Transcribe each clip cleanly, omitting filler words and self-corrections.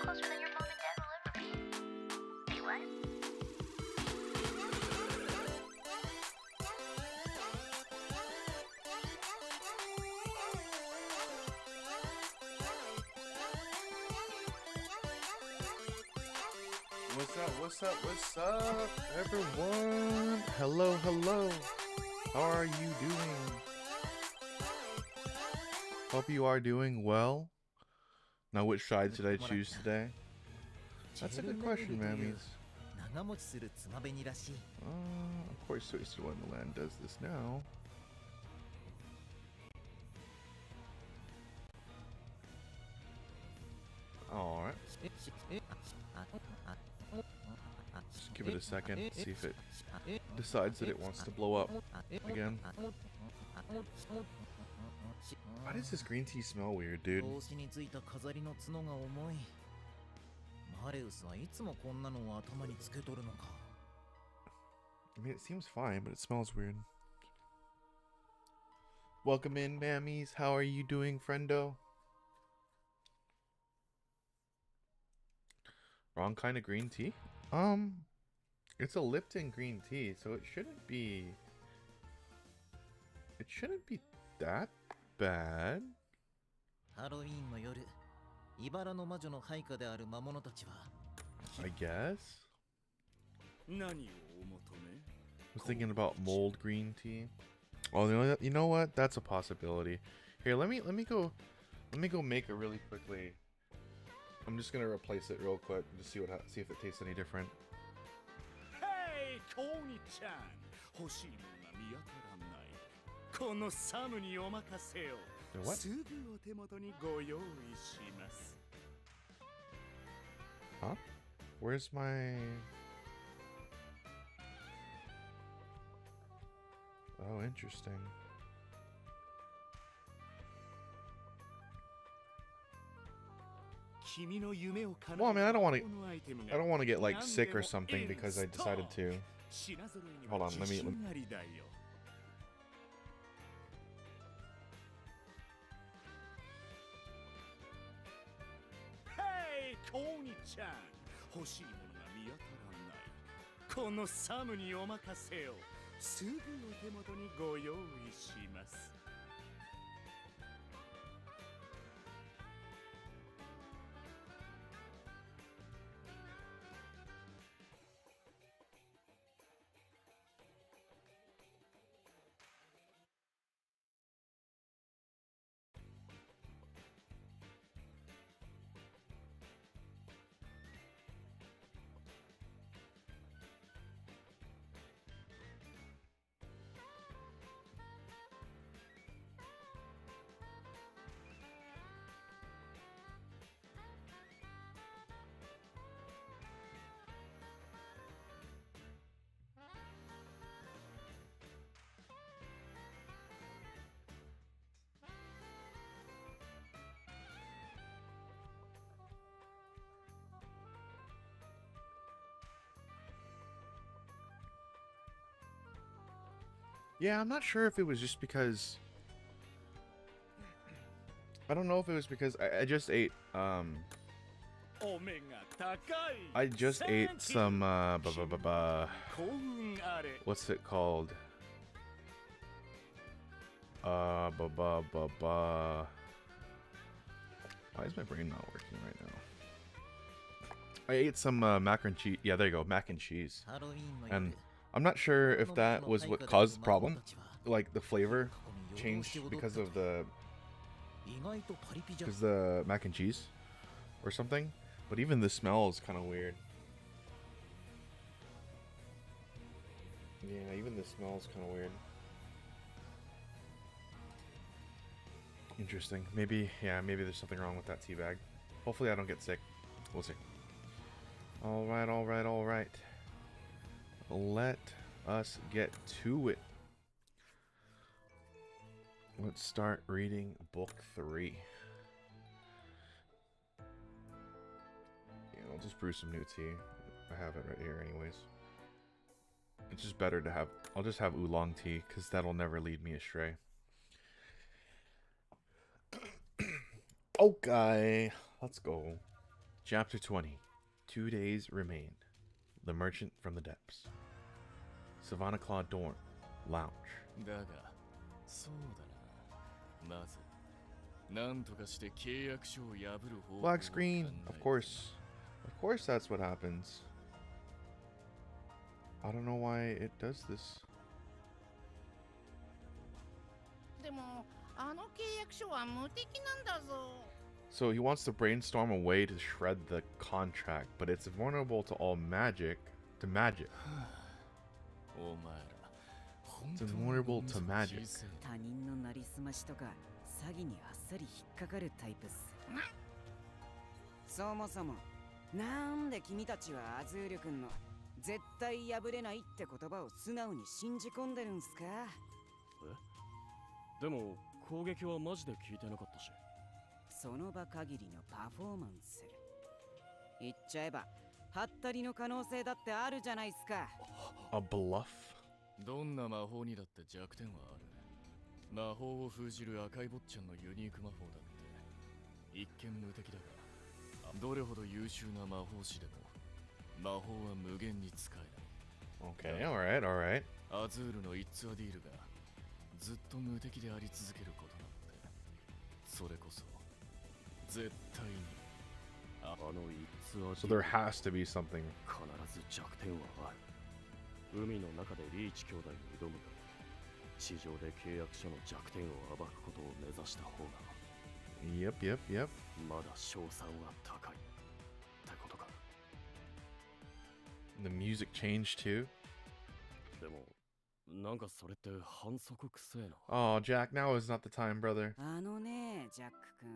closer than your mom and dad will ever be. Wait, what? What's up, everyone? Hello. How are you doing? Hope you are doing well. Now, which side should I choose today? That's a good question, mammies. Of course, Twisted Wonderland does this now. Alright. Just give it a second, see if it decides that it wants to blow up again. Why does this green tea smell weird, dude? I mean, it seems fine, but it smells weird. Welcome in, mammies. How are you doing, friendo? Wrong kind of green tea? It's a Lipton green tea, so it shouldn't be that bad. I guess. I was thinking about mold green tea. Oh, you know what? That's a possibility. Here, let me go make it really quickly. I'm just gonna replace it real quick and just see if it tastes any different. Hey, Koni-chan. What? Huh? Where's my... Oh, interesting. Well, I mean, I don't want to get like sick or something because I decided to. Hold on, let me. Hey, Koni-chan. 欲しいものが見当たらない。このサムにお任せを。すぐお手元にご用意します。Yeah, I'm not sure if it was just because... I don't know if it was because I just ate, I just ate some, what's it called? Why is my brain not working right now? I ate some, mac and cheese. Yeah, there you go, mac and cheese. And I'm not sure if that was what caused the problem. Like, the flavor changed because of the mac and cheese or something. But even the smell is kind of weird. Yeah, even the smell is kind of weird. Interesting. Maybe, yeah, maybe there's something wrong with that tea bag. Hopefully I don't get sick. We'll see. Alright. Let us get to it. Let's start reading book 3. Yeah, I'll just brew some new tea. I have it right here anyways. It's just better to have... I'll just have oolong tea, because that'll never lead me astray. Okay, let's go. Chapter 20. 2 days remain. The Merchant from the Depths. Savannah Claw Dorm. Lounge. だが、そうだな。まず、なんとかして契約書を破る方法を考え Black screen. Of course. Of course that's what happens. I don't know why it does this. でもあの契約書は無敵なんだぞ。 So he wants to brainstorm a way to shred the contract, but it's vulnerable to all magic. To magic. お前ら、本 It's 当に vulnerable to 運 magic. 小さい他人のなりすましとか詐欺にあっさり引っかかるタイプっす。そもそもなんで君たちはアズール君の絶対破れないって言葉を素直に信じ込んでるんすか？でも攻撃はマジで聞いてなかったし。その場限りのパフォーマンス。言っちゃえばハッタリの可能性だってあるじゃないっすか。A bluff? どんな魔法にだって弱点はある。魔法を封じる赤い坊ちゃんのユニーク魔法だって一見無敵だが、どれほど優秀な魔法師でも魔法は無限に使えない。 Okay, alright, alright. アズールのイッツアディールがずっと無敵であり続けることなんて、それこそ絶対にあの一通は So there has to be something. 必ず弱点はある。海の中でリーチ兄弟に挑むなら地上で契約書の弱点を暴くことを目指した方が Yep. まだ勝算は高いってことか。 The music changed too. でもなんかそれって反則くせえな。 Oh, Jack, now is not the time, brother. あのねジャック君、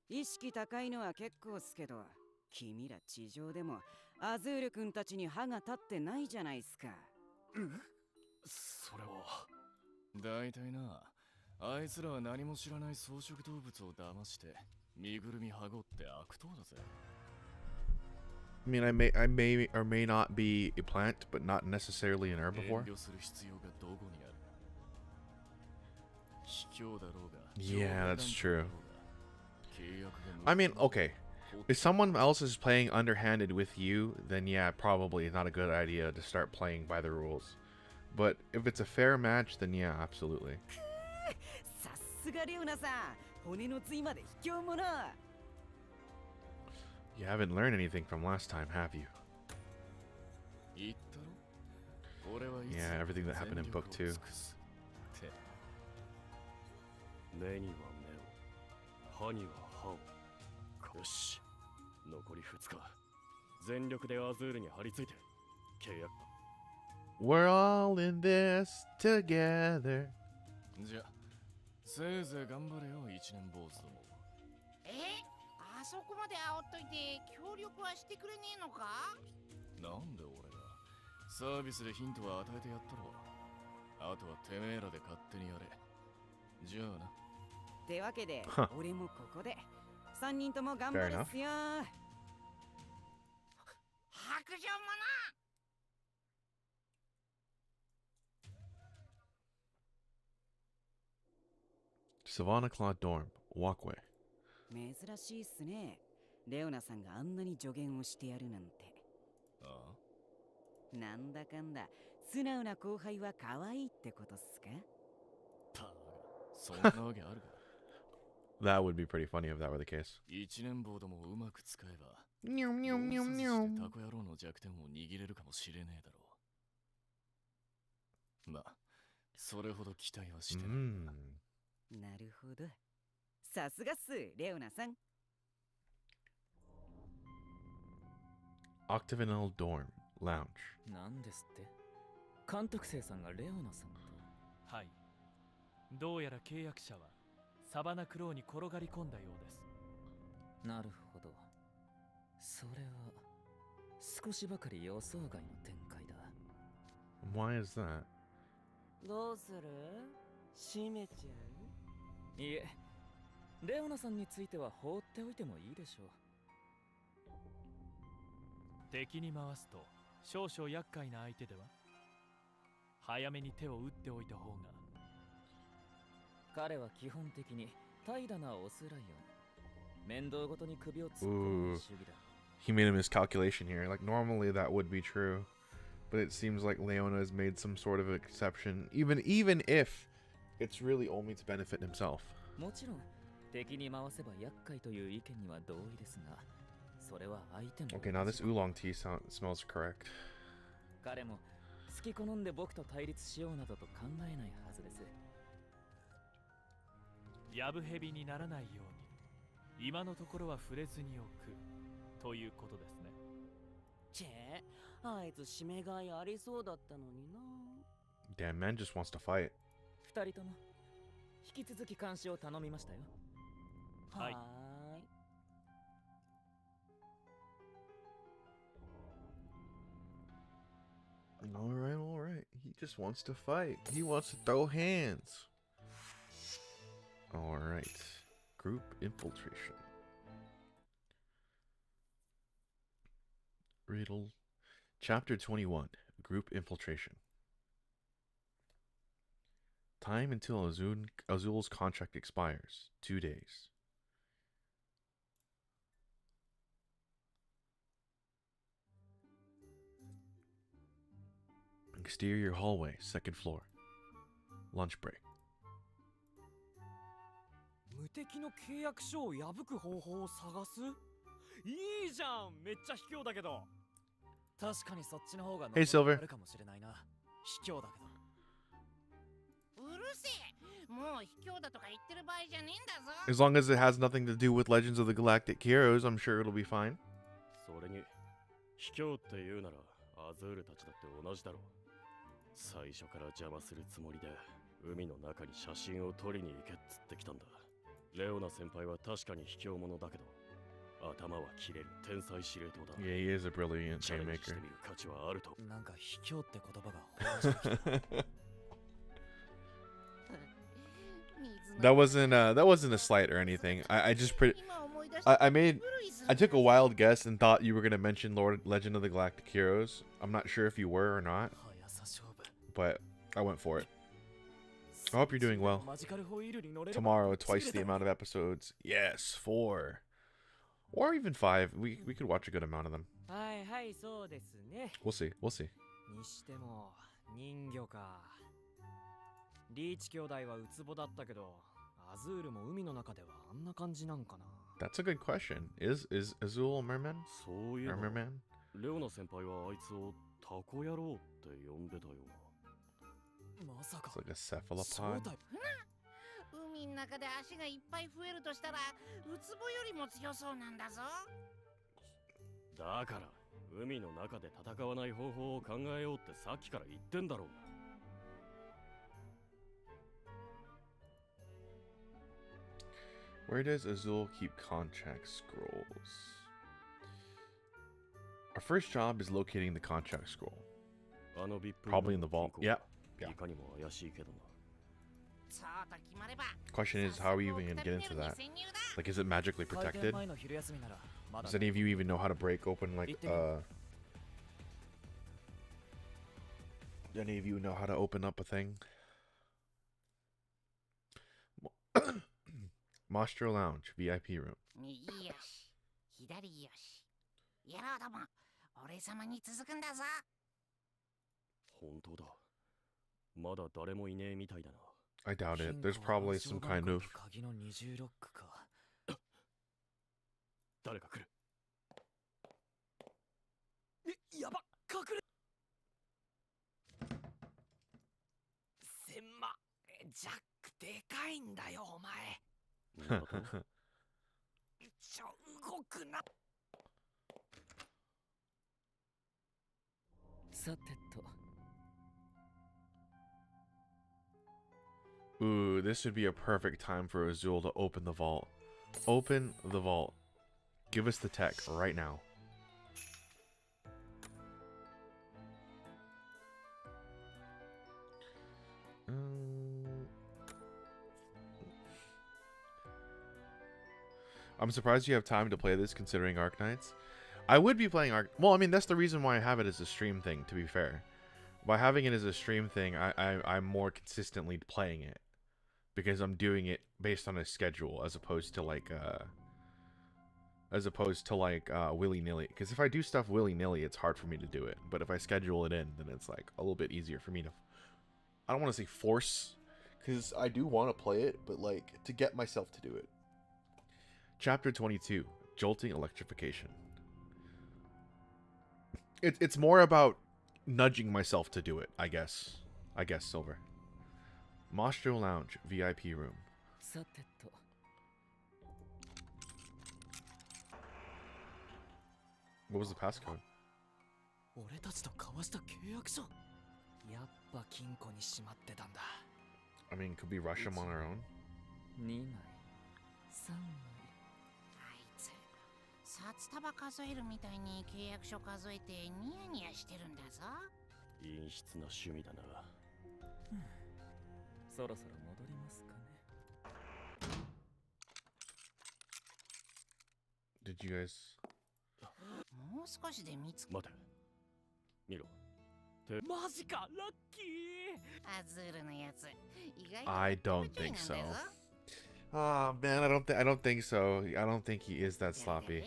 意識高いのは結構っすけど、君ら地上でもアズール君たちに歯が立ってないじゃないっすか。それは大体な、あいつらは何も知らない草食動物を騙して身ぐるみはごって悪党だぜ。 I mean, I may or may not be a plant, but not necessarily an 遠 herbivore. 慮する必要がどこにある。卑怯だろうが Yeah, that's true. 契約が I mean, okay. If someone else is playing underhanded with you, then yeah, probably not a good idea to start playing by the rules. But if it's a fair match, then yeah, absolutely. さすがレオナさん、骨の髄まで卑怯者。 You haven't learned anything from last time, have you? 言ったろ、俺はいつ Yeah, everything that happened in 全 book 力を 2. 尽くすって。目には目を、歯には歯を。よし、残り2日。全力でアズールに張り付いて契約。 We're all in this together. じゃ、せいぜい頑張れよ、一年坊主ども。あそこまで煽っといて協力はしてくれねえのか？なんで俺がサービスでヒントは与えてやったろ。あとはてめえらで勝手にやれ。じゃあな。ってわけで Huh. 俺もここで3人とも頑張るっすよ。白状者。 Savannah Claw Dorm, walkway. 珍しいっすね。レオナさんがあんなに助言をしてやるなんて。ああ、なんだかんだ素直な後輩は可愛いってことっすか？たがそんなわけあるか。 That would be pretty funny if that were the case. 一年坊どもをうまく使えば、 Meow, meow, ど meow, うせして meow. タコ野郎の弱点を握れるかもしれねえだろう。まあ、それほど期待はしてない。 Mm. なるほど。さすがっす、レオナさん。 Octagonal Dorm, lounge. なんですって？監督生さんがレオナさんと。はい。どうやら契約者はサバナクローに転がり込んだようです。なるほど。それは少しばかり予想外の展開だ。 Why is that? どうする？閉めちゃう？いえ、レオナさんについては放っておいてもいいでしょう。敵に回すと少々厄介な相手では。早めに手を打っておいた方が。彼は基本的に怠惰なオスライオン。面倒ごとに首を突っ込む主義だ。he made a miscalculation here. Like, normally that would be true. But it seems like Leona has made some sort of exception. Even if it's really only to benefit himself. もちろん敵に回せば厄介という意見には同意ですが、それは相手の Okay, now this oolong tea smells correct. 彼も好き好んで僕と対立しようなどと考えないはずです。やぶへびにならないように今のところは触れずにおくということですね。チェあいつ締めがいありそうだったのにな。 Damn, man just wants to fight. 二人とも引き続き監視を頼みましたよ。はい。はーい。 Alright, alright. He just wants to fight. He wants to throw hands. Alright. Group infiltration. Riddle. Chapter 21. Group infiltration. Time until Azul's contract expires. 2 days. Exterior hallway, second floor. Lunch break. 無敵の契約書を破く方法を探す？いいじゃん、めっちゃ卑怯だけど。確かにそっちの方が Hey, Silver. あるかもしれないな。卑怯だけど。うるせえ。もう卑怯だとか言ってる場合じゃねえんだぞ。 As long as it has nothing to do with Legends of the Galactic Heroes, I'm sure it'll be fine. それに卑怯って言うならアズールたちだって同じだろう。最初から邪魔するつもりで海の中に写真を撮りに行けっつってきたんだ。レオナ先輩は確かに卑怯者だけど頭は切れる天才司令塔だ。 Yeah, he is a brilliant チャレンジして game みる価値はあると。なんか卑怯って言葉が欲しい。maker. That wasn't a slight or anything. I just I took a wild guess and thought you were gonna mention Legend of the Galactic Heroes. I'm not sure if you were or not, 速さ勝負。 but I went for it. I hope you're doing well. マジカルホイールに乗れれば Tomorrow, twice the amount of episodes. Yes, 4. Or even 5. We could watch a good amount of them. はいはい、そうですね。 We'll see. We'll see. にしても人魚か。リーチ兄弟はウツボだったけど、アズールも海の中ではあんな感じなんかな。 That's a good question. Is Azul a merman? そういえ Or ば merman? レオナ先輩はあいつをタコ野郎って呼んでたよまさか It's like a 正 cephalopod. 体。海の中で足がいっぱい増えるとしたらウツボよりも強そうなんだぞ。な。だから海の中で戦わない方法を考えようってさっきから言ってんだろう。 Where does Azul keep contract scrolls? Our first job is locating the contract scroll. あのビップ Probably in the vault. Yep. いかにも怪しいけどな。そうと決まれば。 Question is, how are we even gonna get into that? Like, is it magically 開店 protected? 前の昼休みならまだ Does any of you even know how to break open, like, any of you know how to open up a thing? Mostro Lounge, VIP room. 右よし、左よし。野郎ども、俺様に続くんだぞ。本当だ。まだ誰もいねえみたいだな。 I doubt it. There's probably some kind of... 鍵の20ロックか。誰か来る。やば、隠れ。千万、ジャックでかいんだよお前。なんだと動くな。さてと。 Ooh, this would be a perfect time for Azul to open the vault. Open the vault. Give us the tech right now. I'm surprised you have time to play this considering Arknights. I would be playing well, I mean, that's the reason why I have it as a stream thing, to be fair. By having it as a stream thing, I'm more consistently playing it. Because I'm doing it based on a schedule as opposed to like as opposed to like willy-nilly. Because if I do stuff willy-nilly, it's hard for me to do it. But if I schedule it in, then it's like a little bit easier for me to, I don't want to say force, because I do want to play it, but like to get myself to do it. Chapter 22, Jolting Electrification. It's more about nudging myself to do it, I guess. I guess, Silver. Mostro Lounge, VIP room. さてと What was the passcode? 俺たちと交わした契約書。やっぱ金庫にしまってたんだ。I mean, could we rush them on our own? 2枚3枚あいつ札束数えるみたいに契約書数えてニヤニヤしてるんだぞ。陰湿な趣味だな。そろそろ戻りますかね。 Did you guys... もう少しで見つけ。待て。見ろ。マジか、ラッキー。アズールのやつ。意外と I don't think so. Oh man, I don't think so. I don't think he is that sloppy.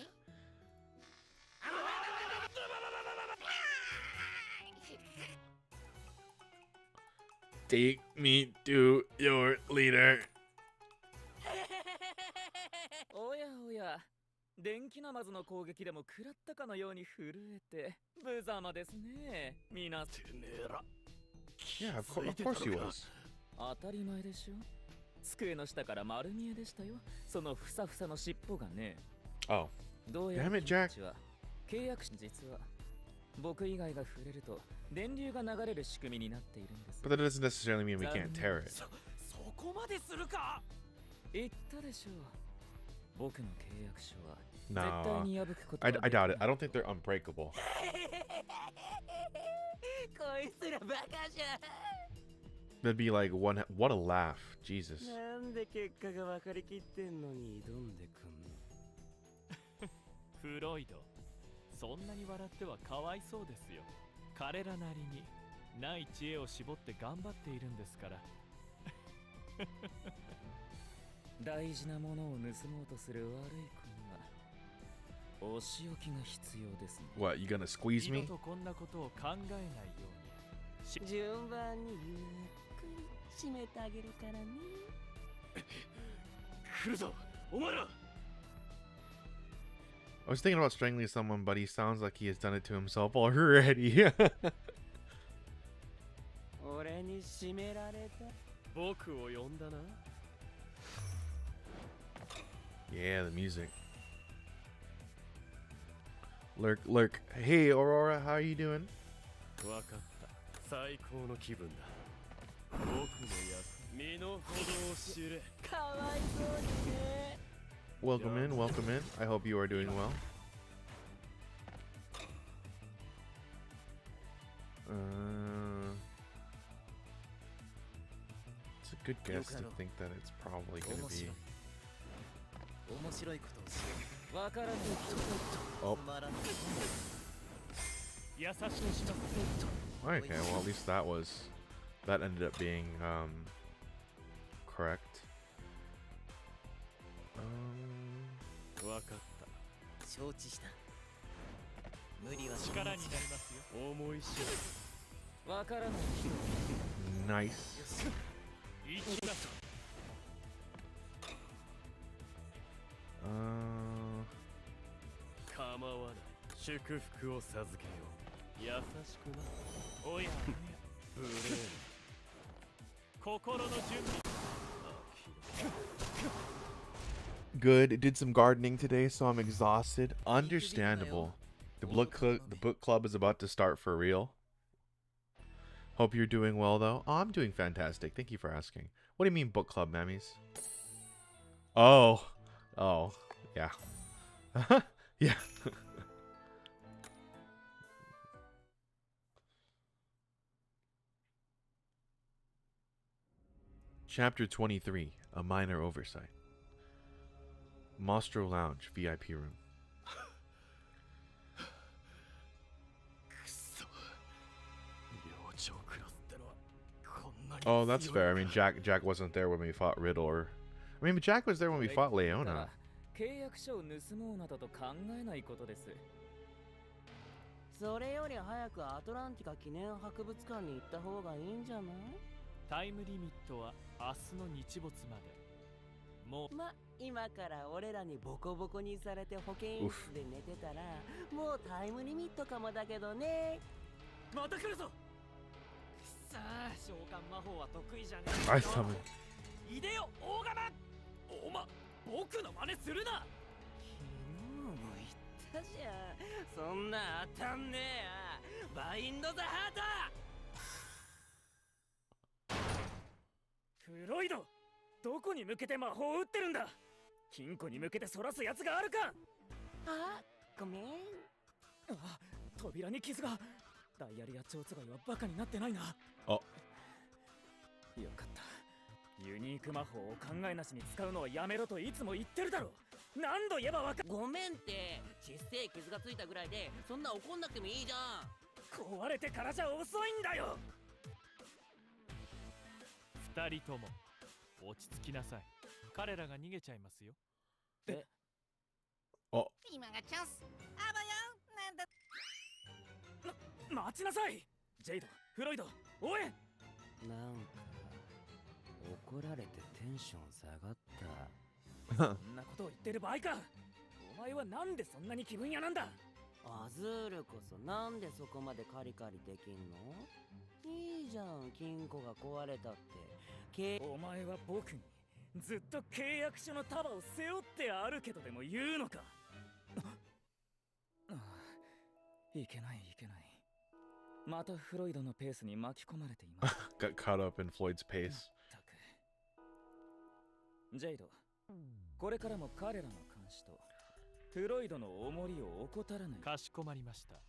Take me to your leader. おやおや、電気ナマズの攻撃でも食らったかのように震えて、無様ですね。みなてめえら。Yeah, of course he was. 当たり前でしょ。机の下から丸見えでしたよ。そのふさふさの尻尾がね。Oh. どうやら Damn it, 君 Jack. たちは契約実は僕以外が触れると電流が流れる仕組みになっているんです。 But that doesn't necessarily mean we can't tear it. そこまでするか。言ったでしょう。僕の契約書は Nah, 絶対に破くこと I は doubt it. I don't think they're unbreakable. こいつらバカじゃ。 That'd be like what a laugh. Jesus. なんで結果が分かりきってんのに挑んでくんの。フロイド、そんなに笑ってはかわいそうですよ。彼らなりにない知恵を絞って頑張っているんですから。大事なものを盗もうとする悪い子にはお仕置きが必要ですね。 What, you gonna squeeze 二 me? 度とこんなことを考えないように。順番にゆっくり締めてあげるからね。来るぞ、お前ら。 I was thinking about strangling someone, but he sounds like he has done it to himself already. 俺に締められた。僕を呼んだな。 Yeah, the music. Lurk, lurk. Hey, Aurora, how are you doing? わかった。最高の気分だ。僕の役、身の程を知れ。かわいそうにね。 Welcome in, welcome in. I hope you are doing well. It's a good guess to think that it's probably going to be... 面白いことをしわからない。 Oh, まらない。優しくします。 okay, well at least that ended up being, correct. わかった。承知した。無理はし力になりますよ。思い知る。わからない。 Nice. 行きます。構わない。祝福を授けよう。優しくな。おやおや。ブレー。心の準備。 Good. Did some gardening today, so I'm exhausted. Understandable. The book club is about to start for real. Hope you're doing well, though. Oh, I'm doing fantastic. Thank you for asking. What do you mean book club, mammies? Oh. Oh. Yeah. Yeah. Chapter 23. A minor oversight. Mostro Lounge, VIP room. Oh, that's fair. I mean, Jack wasn't there when we fought Riddle, or... I mean, Jack was there when we fought Leona. 契約書を盗もうなどと考えないことです。それより早くアトランティカ記念博物館に行った方がいいんじゃない？タイムリミットは明日の日没まで。もう今から俺らにボコボコにされて保健室で寝てたらもうタイムリミットかもだけどね。また来るぞ。くっさー、召喚魔法は得意じゃねえ。I summon. いでよ大釜。僕の真似するな。昨日も言ったじゃん、そんな当たんねえや。バインド・ザ・ハート。フロイド、どこに向けて魔法を打ってるんだ。金庫に向けてそらすやつがあるか。あ、ごめん。あ、扉に傷が。ダイヤルや蝶番はバカになってないな。あ、よかった。ユニーク魔法を考えなしに使うのはやめろといつも言ってるだろ。何度言えばわか。ごめんって、小せえ傷がついたぐらいでそんな怒んなくてもいいじゃん。壊れてからじゃ遅いんだよ。二人とも落ち着きなさい。彼らが逃げちゃいますよ。今がチャンス。あばよ、なんだ。待ちなさい。ジェイド、フロイド、応援。なんか怒られてテンション下がった。そんなことを言ってる場合か。お前はなんでそんなに気分屋なんだ。アズールこそなんでそこまでカリカリできんの？いいじゃん、金庫が壊れたって。お前は僕にずっと契約書の束を背負ってあるけどでも言うのか。いけないいけない。またフロイドのペースに巻き込まれています。got caught up in Floyd's pace. たくジェイド、これからも彼らの監視とフロイドの重りを怠らない。かしこまりました。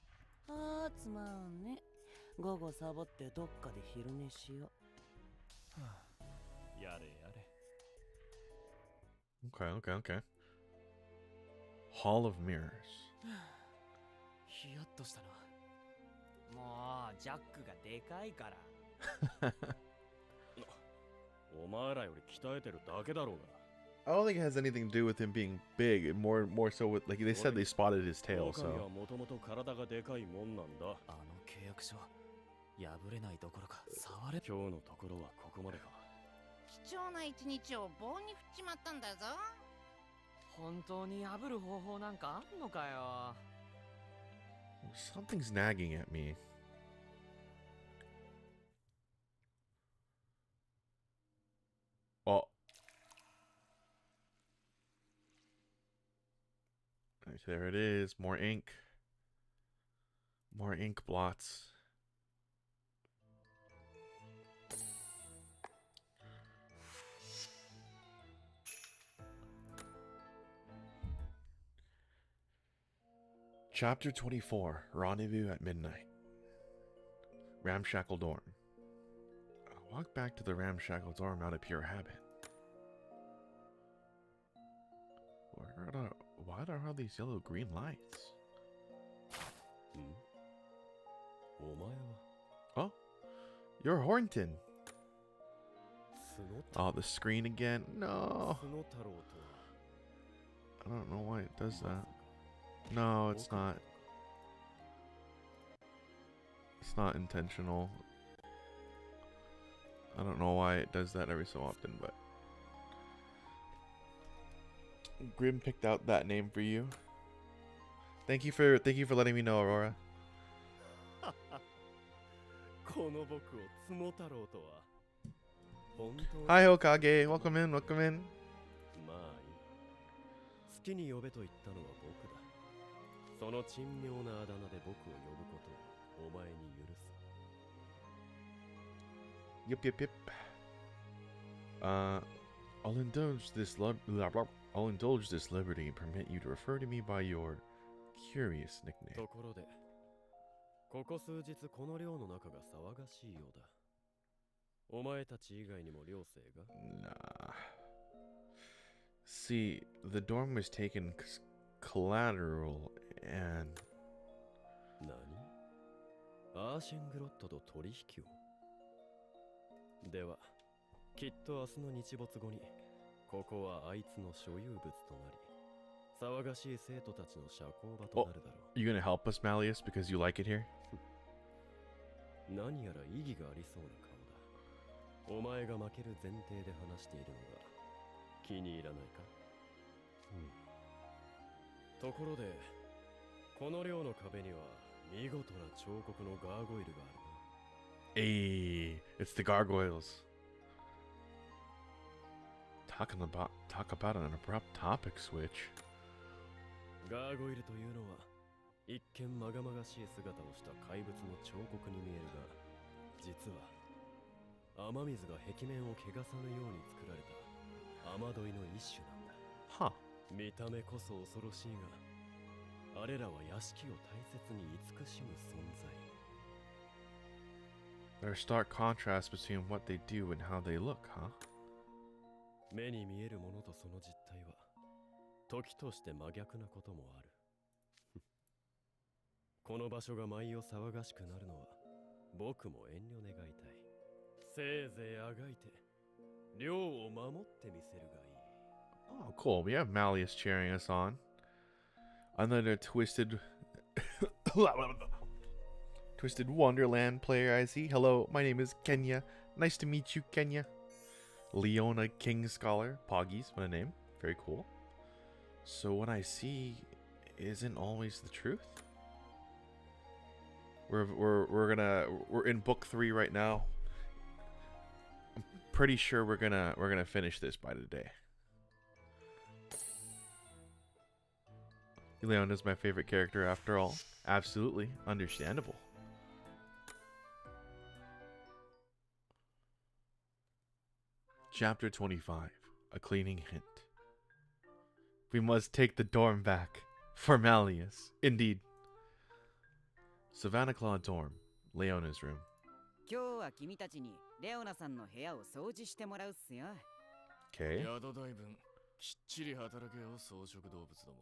あー、つまんね。午後サボってどっかで昼寝しよう。やれやれ。 Okay. Hall of Mirrors. ヒヤッとしたな。もうジャックがでかいから。お前らより鍛えてるだけだろうが。 I don't think it has anything to do with him being big. More so with, like, they said they spotted his tail, 狼は so. もともと体がでかいもんなんだ。あの契約書破れないどころか触れ。今日のところはここまでか。貴重な一日を棒に振っちまったんだぞ。本当に破る方法なんかあんのかよ。 Something's nagging at me. Oh. There it is. More ink. More ink blots. Chapter 24, Rendezvous at Midnight. Ramshackle Dorm. I walk back to the ramshackle dorm out of pure habit. Why are all these yellow-green lights? お前は Oh, you're Hornton. 角 Oh, the screen again. No. 太郎とは I don't know why it does that. No, it's not. It's not intentional. I don't know why it does that every so often, but Grim picked out that name for you. Thank you for letting me know, Aurora. この僕を角太郎とは本当に Hi, Hokage. Welcome in. Welcome in. まあいい。好きに呼べと言ったのは僕だ。その珍妙なあだ名で僕を呼ぶことをお前に許す。 Yep. I'll indulge this liberty and permit you to refer to me by your curious nickname. ところで、ここ数日この寮の中が騒がしいようだ。お前たち以外にも寮生が Nah. See, the dorm was taken collateral and 何アーシェングロットと取引をでは、きっと明日の日没後にここはあいつの所有物となり騒がしい生徒たちの社交場となるだろ You gonna help us, Malleus, because you like it here? う。何やら意義がありそうな顔だ。お前が負ける前提で話しているのが気に入らないか？ところで、この寮の壁には見事な彫刻のガーゴイルがあるな。Hey, it's the gargoyles. Talk about an abrupt topic switch. ガーゴイルというのは一見まがまがしい姿をした怪物の彫刻に見えるが、実は雨水が壁面を汚さぬように作られた雨どいの一種なんだ。Huh. 見た目こそ恐ろしいが、あれらは屋敷を大切に慈しむ存在。 There's a stark contrast between what they do and how they look, huh? 目に見えるものとその実態は時として真逆なこともある。この場所が毎夜騒がしくなるのは僕も遠慮願いたい。せいぜいあがいて寮を守ってみせるがいい。 Oh, cool. We have Malleus cheering us on. Another twisted Wonderland player I see. Hello, my name is Kenya. Nice to meet you, Kenya. Leona King Scholar. Poggies, what a name. Very cool. So what I see isn't always the truth. We're in book 3 right now. I'm pretty sure we're gonna finish this by today. Leona's my favorite character after all. Absolutely understandable. Chapter 25. A cleaning hint. We must take the dorm back. For Malleus. Indeed. Savannah Claw dorm. Leona's room. 今日は君たちにレオナさんの部屋を掃除してもらうっすよ。 Okay. 宿代分きっちり働けよ草食動物ども。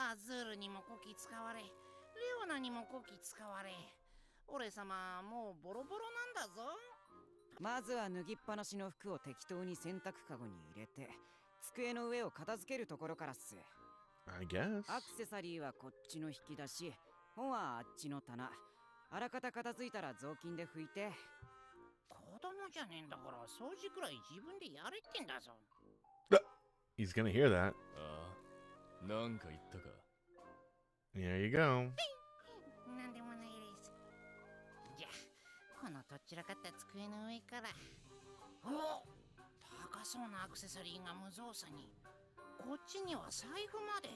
アズールにもこき使われ、レオナにもこき使われ、俺様もうボロボロなんだぞ。まずは脱ぎっぱなしの服を適当に洗濯かごに入れて、机の上を片付けるところからっす。I guess. アクセサリーはこっちの引き出し、本はあっちの棚。あらかた片付いたら雑巾で拭いて。子供じゃねえんだから掃除くらい自分でやれってんだぞ。He's gonna hear that. ああ、なんか言ったか。There you go. なんでもないです。じゃあ、このとっちらかった机の上から。お、高そうなアクセサリーが無造作に。こっちには財布まで。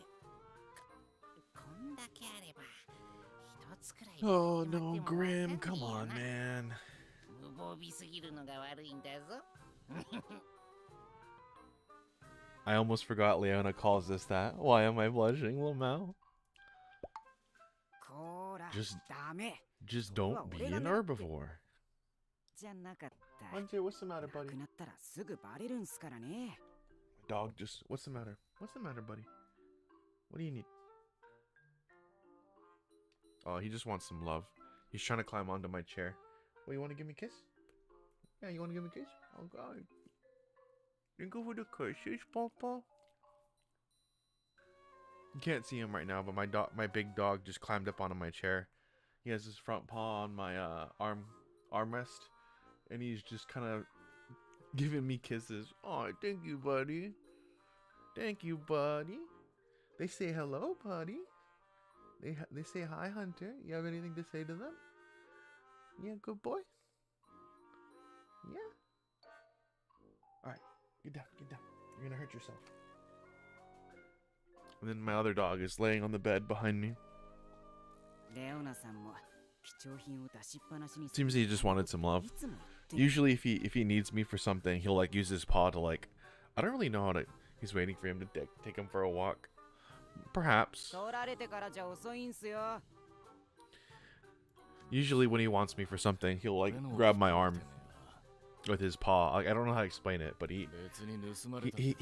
こんだけあれば、一つくらい。Oh no, Grim. Come on, man. 無防備すぎるのが悪いんだぞ。I almost forgot Leona calls this that. Why am I blushing, Lamau? こら、 Just ダメ。 Just don't be an herbivore. じゃなかった。 Hunter, what's the matter, な buddy? くなったらすぐバレるんすからね。 Dog, just what's the matter? What's the matter, buddy? What do you need? Oh, he just wants some love. He's trying to climb onto my chair. Oh, you want to give me a kiss? Yeah, you want to give me a kiss? Oh God. You go for the kisses, Papa. You can't see him right now, but my big dog just climbed up onto my chair. He has his front paw on my armrest, and he's just kind of giving me kisses. Oh, thank you, buddy. Thank you, buddy. They say hello, buddy. They say hi, Hunter. You have anything to say to them? Yeah, good boy. Yeah. All right, get down, get down. You're gonna hurt yourself. And then my other dog is laying on the bed behind me. レオナさんも貴重品を出しっぱなしに。 Seems he just wanted some love. いつも言って。 Usually, if he needs me for something, he'll like use his paw to like. I don't really know how to. He's waiting for him to take him for a walk. Perhaps. 取られてからじゃ遅いんすよ。 Usually, when he wants me for something, he'll like grab my arm with his paw. I don't know how to explain it, but he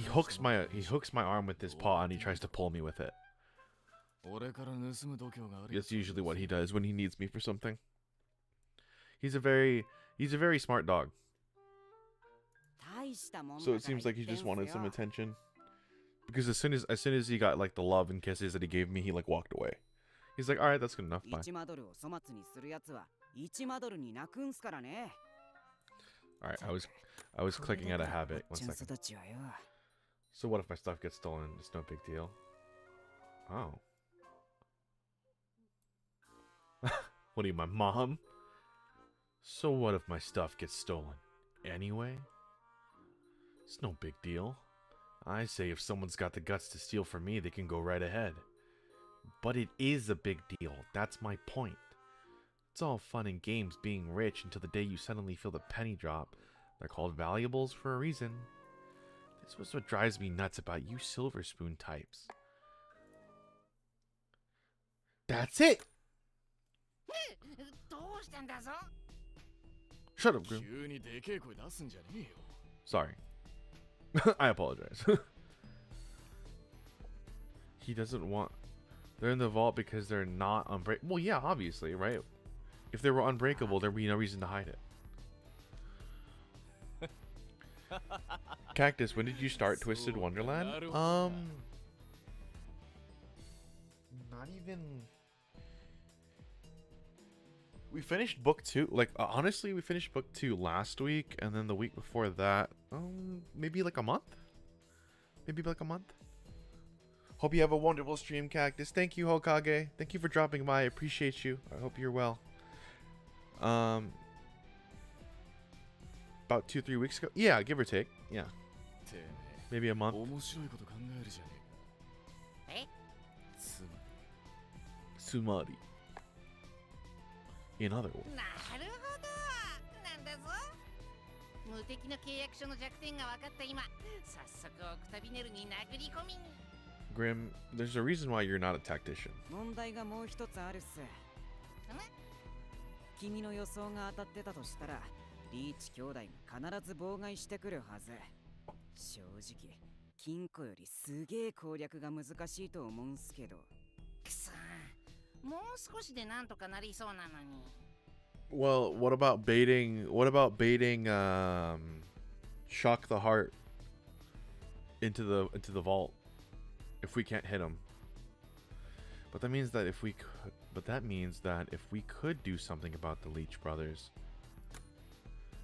hooks my arm with his paw and he tries to pull me with it. That's usually what he does when he needs me for something. He's a very smart dog. 大したもんだから So it seems like he just 言ってんす wanted some よ。 attention Because as soon as he got like the love and kisses that he gave me, he like walked away. He's like, all right, that's good enough. Bye. 1マドルを粗末にするやつは1マドルに泣くんすからね。 All right, I was clicking out of habit. 1 second. たちはよ。 So what if my stuff gets stolen? It's no big deal. Oh. What are you, my mom? So what if my stuff gets stolen? Anyway? It's no big deal. I say if someone's got the guts to steal from me, they can go right ahead. But it is a big deal. That's my point. It's all fun and games being rich until the day you suddenly feel the penny drop. They're called valuables for a reason. This was what drives me nuts about you silver spoon types. That's it! どうしたんだぞ。 Shut up, Grim. 急にでけえ声出すんじゃねえよ。 Sorry. I apologize. He doesn't want... They're in the vault because they're not unbreakable. Well, yeah, obviously, right? If they were unbreakable, there'd be no reason to hide it. Cactus, when did you start Twisted Wonderland? Not even... We finished book 2. Like, honestly, we finished book 2 last week, and then the week before that, maybe like a month? Maybe like a month? Hope you have a wonderful stream, Cactus. Thank you, Hokage. Thank you for dropping by. I appreciate you. I hope you're well. About 2-3 weeks ago? Yeah, give or take. Yeah. Maybe a month. 面白いこと考えるじゃねえか。え？ Sumari. In other words. なるほど。なんだぞ。無敵の契約書の弱点が分かった今、早速オクタビネルに殴り込みに。 Grim, there's a reason why you're not a tactician. 問題がもう一つあるっす。君の予想が当たってたとしたら、リーチ兄弟が必ず妨害してくるはず。正直、金庫よりすげえ攻略が難しいと思うんすけど。くそー、もう少しでなんとかなりそうなのに。Well, what about baiting Shock the Heart into the vault if we can't hit him? But that means that if we could do something about the Leech brothers.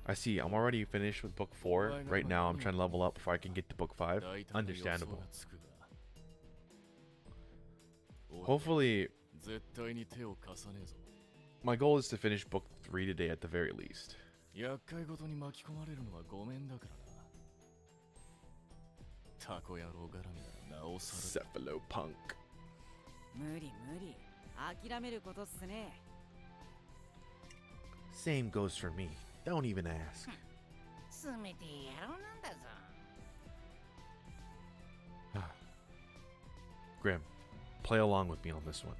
I see. I'm already finished with book 4. Right now, I'm trying to level up before I can get to book 5. Understandable. Hopefully, my goal is to finish book 3 today at the very least. 厄介ごとに巻き込まれるのはごめんだからな。タコ野郎絡みならなおさら。 Cephalopunk. 無理無理。諦めることっすね。 Same goes for me. Don't even ask. 冷てえ野郎なんだぞ。 Grim, play along with me on this one.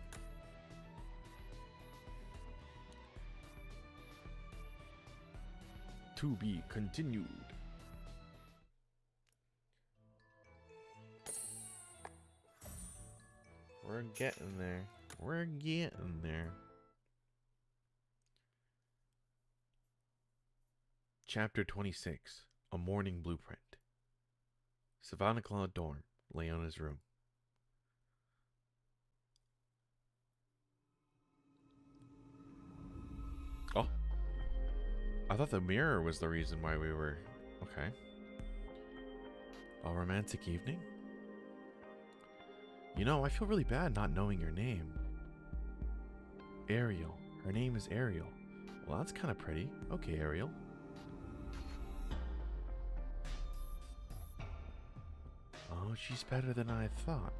To be continued. We're getting there. We're getting there. Chapter 26. A Morning Blueprint. Savannah Claude Dorm lay on his room. Oh. I thought the mirror was the reason why we were... Okay. A romantic evening? You know, I feel really bad not knowing your name. Ariel. Her name is Ariel. Well, that's kind of pretty. Okay, Ariel. Oh, she's better than I thought.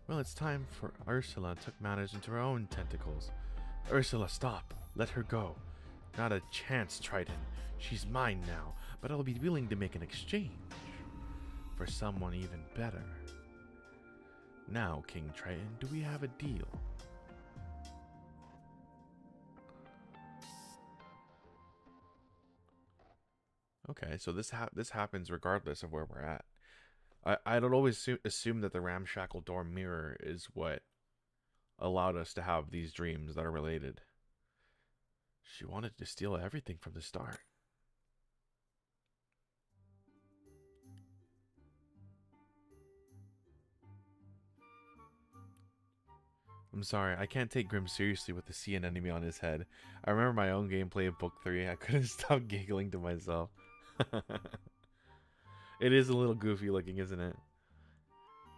Well, it's time for Ursula took matters into her own tentacles. Ursula, stop. Let her go. Not a chance, Triton. She's mine now, but I'll be willing to make an exchange. For someone even better. Now, King Triton, do we have a deal? Okay, so this happens regardless of where we're at. I don't always assume that the ramshackle dorm mirror is what allowed us to have these dreams that are related. She wanted to steal everything from the start. I'm sorry, I can't take Grim seriously with the sea and enemy on his head. I remember my own gameplay of Book 3. I couldn't stop giggling to myself. It is a little goofy looking, isn't it?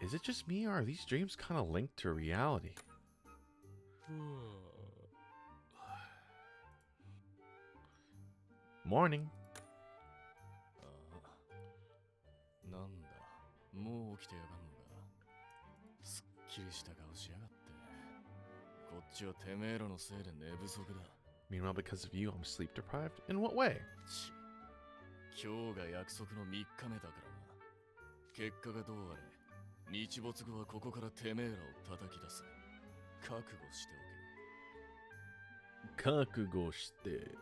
Is it just me, or are these dreams kind of linked to reality? Morning. なんだ、もう起きてやがんのか。すっきりした顔しやがって。こっちはてめえらのせいで寝不足だ。Meanwhile, because of you, I'm sleep deprived? In what way? 今日が約束の3日目だからな。結果がどうあれ、日没後はここからてめえらを叩き出す。覚悟しておけ。覚悟して。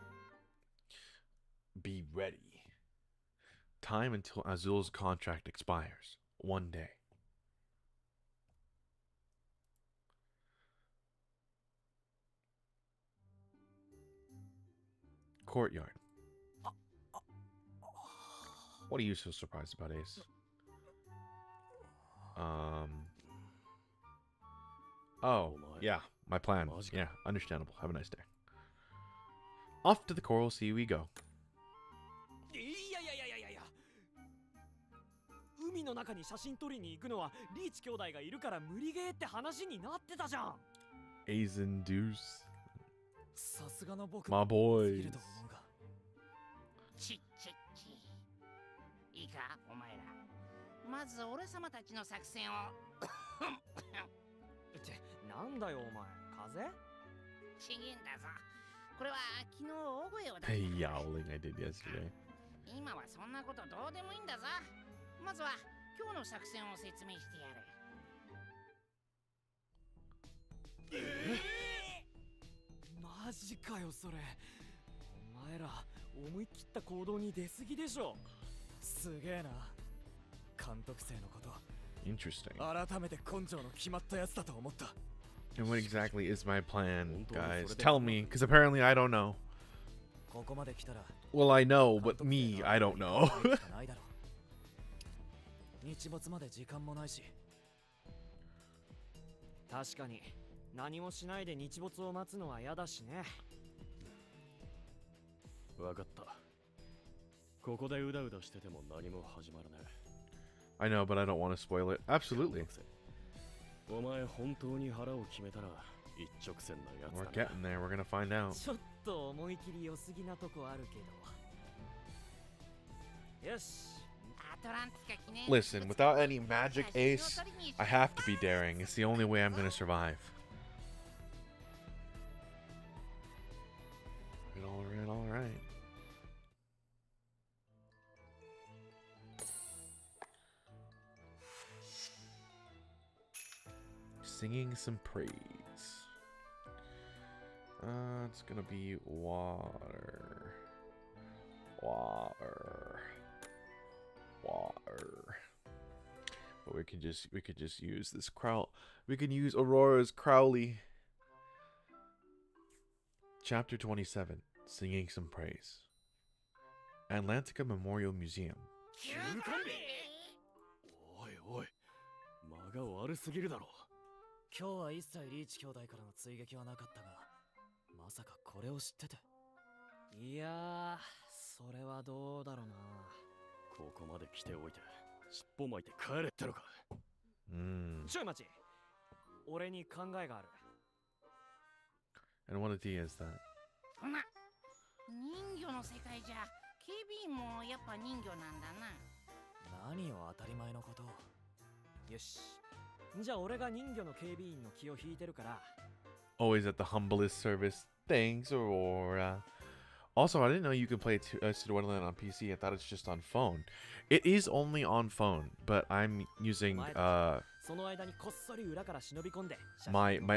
Be ready. Time until Azul's contract expires. 1 day. Courtyard. What are you so surprised about, Ace? Oh, yeah, my plan. Yeah, understandable. Have a nice day. Off to the Coral Sea we go. 海の中に写真撮りに行くのはリーチ兄弟がいるから無理ゲーって話になってたじゃん。Ace and Deuce. さすがの僕 My boys. ちっちっち。いいか、お前ら。まず俺様たちの作戦を。ってなんだよお前、風邪？ちげんだぞ。これは昨日大声を出した。Hey, yowling I did yesterday. 今はそんなことどうでもいいんだぞ。まずは今日の作戦を説明してやる。マジかよそれ。お前ら思い切った行動に出すぎでしょ。すげえな。監督生のこと。Interesting. 改めて根性の決まったやつだと思った。And what exactly is my plan, guys? Tell me, because apparently I don't know. ここまで来たら。Well, I know, but me, I don't know. 日没まで時間もないし。確かに何もしないで日没を待つのは嫌だしね。わかった。ここでうだうだしてても何も始まらない。I know, but I don't want to spoil it. Absolutely. お前本当に腹を決めたら一直線なやつだな。We're getting there. We're gonna find out. ちょっと思い切り良すぎなとこあるけど。よし。Listen, without any magic, Ace, I have to be daring. It's the only way I'm gonna survive. Alright, alright. Singing some praise. It's gonna be water. Water. But we could just use this we can use Aurora's Crowley. Chapter 27, Singing Some Praise. Atlantica Memorial Museum. おいおい、間が悪すぎるだろ。今日は一切リーチ兄弟からの追撃はなかったが、まさかこれを知ってて。いやー、それはどうだろうな。ここまで来ておいて尻尾巻いて帰れってのか。ちょい待ち。俺に考えがある。And what idea is that? 人魚の世界じゃ警備員もやっぱ人魚なんだな。何を当たり前のことを。よし。じゃあ俺が人魚の警備員の気を引いてるから。Always at the humblest service. Thanks, Aurora. Also, I didn't know you could play Wonderland on PC. I thought it's just on phone. It is only on phone, but I'm using my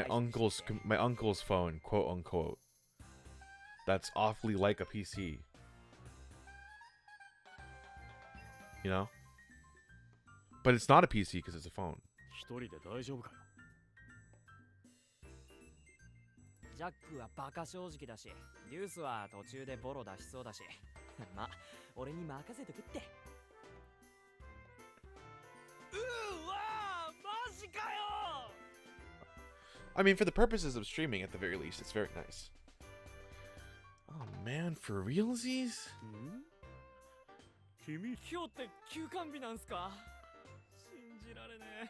uncle's phone, quote unquote. That's awfully like a PC. You know? But it's not a PC because it's a phone. 一人で大丈夫かよ。ジャックはバカ正直だし、デュースは途中でボロ出しそうだし、ま、俺に任せてくって。うわー、マジかよ I mean, for the purposes of streaming, at the very least, it's very nice. Oh man, for realsies? 君、今日って休館日なんすか？信じられねえ。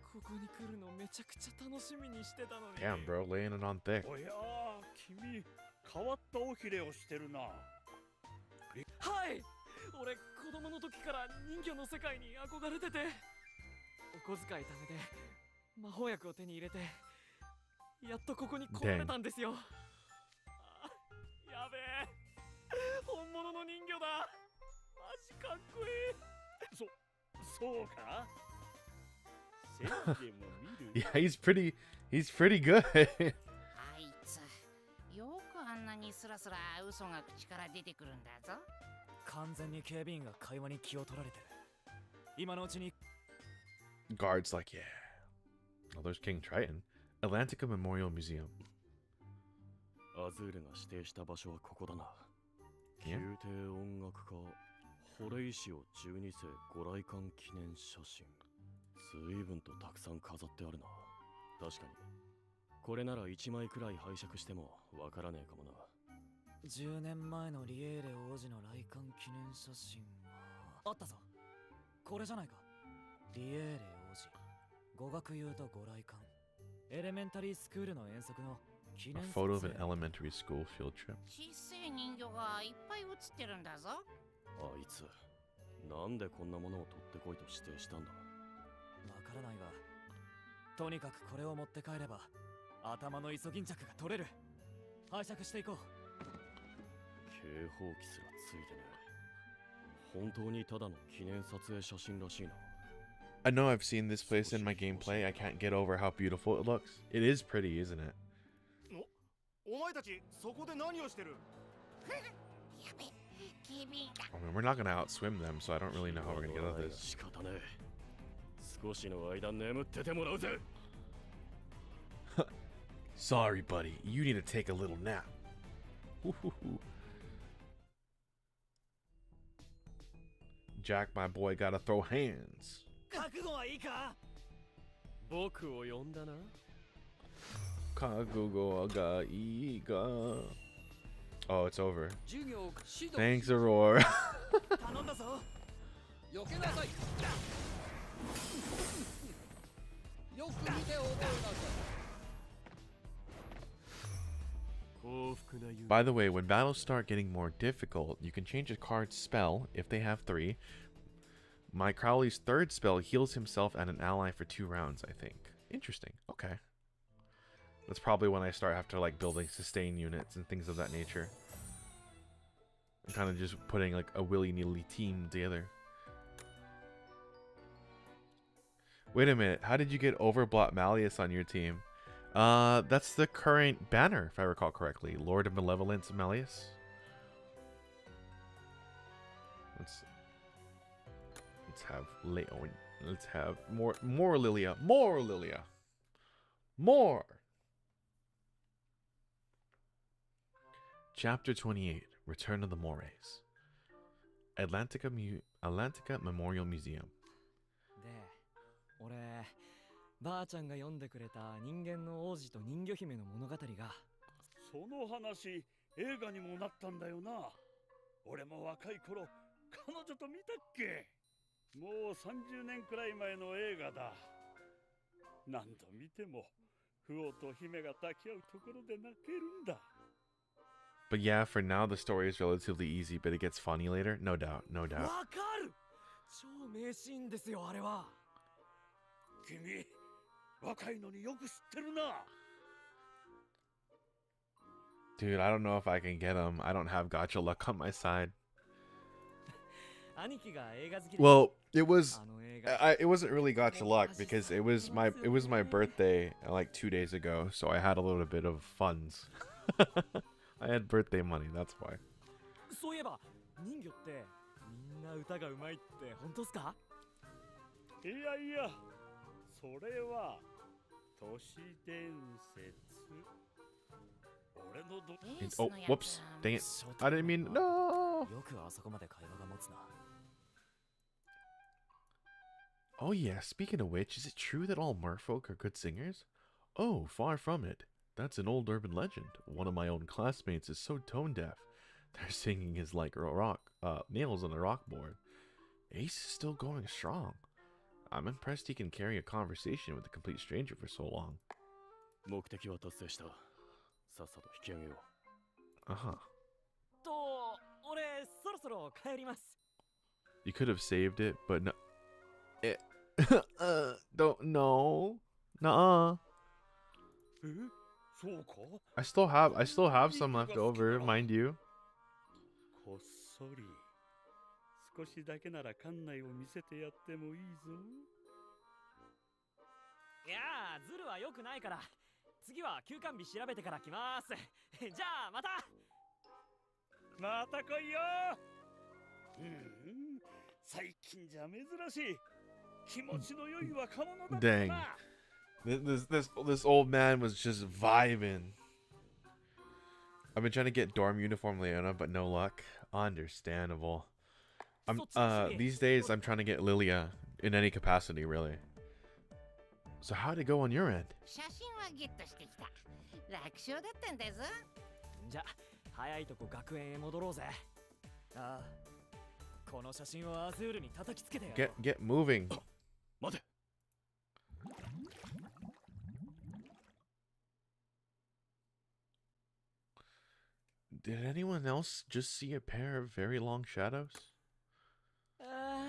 ここに来るのめちゃくちゃ楽しみにしてたのに。 Damn, bro, laying it on thick. おや君変わったおひれをしてるな。はい。俺子供の時から人魚の世界に憧れてて、お小遣い貯めて魔法薬を手に入れて、やっとここに来られたんですよ。あ、やべえ、本物の人魚だ。マジかっこいい。そうか。宣言も見る。Yeah, he's pretty good. あいつよくあんなにスラスラ嘘が口から出てくるんだぞ。完全に警備員が会話に気を取られてる。今のうちに。 Guards like, yeah. Oh, there's King Triton. Atlantica Memorial Museum. アズールが指定した場所はここだな。 Yeah. 宮廷音楽家ホレイシオ12世ご来館記念写真。随分とたくさん飾ってあるな。確かにこれなら1枚くらい拝借してもわからねえかもな。10年前のリエーレ王子の来館記念写真はあったぞ。これじゃないか。リエーレ王子、語学友とご来館、エレメンタリースクールの遠足の記 A 念 photo of 撮 an 影。 elementary school field trip. 小さい人魚がいっぱい写ってるんだぞ。あいつなんでこんなものを取ってこいと指定したんだ。わからないが、とにかくこれを持って帰れば頭のイソギンチャクが取れる。拝借していこう。警報器すらついてねえ。本当にただの記念撮影写真らしいな。 I know I've seen this place in my gameplay. I can't get over how beautiful it looks. It is pretty, isn't it? お前たちそこで何をしてる？やべ、警備員だ。 I mean, we're not gonna outswim them, so I don't really know how we're gonna get out of this. 仕方ねえ。少しの間眠っててもらうぜ。 Sorry, buddy. You need to take a little nap. Jack, my boy, gotta throw hands. 覚悟はいいか？僕を呼んだな。 Kagugo ga ii ga. Oh, it's over. 授業指導 Thanks, Aurora. 頼んだぞ。避けなさい。よく見て覚えなさい。 By the way, when battles start getting more difficult, you can change a card's spell if they have 3. My Crowley's 3rd spell heals himself and an ally for 2 rounds, I think. Interesting. Okay. That's probably when I start after like building sustain units and things of that nature. I'm kind of just putting like a willy-nilly team together. Wait a minute. How did you get Overblot Malleus on your team? That's the current banner, if I recall correctly. Lord of Malevolence Malleus. Let's have Leon. Let's have more Lilia. More Lilia. More. Chapter 28. Return of the Mores. Atlantica Memorial Museum. で、俺ばあちゃんが読んでくれた人間の王子と人魚姫の物語が。その話映画にもなったんだよな。俺も若い頃彼女と見たっけ。もう30年くらい前の映画だ。何度見てもフオと姫が抱き合うところで泣けるんだ。 But yeah, for now the story is relatively easy, but it gets funny later. No doubt, no doubt. わかる。超名シーンですよあれは。君、若いのによく知ってるな。 Dude, I don't know if I can get him. I don't have gacha luck on my side. 兄貴が映画好きで。 Well, it was あの映画。it wasn't really gacha luck because it was my birthday like 2 days ago, so I had a little bit of funds. I had birthday money, that's why. そういえば人魚ってみんな歌がうまいって本当っすか？いやいや、それは都市伝説。俺のど。 Oh, whoops. Dang it. I didn't mean no. よくあそこまで会話が持つな。 Oh yeah, speaking of which, is it true that all merfolk are good singers? Oh, far from it. That's an old urban legend. One of my own classmates is so tone deaf. Their singing is like nails on a rock board. Ace is still going strong. I'm impressed he can carry a conversation with a complete stranger for so long. 目的は達成した。さっさと引き上げよう。Uh-huh. と、俺そろそろ帰ります。You could have saved it, but no. Don't know. Nuh-uh. え、そうか？ I still have some left over, mind you. こっそり。少しだけなら館内を見せてやってもいいぞ。いやー、ズルは良くないから。次は休館日調べてから来ます。じゃあまた。また来いよ。最近じゃ珍しい。気持ちの良い若者だったな。This old man was just vibing. I've been trying to get dorm uniform Leona, but no luck. Understandable. These days I'm trying to get Lilia in any capacity, really. So how'd it go on your end? 写真はゲットしてきた。楽勝だったんだぞ。じゃ早いとこ学園へ戻ろうぜ。ああ、この写真をアズールに叩きつけてよ。Get moving. 待て。Did anyone else just see a pair of very long shadows? ああ、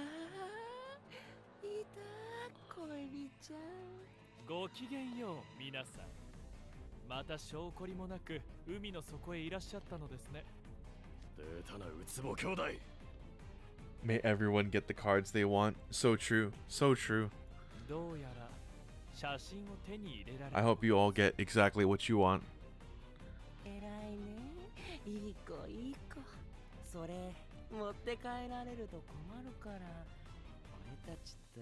いた、恋ちゃん。ごきげんよう、皆さん。また証拠りもなく海の底へいらっしゃったのですね。出たな、ウツボ兄弟。May everyone get the cards they want. So true. So true. どうやら写真を手に入れられ I hope you all get exactly what you want. 偉いね。いい子いい子。それ持って帰られると困るから、俺たちと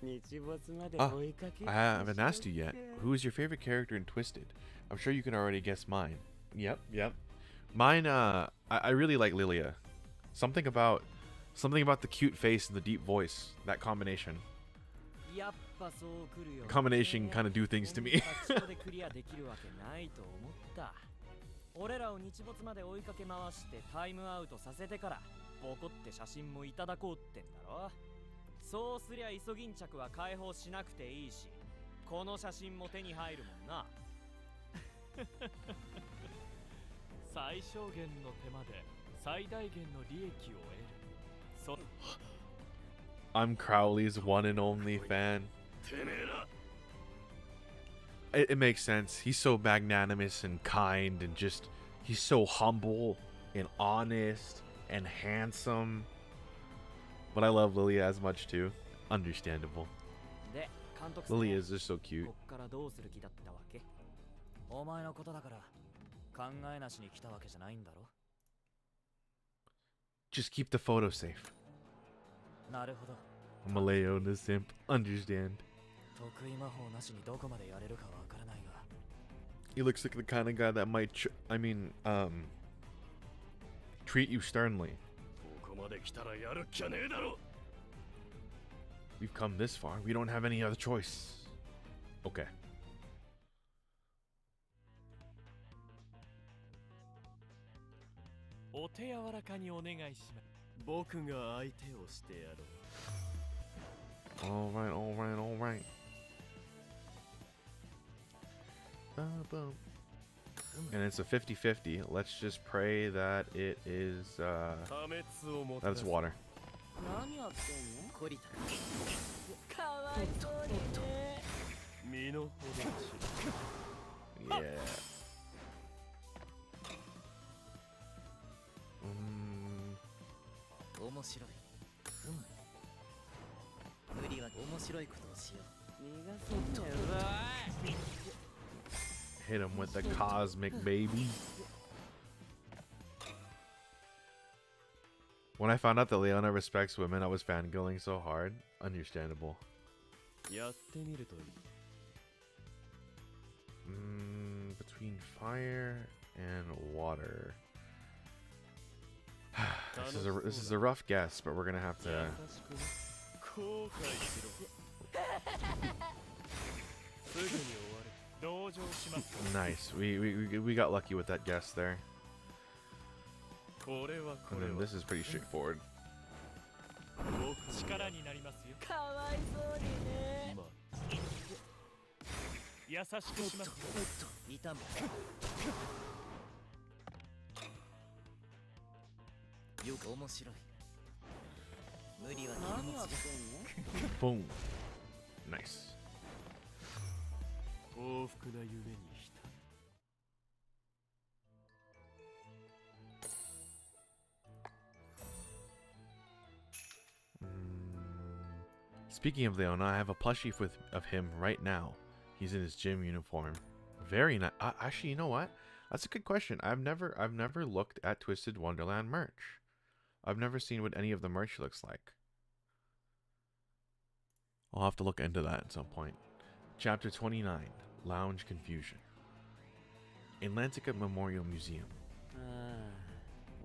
日没まで追いかけ。I haven't asked you yet. Who is your favorite character in Twisted? I'm sure you can already guess mine. Yep. Mine, I really like Lilia. Something about the cute face and the deep voice. That combination. やっぱそう来るよ。Combination kind of do things to me. クリアできるわけないと思った。俺らを日没まで追いかけ回してタイムアウトさせてからボコって写真もいただこうってんだろ。そうすりゃイソギンチャクは解放しなくていいし、この写真も手に入るもんな。最小限の手間で最大限の利益を得る。I'm Crowley's one and only fan. It makes sense. He's so magnanimous and kind and just he's so humble and honest and handsome. But I love Lilia as much too. Understandable. Lilia is just so cute. こっからどうする気だったわけ？お前のことだから考えなしに来たわけじゃないんだろ。 Just keep the photo safe. なるほど。 Malayo and the simp. Understand. 得意魔法なしにどこまでやれるかわからないが。 He looks like the kind of guy that might treat you sternly. ここまで来たらやるっきゃねえだろ。 We've come this far. We don't have any other choice. Okay. お手柔らかにお願いします。僕が相手をしてやろう。 Alright. And it's a 50-50. Let's just pray that it is, that it's water. 何やってんの？懲りた。かわいそうにね。身の程知る。 Yeah. 面白い。無理は面白いことをしよう。逃がせんね。 Hit him with the cosmic baby. When I found out that Leona respects women, I was fangirling so hard. Understandable. やってみるといい。 Between fire and water. This is a rough guess, but we're gonna have to. 後悔しろ。すぐに終わる。Nice. We got lucky with that guess there. And then this is pretty straightforward. 力になりますよ。かわいそうにね。優しくします。痛む。よく面白い。無理は何やってんの？ Boom. Nice. 幸福な夢に浸る。 Speaking of Leona, I have a plushie of him right now. He's in his gym uniform. Very nice. Actually, you know what? That's a good question. I've never looked at Twisted Wonderland merch. I've never seen what any of the merch looks like. I'll have to look into that at some point. Chapter 29, Lounge Confusion. Atlantica Memorial Museum.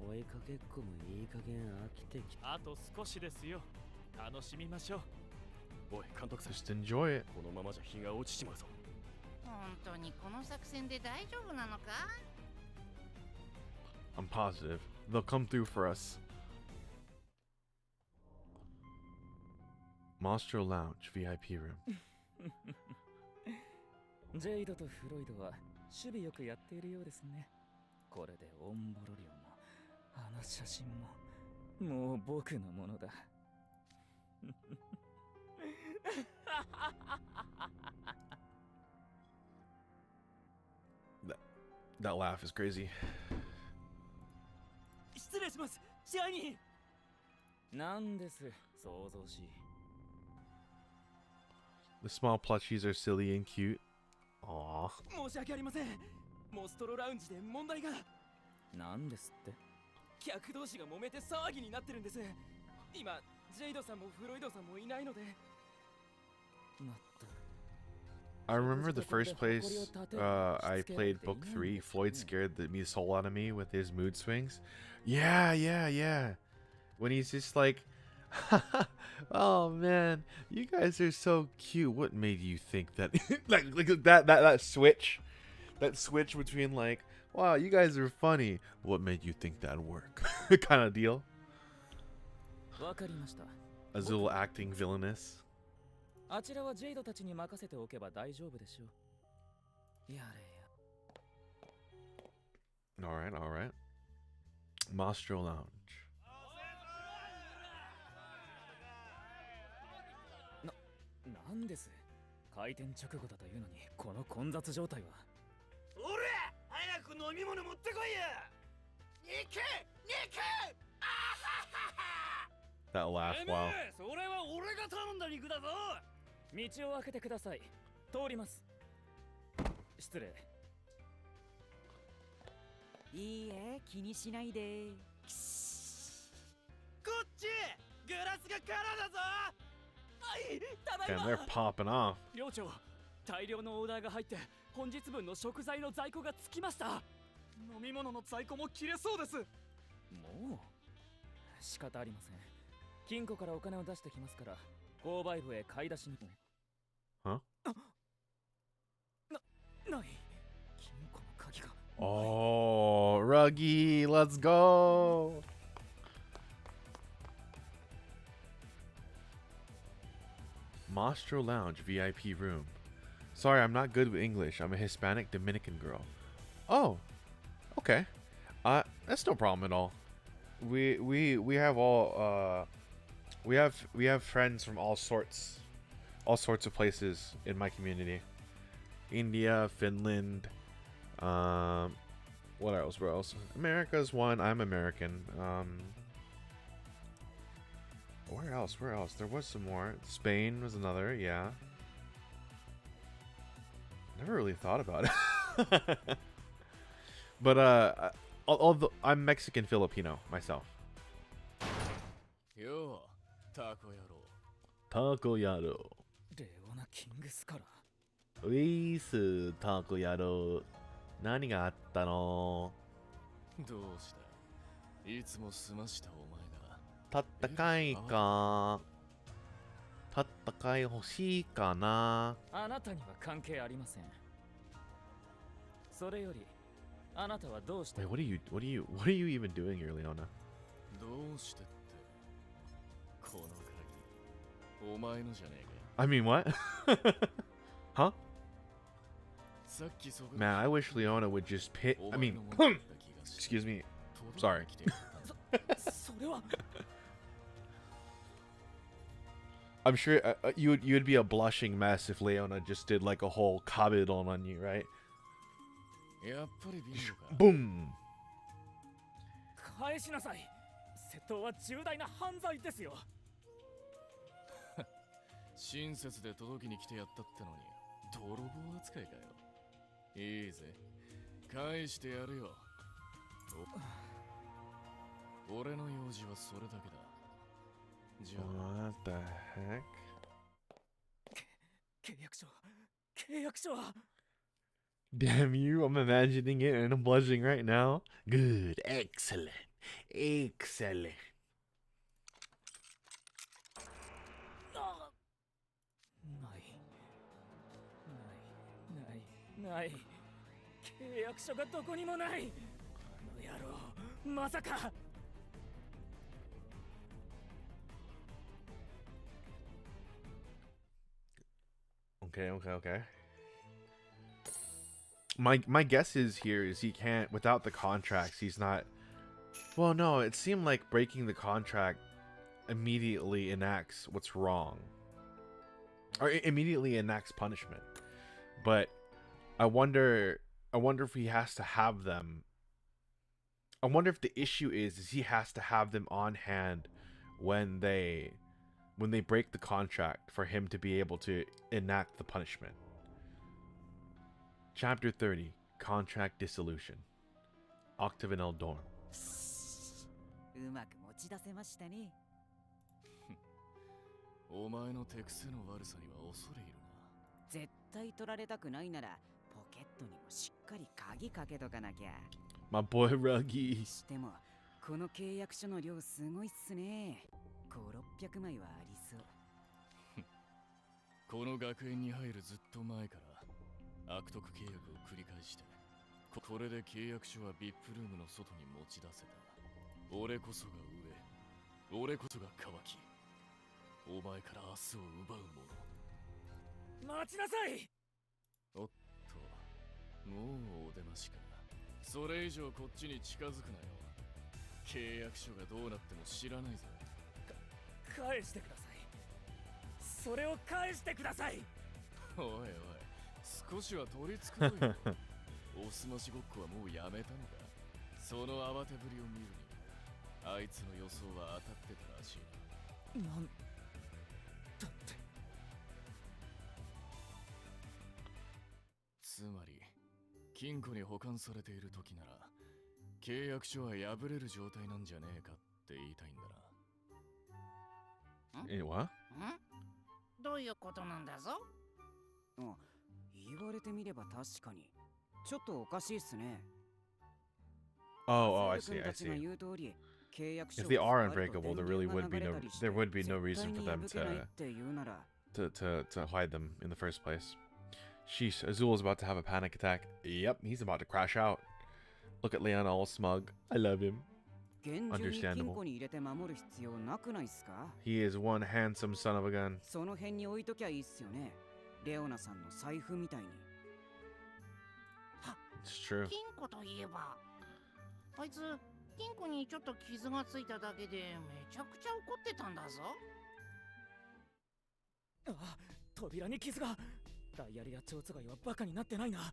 追いかけっこもいい加減飽きてきた。あと少しですよ。楽しみましょう。おい、監督さん。 Just enjoy it. このままじゃ日が落ちちまうぞ。本当にこの作戦で大丈夫なのか？ I'm positive. They'll come through for us. Monstro Lounge VIP room. ジェイドとフロイドは守備よくやっているようですね。これでオンボロリオもあの写真ももう僕のものだ。That laugh is crazy. 失礼します。支配人。なんです、想像しい。 The small plushies are silly and cute. Aww. 申し訳ありません。モストロラウンジで問題が。なんですって？客同士が揉めて騒ぎになってるんです。今、ジェイドさんもフロイドさんもいないので。まった。 I remember the first place I played book 3, Floyd scared the soul out of me with his mood swings. Yeah. When he's just like, oh man, you guys are so cute. What made you think that? like that switch? That switch between like, wow, you guys are funny. What made you think that'd work? Kind of deal. わかりました。 Azul acting villainous. あちらはジェイドたちに任せておけば大丈夫でしょう。やれや。Alright. Monstro Lounge. なんです。開店直後だというのにこの混雑状態は。おら、早く飲み物持ってこいや。肉。That laugh, wow. それは俺が頼んだ肉だぞ。道を開けてください。通ります。失礼。いいえ、気にしないで。こっち、グラスが空だぞ。はい、ただい Damn, ま。 they're popping off. 寮長、大量のオーダーが入って本日分の食材の在庫がつきました。飲み物の在庫も切れそうです。もう仕方ありません。金庫からお金を出してきますから、購買部へ買い出しに。Huh? ない。金庫の鍵が。Oh, Ruggy, let's go. Monstro Lounge VIP room. Sorry, I'm not good with English. I'm a Hispanic Dominican girl. Oh, okay. That's no problem at all. We have all we have friends from all sorts of places in my community. India, Finland, what else? Where else? America's one. I'm American. Where else? There was some more. Spain was another, yeah. Never really thought about it. But although I'm Mexican Filipino myself. Yo, Taco Yaro. Taco Yaro. レオナキングスから。ウィースタコやろう。何があったの？どうした？いつも済ましたお前が。たったかいか。たったかい欲しいかな。あなたには関係ありません。それよりあなたはどうして Wait, what are you even doing here, Leona? どうしてってこの鍵お前のじゃねえか。 I mean, what? Huh? さっきそこで Man, I wish Leona would just pit. お I 前 mean, のものだった気がして excuse me. 届 Sorry. いてきてやったんだ。それは I'm sure you'd be a blushing mess if Leona just did like a whole kabedon on you, right? やっぱりビンゴか。 Boom. 返しなさい。窃盗は重大な犯罪ですよ。親切で届きに来てやったってのに泥棒扱いかよ。いいぜ、返してやるよ。俺の用事はそれだけだ。じゃあ What the heck? 契約書は Damn you, I'm imagining it and I'm blushing right now. Good, excellent, excellent. ない契約書がどこにもない。あの野郎まさか。 Okay. My guess is here is he can't without the contracts. He's not. Well, no, it seemed like breaking the contract immediately enacts what's wrong, or immediately enacts punishment. But I wonder if he has to have them. I wonder if the issue is he has to have them on hand when they break the contract for him to be able to enact the punishment. Chapter 30, Contract Dissolution. Octagonal Dorm. うまく持ち出せましたね。お前の手癖の悪さには恐れ入るな。絶対取られたくないならポケットにもしっかり鍵かけとかなきゃ。 My boy Ruggy. してもこの契約書の量すごいっすね。5、600枚はありそう。この学園に入るずっと前から悪徳契約を繰り返して、これで契約書は VIP ルームの外に持ち出せた。俺こそが上、俺こそが乾き、お前から明日を奪う者。待ちなさい。おっと、もうお出ましか。それ以上こっちに近づくなよ。契約書がどうなっても知らないぜ。返してください。それを返してください。おいおい、少しは取り繕いよ。おすましごっこはもうやめたのか。その慌てぶりを見るに、あいつの予想は当たってたらしい。なんだって。つまり、金庫に保管されている時なら、契約書は破れる状態なんじゃねえかって言いたいんだな。Eh, what? どういうことなんだぞ。言われてみれば確かにちょっとおかしいっすね。 Oh, I see. たちが言う通り、契約書 If they are unbreakable, there would be no reason for them って言うなら to hide them in the first place. Sheesh, Azul is about to have a panic attack. Yep, he's about to crash out. Look at Leon all smug. I love him. 現状に金庫に入れて守る必要なくないっすか？ He is one handsome son of a gun. その辺に置いときゃいいっすよね。レオナさんの財布みたいに。It's true. 金庫といえば、あいつ金庫にちょっと傷がついただけでめちゃくちゃ怒ってたんだぞ。あ、扉に傷が。ダイヤルや蝶つがいはバカになってないな。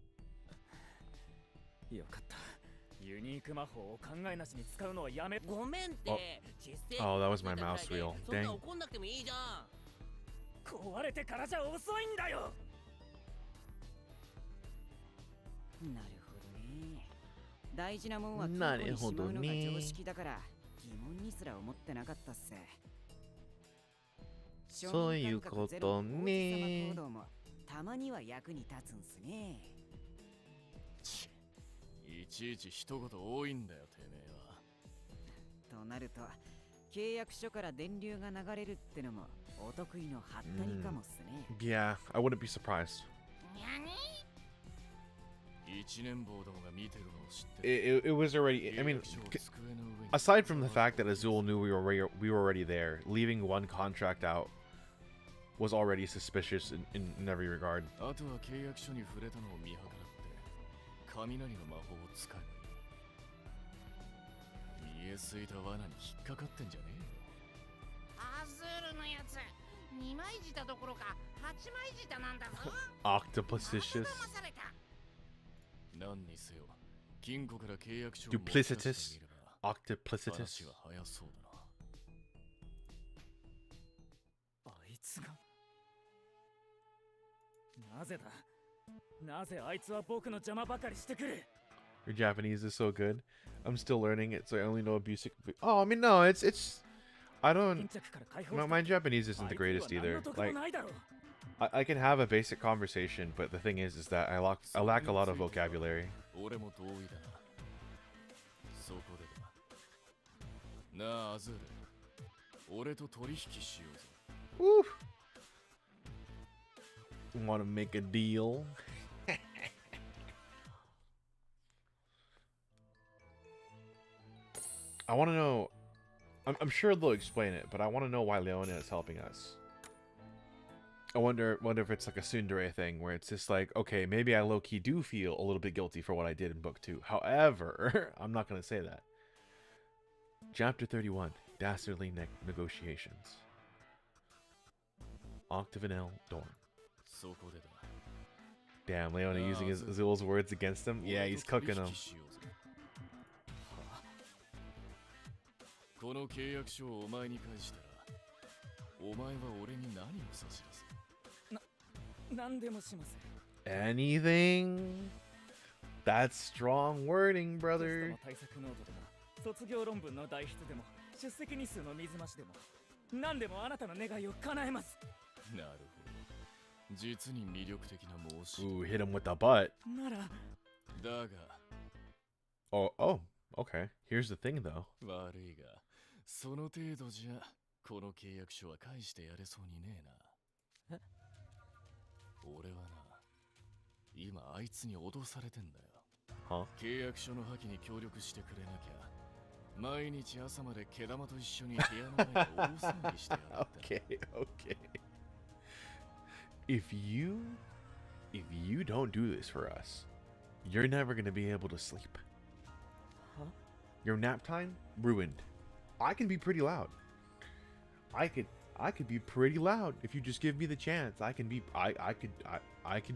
よかった。ユニーク魔法を考えなしに使うのはやめ。ごめんって。Oh, that was my mouse wheel. そんな Dang. 怒んなくてもいいじゃん。壊れてからじゃ遅いんだよ。なるほどね。大事なもんは金庫にしまうのが常識だから疑問にすら思ってなかったっす。そういうことね。行動もたまには役に立つんすね。いちいち一言多いんだよ、てめえは。となると、契約書から電流が流れるってのもお得意のハったりかもっすね。Yeah, I wouldn't be surprised. にゃに？ it was already. I mean, aside from the fact that Azul knew we were already there, leaving one contract out was already suspicious in every regard. あとは契約書に触れたのを見計らって雷の魔法を使えばいい。見えすいた罠に引っかかってんじゃねえよ。アズールのやつ2枚舌どころか8枚舌なんだぞ。 Octopusicious. 騙された。何にせよ金庫から契約書を Duplicitous. 話 Octoplicitous. は早そうだな。あいつがなぜだ、なぜあいつは僕の邪魔ばかりしてくる。 Your Japanese is so good. I'm still learning it, so I only know basic. Oh, I mean, no, it's. I don't. My Japanese isn't the greatest either. Like, I can have a basic conversation, but the thing is that I lack a lot of vocabulary. 俺も同意だな。そこでだ。なあアズール、俺と取引しようぜ。 Woo! Want to make a deal? I want to know. I'm sure they'll explain it, but I want to know why Leona is helping us. I wonder if it's like a tsundere thing where it's just like, okay, maybe I low-key do feel a little bit guilty for what I did in book 2. However, I'm not going to say that. Chapter 31, Dastardly Negotiations. Octavinel Dorn. Damn, Leona using Azul's words against him? Yeah, he's cooking him. この契約書をお前に返したら、お前は俺に何を差し出す？何でもします。 Anything? That's strong wording, brother. 対策ノートでも、卒業論文の代筆でも、出席日数の水増しでも、何でもあなたの願いを叶えます。なるほど。実に魅力的な申し。 Ooh, hit him with the butt. なら。だが。Oh, okay. Here's the thing, though. 悪いが、その程度じゃ、この契約書は返してやれそうにねえな。え？俺はな、今あいつに脅されてんだよ。は？契約書の破棄に協力してくれなきゃ、毎日朝まで毛玉と一緒に部屋の前で大騒ぎしてやるって。Okay. If you don't do this for us, you're never gonna be able to sleep. Huh? Your nap time ruined. I can be pretty loud. I could be pretty loud if you just give me the chance. I could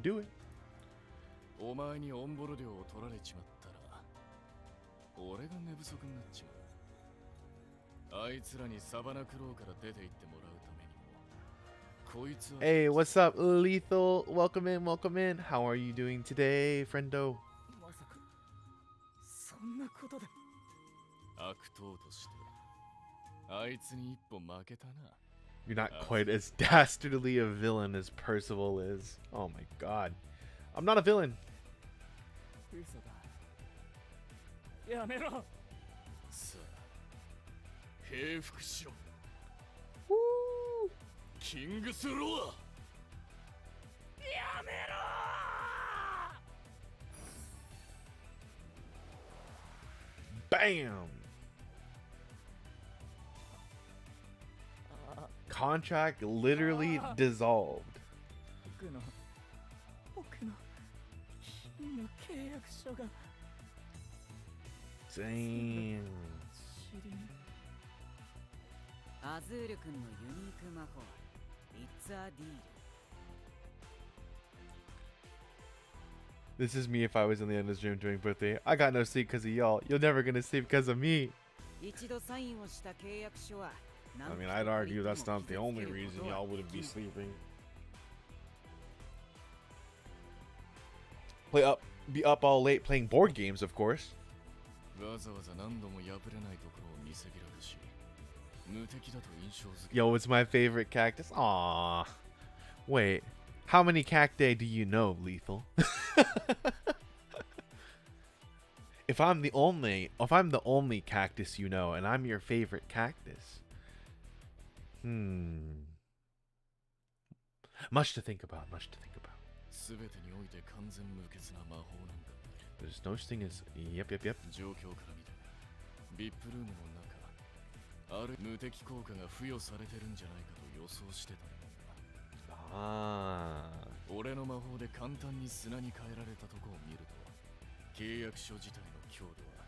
do it. お前にオンボロ料を取られちまったら、俺が寝不足になっちまう。あいつらにサバナクローから出て行ってもらうためにも、こいつは。 Hey, what's up, Lethal? Welcome in. How are you doing today, friendo? まさかそんなことで。悪党として、あいつに一歩負けたな。 You're not quite as dastardly a villain as Percival is. Oh my god. I'm not a villain. 嘘だ。やめろ。さあ、平服しろ。Woo! キングスロー。やめろ。 Bam! Contract literally dissolved. 僕の金の契約書が。 Damn. アズール君のユニーク魔法、It's a deal. This is me if I was in the endless dream during birthday. I got no sleep because of y'all. You're never gonna sleep because of me. 一度サインをした契約書は。 I mean, I'd argue that's not the only reason y'all wouldn't be sleeping. Be up all late playing board games, of course. Yo, it's my favorite cactus. Aww. Wait, how many cacti do you know, Lethal? If I'm the only cactus you know, and I'm your favorite cactus. Much to think about. There's no such thing as yep. 状況から見て VIP ルームの中ある無敵効果が付与されてるんじゃないかと予想してたんだが Ah. 俺の魔法で簡単に砂に変えられたとこを見ると契約書自体の強度は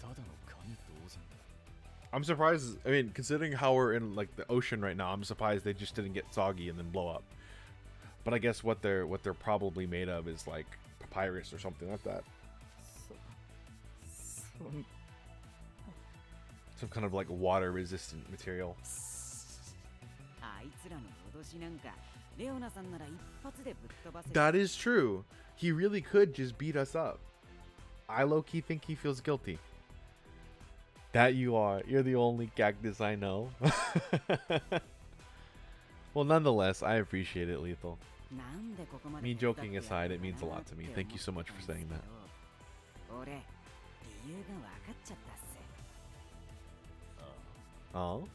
ただの紙同然だ I'm surprised. I mean, considering how we're in like the ocean right now, I'm surprised they just didn't get soggy and then blow up. But I guess what they're probably made of is like papyrus or something like that. Some kind of like water resistant material. あいつらの脅しなんかレオナさんなら一発でぶっ飛ばせる。 That is true. He really could just beat us up. I low-key think he feels guilty. That you are. You're the only cactus I know. Well, nonetheless, I appreciate it, Lethal. なんでここまで Me 手伝って joking やる aside, の it か means a な lot to me. って Thank you so much for 思ったん saying だ that. けど俺理由が分かっちゃったっす。 Oh?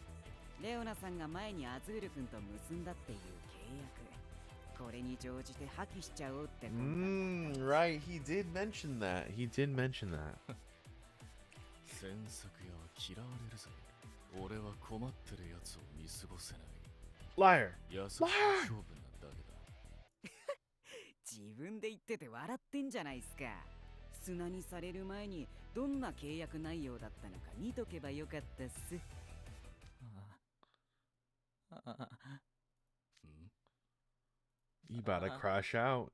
レオナさんが前にアズール君と結んだっていう契約、これに乗じて破棄しちゃおうって魂胆だった。 Right. He did mention that. He did mention that. 詮索屋は嫌われるぜ俺は困ってるやつを見過ごせない Liar. 優しい勝負なだけだ自分で言ってて笑ってんじゃないっすか。砂にされる前にどんな契約内容だったのか見とけばよかったっす。 You about to crash out. も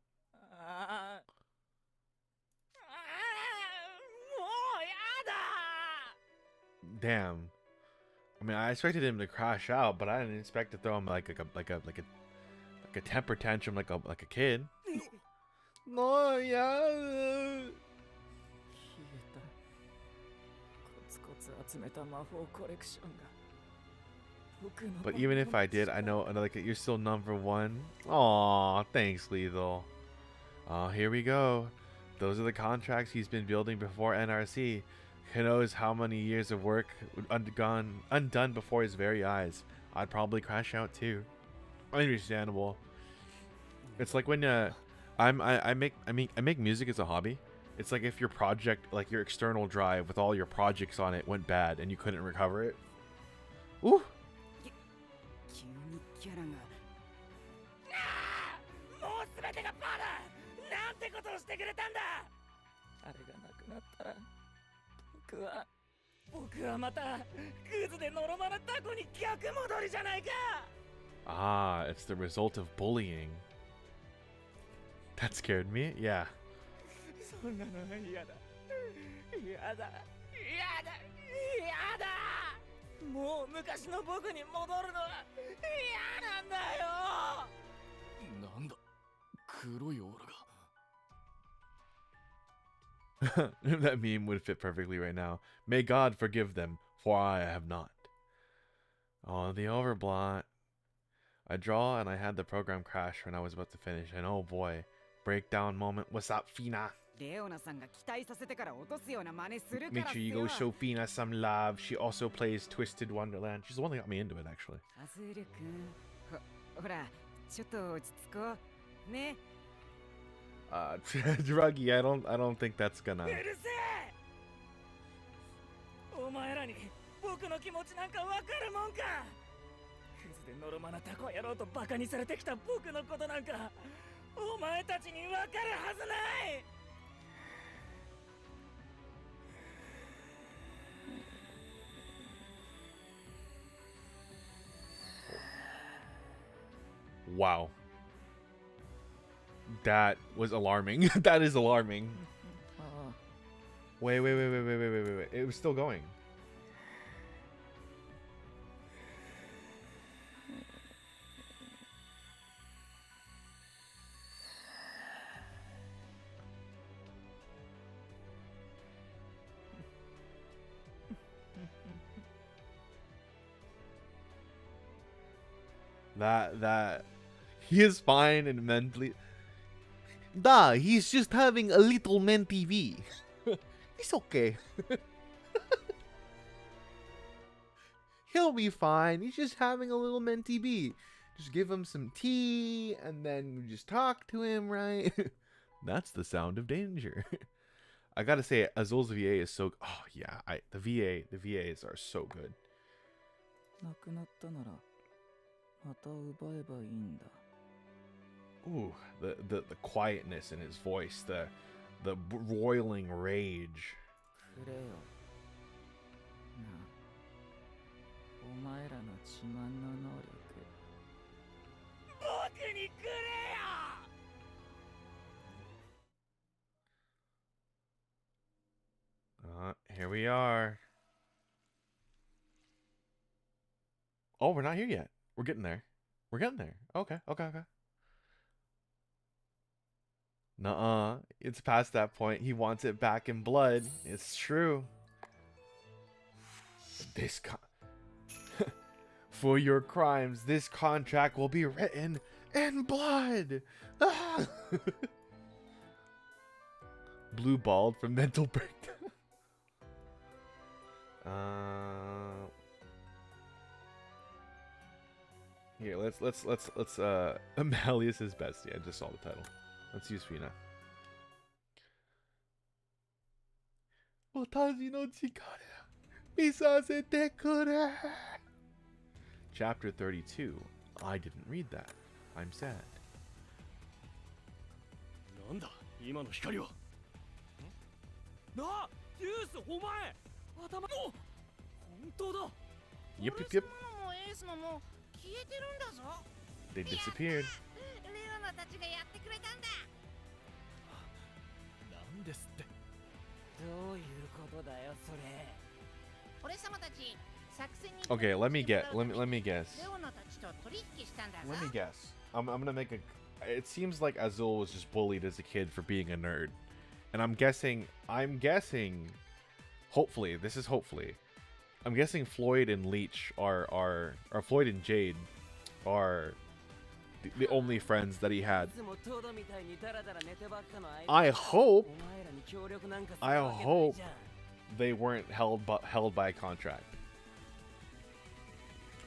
うやだ Damn. I mean, I expected him to crash out, but I didn't expect to throw him like a temper tantrum like a kid. No, yeah. 消えたコツコツ集めた魔法コレクションが僕の But even if I did, I know like you're still number one. Aw, thanks, Lethal. Here we go. Those are the contracts he's been building before NRC. Who knows how many years of work undone before his very eyes. I'd probably crash out too. Understandable. It's like when I make music as a hobby. It's like if your project, like your external drive with all your projects on it went bad and you couldn't recover it. Ooh. 急にキャラがもう全てがパーだなんてことをしてくれたんだあれがなくなったら僕はまたクズで呪われた子に逆戻りじゃないか Ah, it's the result of bullying. That scared me. Yeah. そんなの嫌だ嫌だもう昔の僕に戻るのは嫌なんだよなんだ黒いオーラが That meme would fit perfectly right now. May God forgive them, for I have not. Oh, the overblot. I draw and I had the program crash when I was about to finish, and oh boy, breakdown moment. What's up, Fina? レオナさんが期待させてから落とすような真似するから Make sure you go show Fina some love. She also plays Twisted Wonderland. She's the one that got me into it, actually. アズール君ほらちょっと落ち着こうね Druggy, I don't think that's gonna. うるせえお前らに僕の気持ちなんかわかるもんかクズでノロマなタコ野郎とバカにされてきた僕のことなんかお前たちにわかるはずない Wow. That was alarming. That is alarming. Wait. It was still going. That he is fine and mentally. He's just having a little menti V. It's okay. He'll be fine. He's just having a little menti V. Just give him some tea and then just talk to him, right? That's the sound of danger. I gotta say, Azul's VA is so. Oh yeah, the VAs are so good. なくなったならまた奪えばいいんだ。 Ooh, the quietness in his voice, the roiling rage. くれよ。なあ、お前らの自慢の能力。僕にくれよ。 Here we are. Oh, we're not here yet. We're getting there. We're getting there. Okay. Nuh-uh. It's past that point. He wants it back in blood. It's true. For your crimes, this contract will be written in blood. Ah! Blue balled from mental breakdown. Here, let's Amalius' bestie. I just saw the title. Let's use Fina. Chapter 32. I didn't read that. I'm sad. なんだ今の光は。なあ、ユースお前。頭の。本当だ。 Yep. もエースももう消えてるんだぞ。 They disappeared. レオナたちがやってくれたんだ。なんですって。どういうことだよそれ。俺様たち作戦に。 Okay, let me guess. Let me guess. レオナたちと取引したんだぞ。 Let me guess. I'm gonna make a. It seems like Azul was just bullied as a kid for being a nerd, and I'm guessing. Hopefully, this is hopefully. I'm guessing Floyd and Leech or Floyd and Jade are the only friends that he had. I hope they weren't held by a contract.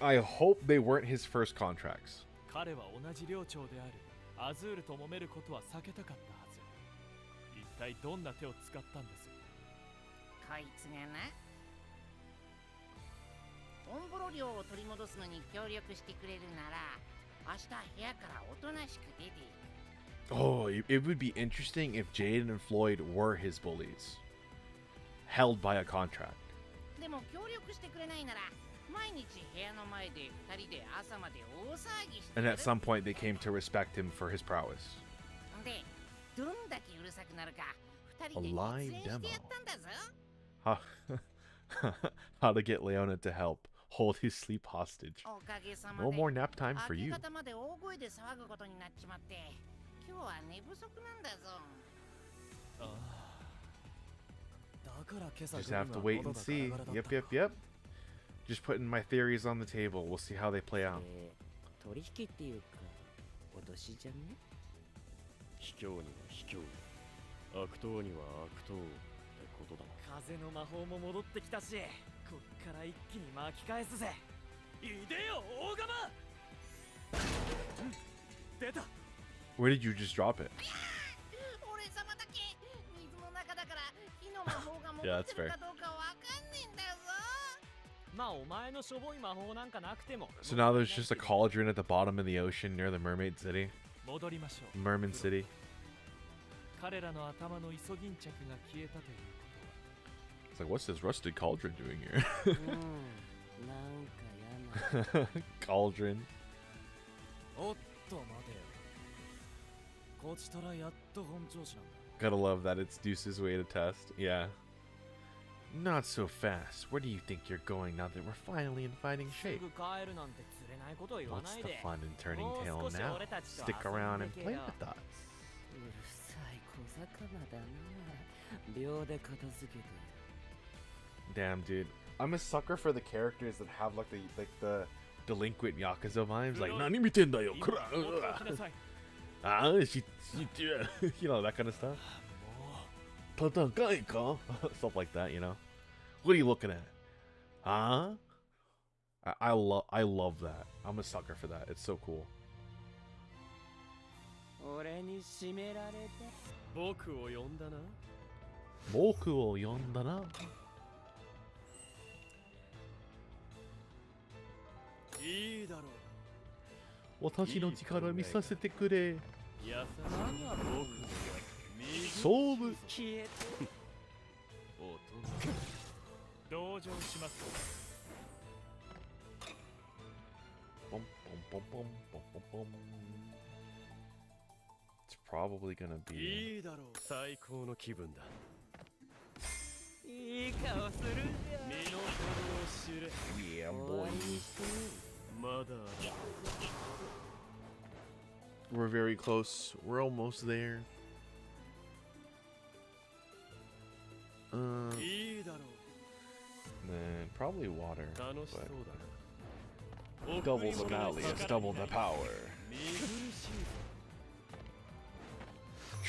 I hope they weren't his first contracts. 彼は同じ寮長であるアズールと揉めることは避けたかったはず。一体どんな手を使ったんです？こいつがな、オンボロ寮を取り戻すのに協力してくれるなら、明日部屋からおとなしく出ていく。 Oh, it would be interesting if Jade and Floyd were his bullies, held by a contract. でも協力してくれないなら、毎日部屋の前で二人で朝まで大騒ぎして。 And at some point, they came to respect him for his prowess. で、どんだけうるさくなるか、二人で A 実 live 演してやったんだぞ。 How to get Leona to help hold his sleep hostage. おかげさま No で more nap time for 明 you. け方まで大声で騒ぐことになっちまって、今日は寝不足なんだぞ。ああ。だから今朝 Just have to wait and see. Yep. Just putting my theories on the table. We'll see how they play out. 取引っていうか脅しじゃね？卑怯には卑怯、悪党には悪党ってことだな。風の魔法も戻ってきたし、こっから一気に巻き返すぜ。いでよ大釜。出た。 Where did you just drop it? 俺様だけ水の中だから火の魔法が戻 Yeah, っ that's てる fair. かどうかわかんねえんだぞ。まあお前のしょぼい魔法なんかなくても。 So now there's just a cauldron at the bottom of the ocean near the mermaid city. 戻りましょう。 Merman City. 彼らの頭のイソギンチャクが消えたというこ It's とは。like, what's this rusted cauldron doing here? なんかやな。 Cauldron. おっと待てよ。こちとらやっと本調子なんだ。 Gotta love that it's Deuce's way to test. Yeah. Not so fast. Where do you think you're going now that we're finally in fighting す shape? ぐ帰るなんて釣れないことを言わ What's ない the で。 fun in turning もう tail 少し now? 俺たちと Stick around 遊 and んで play けよ。 with us. うるさい小魚だな。秒で片付けて。 Damn, dude. I'm a sucker for the characters that have like the delinquent Yakuza vibes. Like, "Nani mitenda yo, 今 kura." もっと起きなさい。 Ah, she, you know, that kind of stuff. も Tatakai-ka? Stuff like that, you know. What are you looking at? Huh? I love that. I'm a sucker for that. It's so cool. 俺に締められた。う僕を呼んだな。僕を呼んだな。いいだろう。私の力見させてくれ。いやさ、何は僕が勝負。消えて同情します。Bum, bum, bum, bum, bum, bum, bum. It's probably gonna be. いいだろう。最高の気分だ。いい顔するんじゃ。身の程を知れ。 Yeah, 終わ boy. りにしてまだ We're very close. We're almost there. いいだろう。 Then probably water. 楽しそう But だな。 double the Mally is double the power. 見苦しい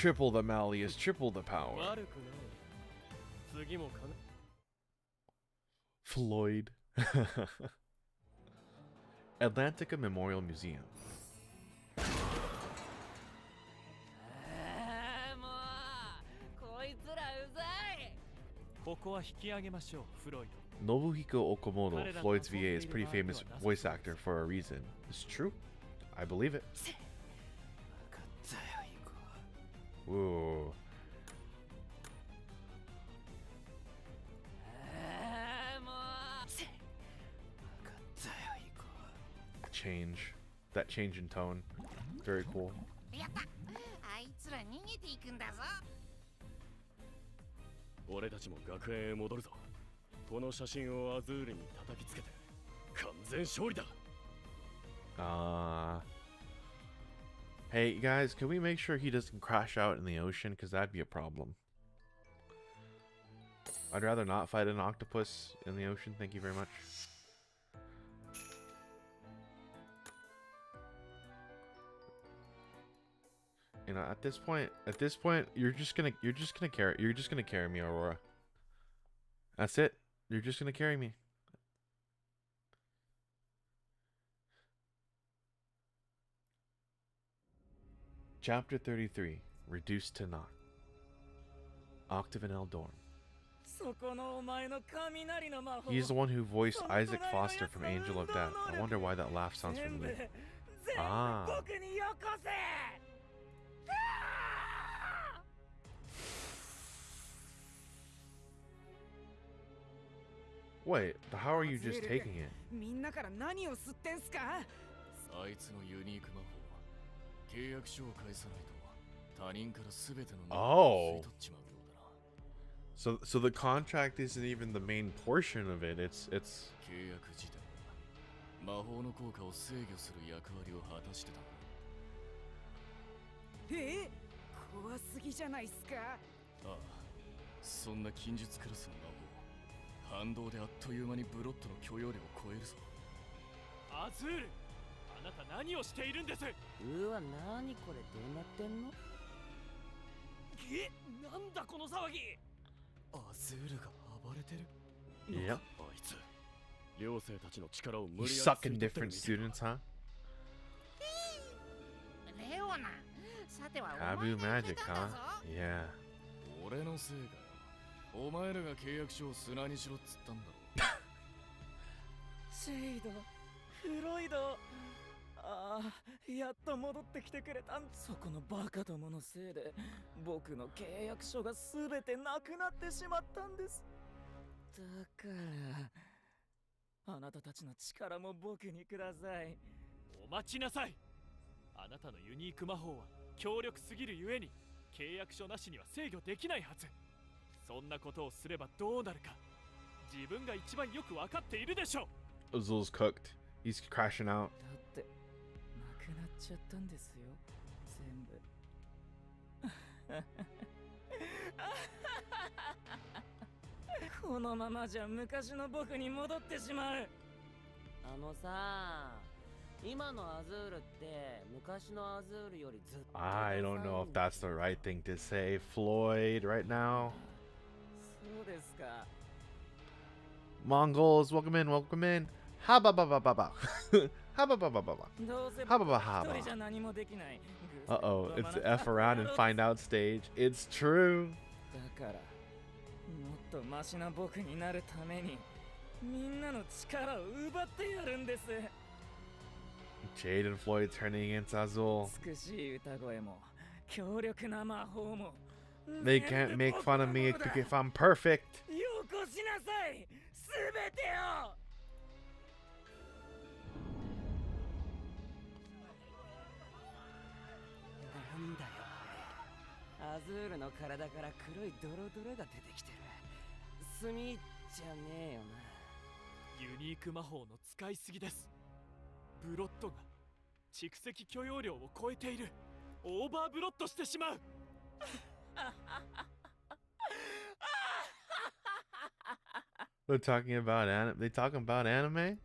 ぞ。 Triple the Mally is triple the power. 悪くない。次もかな。 Floyd. Atlantica Memorial Museum. もうこいつらうざい。ここは引き上げましょう、フロイド。 Nobuhiko Okamoto, Floyd's VA, is a pretty famous voice actor for a reason. It's true. I believe it. 分かったよ、行こ Ooh. う。もう分かったよ、行こ Change. That change in tone. Very cool. やった。あいつら逃げていくんだぞ。俺たちも学園へ戻るぞ。この写真をアズールに叩きつけて完全勝利だ。Hey guys, can we make sure he doesn't crash out in the ocean? Because that'd be a problem. I'd rather not fight an octopus in the ocean. Thank you very much. You know, at this point, you're just gonna carry me, Aurora. That's it. You're just gonna carry me. Chapter 33, Reduced to Naught. Octave and Eldorn. そこのお前の雷の魔法。 He's the one who voiced Isaac Foster from Angel of Death. I wonder why that laugh sounds 全部 familiar. 全部 Ah. 僕によこせ。 Wait, but how are you just taking it? みんなから何を吸ってんすか？あいつのユニーク魔法は契約書を返さないと他人から全ての能力を吸い取っちまうようだな。 So the contract isn't even the main portion of it. It's 契約自体は魔法の効果を制御する役割を果たしてたんだ。怖すぎじゃないっすか？ああ、そんな禁術クラスの魔法反動であっという間にブロッドの許容量を超えるぞ。アズール、あなた何をしているんです？うわ、何これ、どうなってんの？なんだこの騒ぎ。アズールが暴れてる。 Yep. あいつ、寮生たちの力を無 You 理やり suck 吸 in い取ってる different みたいだ。 students, huh? レオナ、さてはお Taboo 前が magic, 決めたんだ huh? ぞ。 Yeah. 俺のせいかよ。お前らが契約書を砂にしろっつったんだろ。シェイド、フロイド。ああ、やっと戻ってきてくれた。そこのバカどものせいで僕の契約書がすべてなくなってしまったんです。だからあなたたちの力も僕にください。お待ちなさい。あなたのユニーク魔法は強力すぎるゆえに契約書なしには制御できないはず。そんなことをすればどうなるか自分が一番よく分かっているでしょう。 Azul's cooked. He's crashing out. だってなくなっちゃったんですよ、全部。このままじゃ昔の僕に戻ってしまう。あのさ、今のアズールって昔のアズールよりずっと I don't know if that's the right thing to say, Floyd, right now. そうですか。 Mongols, welcome in, welcome in. Ha ba ba ba ba ba. Ha ba ba ba ba ba. どうせ Ha ba ba ha 一人じゃ ba. 何もできない。 Uh oh, it's the F around and find out stage. It's true. だからとマシな僕になるためにみんなの力を奪ってやるんです。 Jade and Floyd turning against Azul. 美しい歌声も強力な魔法も They can't make fun of me if I'm perfect. よこしなさい、すべてを。なんだよあれ。アズールの体から黒いドロドロが出てきてる。炭じゃねえよな。ユニーク魔法の使いすぎです。ブロッドが蓄積許容量を超えている。オーバーブロッドしてしまう。They're talking about anime. They talking about anime?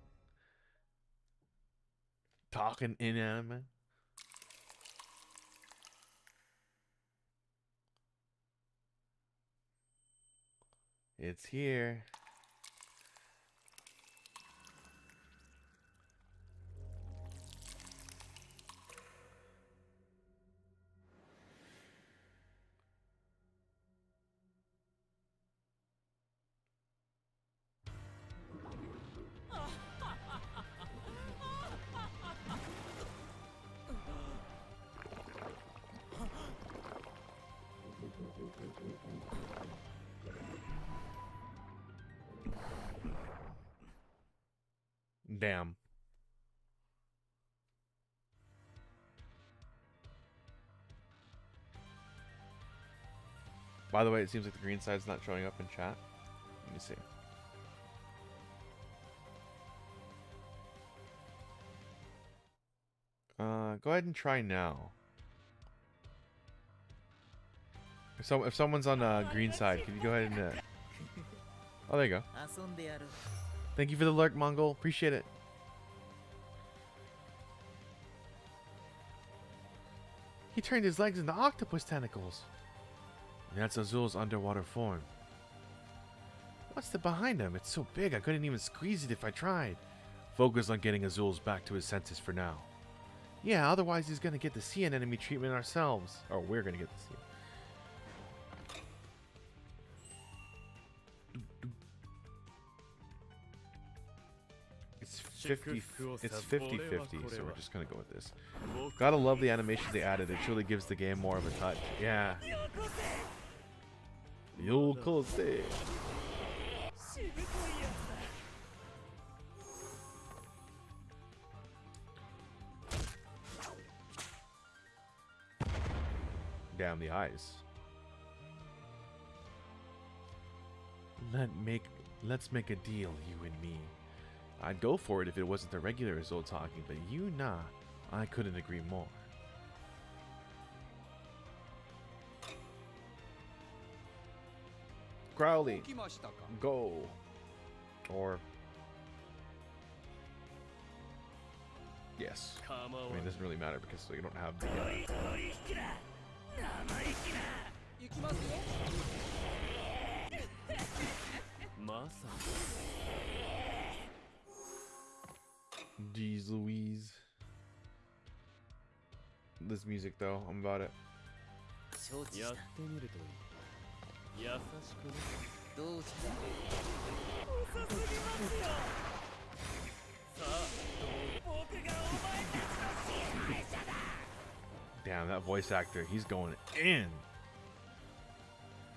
Talking in anime? It's here. Damn. By the way, it seems like the green side's not showing up in chat. Let me see. Go ahead and try now. If someone's on the green side, can you go ahead and oh, there you go. Thank you for the lurk, Mongol. Appreciate it. He turned his legs into octopus tentacles. That's Azul's underwater form. What's the behind him? It's so big I couldn't even squeeze it if I tried. Focus on getting Azul's back to his senses for now. Yeah, otherwise he's gonna get the sea anemone treatment ourselves. Or we're gonna get the sea. It's 50-50, so we're just gonna go with this. Gotta love the animation they added. It truly gives the game more of a touch. Yeah. Yokose. Damn, the eyes. Let's make a deal, you and me. I'd go for it if it wasn't the regular Azul talking, but you, nah. I couldn't agree more. Crowley, go. Or... yes. I mean, it doesn't really matter because we don't have the... Jeez Louise. This music though, I'm about it. Damn, that voice actor, he's going in.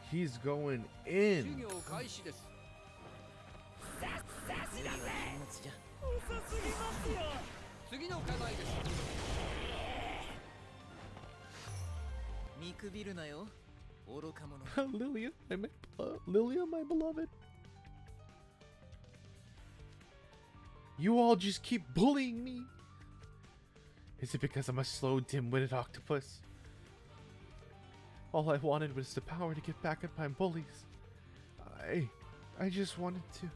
He's going in. Lilia, my beloved. You all just keep bullying me. Is it because I'm a slow, dim-witted octopus? All I wanted was the power to get back at my bullies. I just wanted to.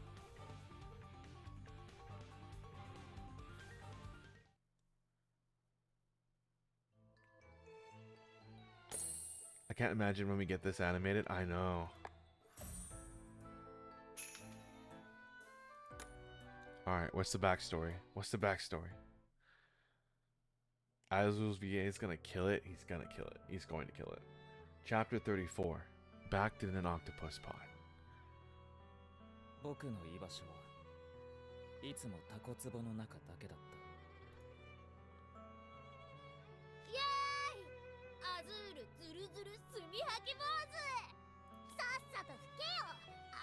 I can't imagine when we get this animated. I know. Alright, what's the backstory? What's the backstory? Azul's VA is gonna kill it. He's gonna kill it. He's going to kill it. Chapter 34. Backed in an octopus pod. 僕の居場所はいつもタコ壺の中だけだった。イエーイ、アズールズルズル墨吐き坊主、さっさと吹けよ。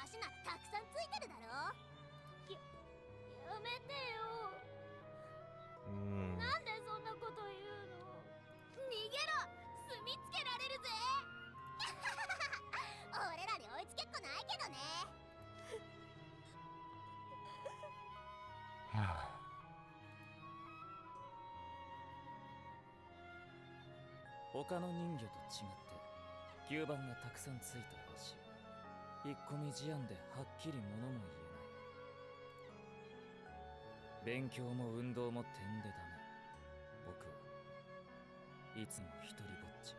足ならたくさんついてるだろ。やめてよ。なんでそんなこと言うの。逃げろ、墨つけられるぜ。俺らに追いつけっこないけどね。他の人魚と違って吸盤がたくさんついた足、引っ込み思案ではっきり物も言えない。勉強も運動も点でダメ。僕はいつも一人ぼっち、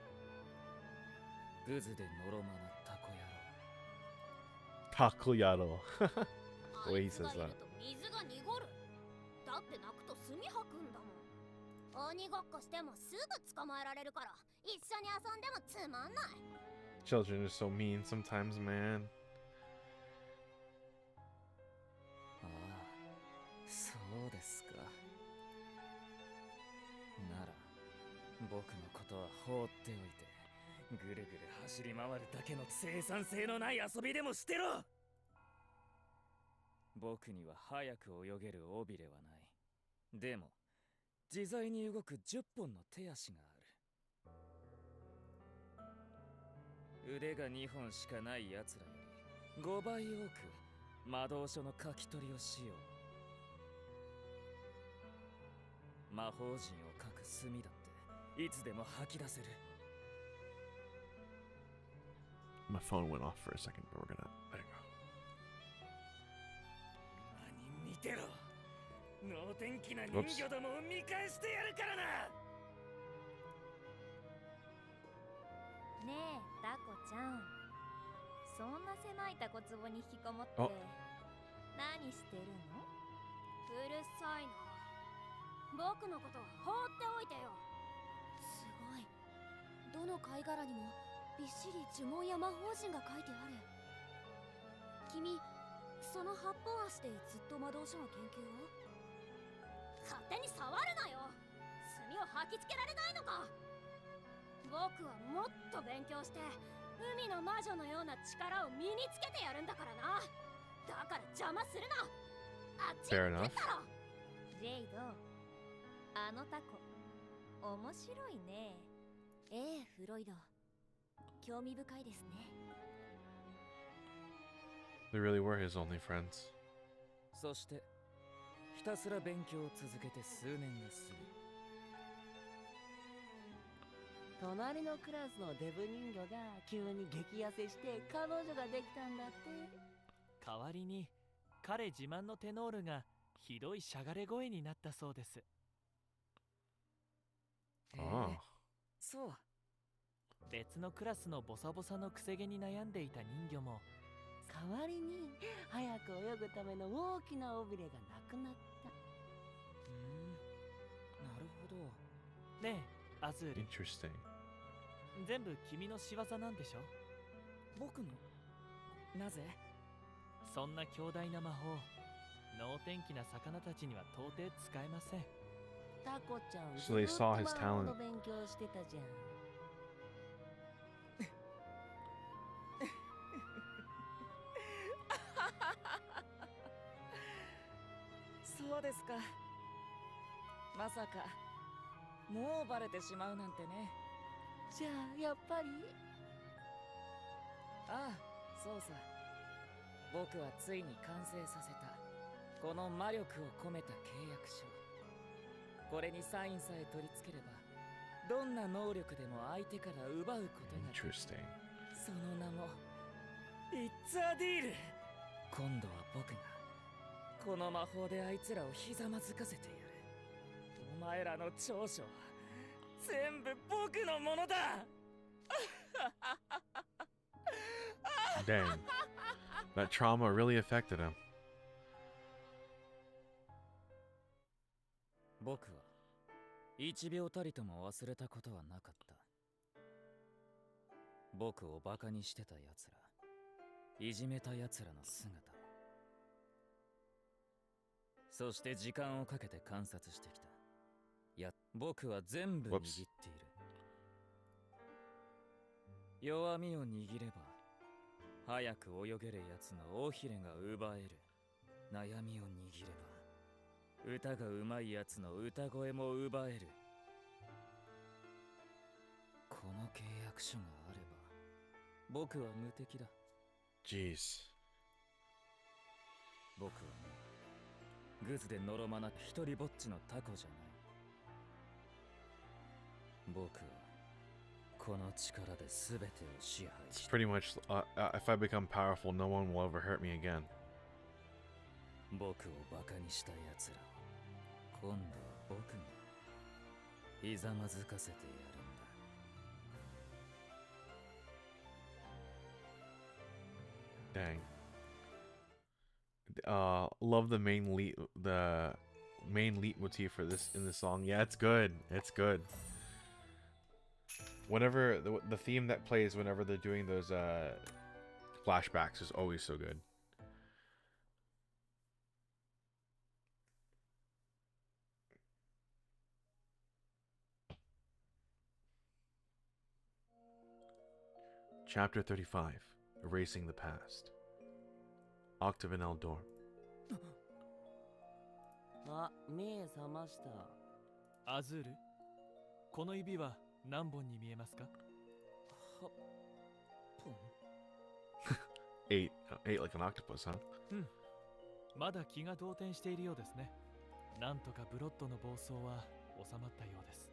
グズでのろまなタコ野郎。タコ野郎。あいつがいると水が濁る。だって泣くと墨吐くんだもん。鬼ごっこしてもすぐ捕まえられるから一緒に遊んでもつまんない。 Children are so mean sometimes, man. ああ、そうですか。なら僕のことは放っておいて、ぐるぐる走り回るだけの生産性のない遊びでもしてろ。僕には早く泳げる尾びれはない。でも自在に動く10本の手足がある。腕が2本しかない奴らより5倍多く魔導書の書き取りをしよう。魔法陣を書く墨だっていつでも吐き出せる。My phone went off for a second, but we're gonna. There you go. 何見てろ。能天気な人魚どもを見返してやるからな。ねえタコちゃん、そんな狭いタコ壺に引きこもって何してるの。うるさいな。僕のことは放っておいてよ。すごい、どの貝殻にもびっしり呪文や魔法陣が書いてある。君その8本足でずっと魔導書の研究を。勝手に触るなよ。墨を吐きつけられないのか。僕はもっと勉強して海の魔女のような力を身につけてやるんだからな。だから邪魔するな。あっちに行けたろ。ジェイド、あのタコ面白いね。ええフロイド、興味深いですね。 They really were his only friends. そしてひたすら勉強を続けて数年が過ぎ、隣のクラスのデブ人魚が急に激痩せして彼女ができたんだって。代わりに彼自慢のテノールがひどいしゃがれ声になったそうです。そう。別のクラスのボサボサのくせ毛に悩んでいた人魚も代わりに早く泳ぐための大きな尾びれがなくなった。なるほど。ねえアズール、 Interesting. 全部君の仕業なんでしょ。僕の？なぜ？そんな強大な魔法、能天気な魚たちには到底使えません。タコちゃん So they saw his ずっと魔法の talent. 勉強してたじゃん。そうですか。まさかもうバレてしまうなんてね。じゃあやっぱり。ああ、そうさ。僕はついに完成させたこの魔力を込めた契約書。これにサインさえ取り付ければどんな能力でも相手から奪うことができる。 Interesting. その名もイッツアディール。今度は僕がこの魔法であいつらをひざまずかせてやる。お前らの長所は全部僕のものだ。Dang. That trauma really affected him. 僕は1秒たりとも忘れたことはなかった。僕をバカにしてた奴ら、いじめた奴らの姿、そして時間をかけて観察してきた。僕は全部握っている。弱みを握れば早く泳げるやつの尾ひれが奪える。悩みを握れば歌がうまいやつの歌声も奪える。この契約書があれば僕は無敵だ。 Jeez. 僕はグズでのろまな一人ぼっちのタコじゃない。僕はこの力で全てを支配 It's し pretty much if I become powerful, no one will ever hurt me again. 僕をバカにした奴らを今度は僕がひざまずかせてやるんだ。 Dang. Love the main leitmotif for this in the song. Yeah, it's good. It's good. Whenever the theme that plays whenever they're doing those flashbacks is always so good. Chapter 35. Erasing the Past. Octavinel Dorm. あ、目覚ました。アズール、この指は何本に見えますか？は、ポン。Eight like an octopus, huh? まだ気が動転しているようですね。なんとかブロッドの暴走は収まったようです。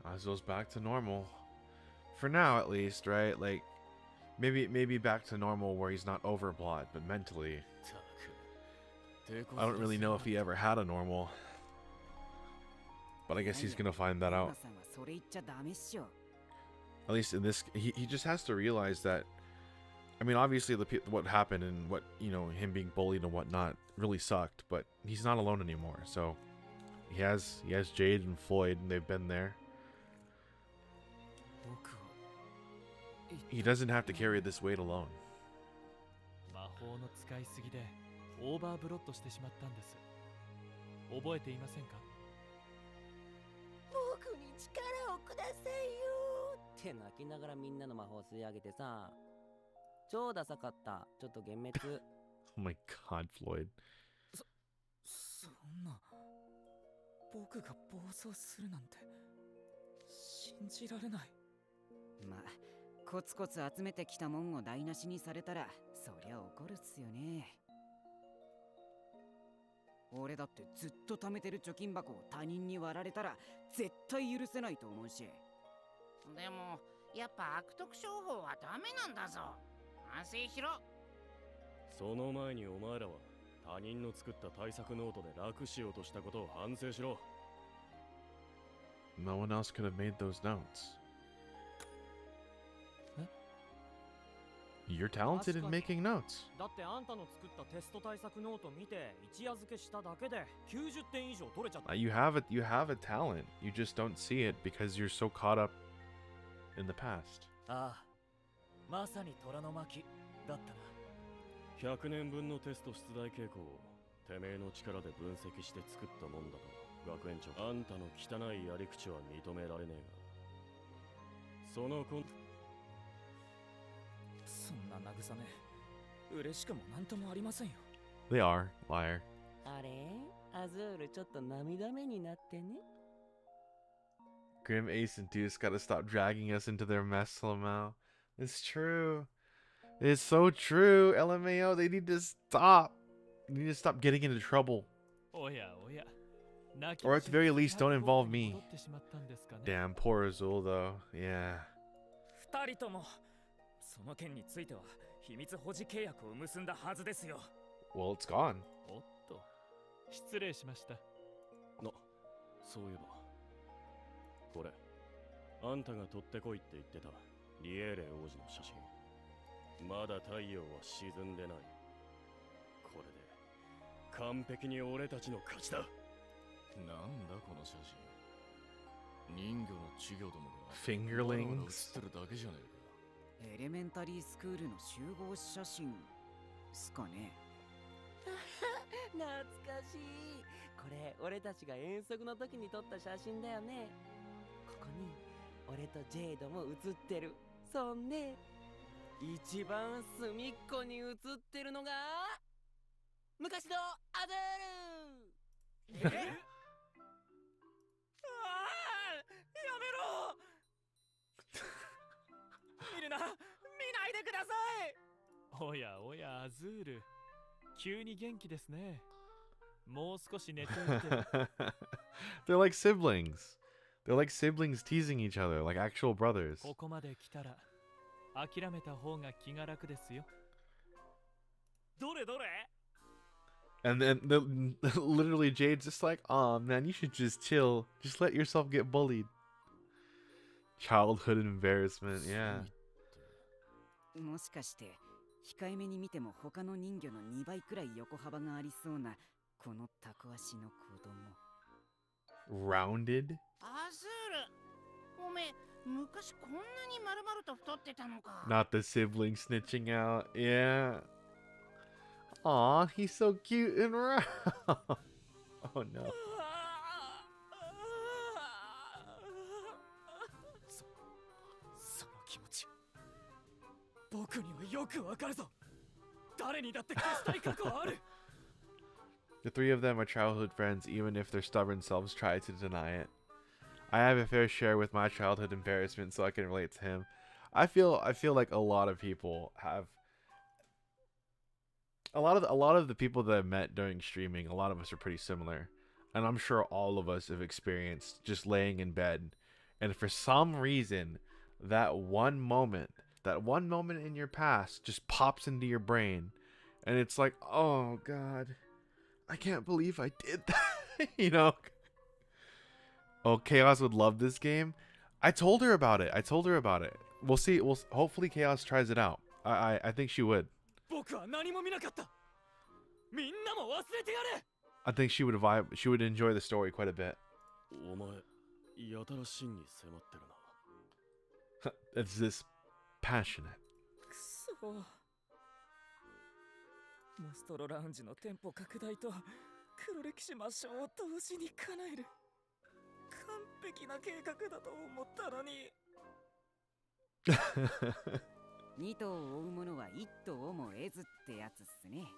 Azuel's back to normal. For now, at least, right? Like, maybe back to normal where he's not overblood, but mentally, I don't really know if he ever had a normal. But I guess he's gonna find that out. At least in this, he just has to realize that. I mean, obviously, what happened and what, you know, him being bullied and whatnot really sucked. But he's not alone anymore. So he has Jade and Floyd, and they've been there. He doesn't have to carry this weight alone. 魔法の使いすぎでオーバーブロッドしてしまったんです。覚えていませんか？僕に力をくださいよって泣きながらみんなの魔法を吸い上げてさ。超ダサかった。ちょっと幻滅。Oh my god, Floyd. そんな僕が暴走するなんて信じられない。まあコツコツ集めてきたもんを台無しにされたらそりゃ怒るっすよね。俺だってずっと貯めてる貯金箱を他人に割られたら絶対許せないと思うし。でもやっぱ悪徳商法はダメなんだぞ。反省しろ。その前にお前らは他人の作った対策ノートで楽しようとしたことを反省しろ。No one else could have made those notes. You're talented in making notes. だってあんたの作ったテスト対策ノート見て一夜漬けしただけで90点以上取れちゃった。You have a talent. You just don't see it because you're so caught up in the past. ああ、まさに虎の巻だったな。100年分のテスト出題傾向をてめえの力で分析して作ったもんだと学園長。あんたの汚いやり口は認められねえが、そのそんな慰め嬉しくもなんともありませんよ。 They are, liar. あれアズールちょっと涙目になってね。 Grim Ace and Deuce gotta stop dragging us into their mess somehow. It's true. It's so true. LMAO, they need to stop. They need to stop getting into trouble. おやおや。 Or at the very least, don't involve me. Damn, poor Azul though. Yeah. 二人ともその件については秘密保持契約を結んだはずですよ。 Well, it's gone. おっと、失礼しました。そういえばこれあんたが取ってこいって言ってたリエーレ王子の写真。まだ太陽は沈んでない。これで完璧に俺たちの勝ちだ。なんだこの写真。人魚の稚魚どもが Fingerlings 写ってるだけじゃねえか。エレメンタリースクールの集合写真すかね。懐かしい。これ俺たちが遠足の時に撮った写真だよね。ここに俺とジェイドも写ってる。そんで一番隅っこに写ってるのが昔のアズール。ああ、やめろ。見るな、見ないでください。おやおや、アズール、急に元気ですね。もう少し寝ていて。They're like siblings. They're like siblings teasing each other, like actual brothers. ここまで来たら諦めた方が気が楽ですよ。どれどれ。 And then literally Jade's just like, "Oh man, you should just chill. Just let yourself get bullied." Childhood embarrassment, yeah. もしかして控えめに見ても他の人魚の2倍くらい横幅がありそうなこのタコ足の子供。 Rounded? アズール、おめ昔こんなに丸々と太ってたのか。 Not the sibling snitching out. Yeah. Aw, he's so cute and round. Oh no. その気持ち、僕にはよくわかるぞ。誰にだって消したい過去はある。 The three of them are childhood friends, even if their stubborn selves try to deny it. I have a fair share with my childhood embarrassment, so I can relate to him. I feel like a lot of people have a lot of the people that I've met during streaming. A lot of us are pretty similar, and I'm sure all of us have experienced just laying in bed, and for some reason, that one moment in your past just pops into your brain, and it's like, oh God. I can't believe I did that. You know? Oh, Chaos would love this game. I told her about it. We'll see. Hopefully Chaos tries it out. I think she would. 僕は何も見なかった。みんなも忘れてやれ。 I think she would vibe. She would enjoy the story quite a bit. お前、やたら真に迫ってるな。It's this passionate. くそ。モストロラウンジの店舗拡大と黒歴史抹消を同時に叶える完璧な計画だと思ったのに。2頭を追う者は1頭をも得ずってやつっすね。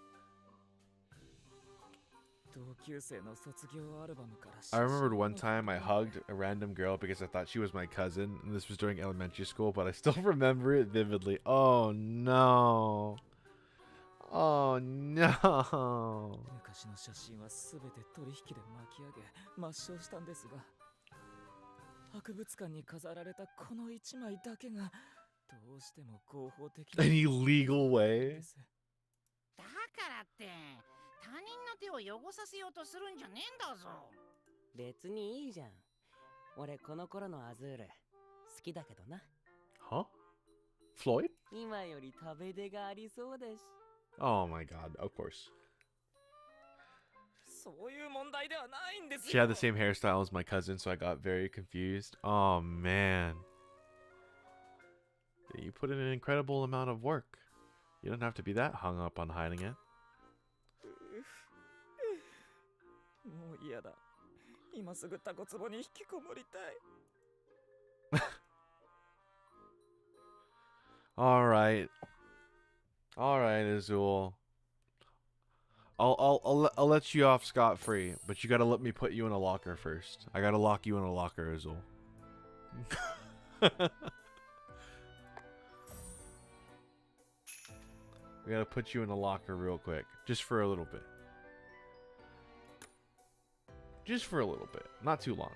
同級生の卒業アルバムから。 I remembered one time I hugged a random girl because I thought she was my cousin, and this was during elementary school, but I still remember it vividly. Oh no. Oh no. 昔の写真はすべて取引で巻き上げ抹消したんですが、博物館に飾られたこの1枚だけがどうしても合法的な。 Any legal way? だからって他人の手を汚させようとするんじゃねえんだぞ。別にいいじゃん。俺この頃のアズール好きだけどな。 Huh? Floyd? 今より食べ出がありそうだし。 Oh my god, of course. そういう問題ではないんですよ。 She had the same hairstyle as my cousin, so I got very confused. Oh man. You put in an incredible amount of work. You don't have to be that hung up on hiding it. もう嫌だ。今すぐタコツボに引きこもりたい。Alright. Alright, Azul. I'll let you off scot-free, but you gotta let me put you in a locker first. I gotta lock you in a locker, Azul. We gotta put you in a locker real quick. Just for a little bit. Just for a little bit. Not too long.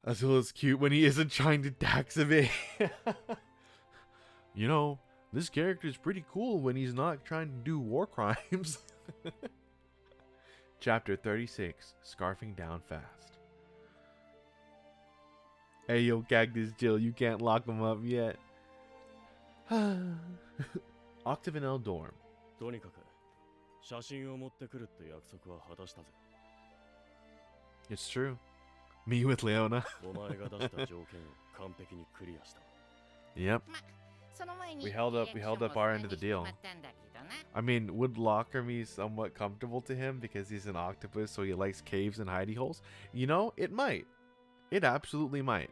Azul is cute when he isn't trying to taxivate. You know, this character is pretty cool when he's not trying to do war crimes. Chapter 36, Scarfing Down Fast. Hey, yo, Cactus Jill, you can't lock him up yet. Octavinel Dorm. とにかく写真を持ってくるって約束は果たしたぜ。 It's true. Me with Leona. お前が出した条件を完璧にクリアした。Yep. ま、We held up our end of the deal. I mean, would locker me somewhat comfortable to him because he's an octopus, so he likes caves and hidey holes? You know, it might. It absolutely might.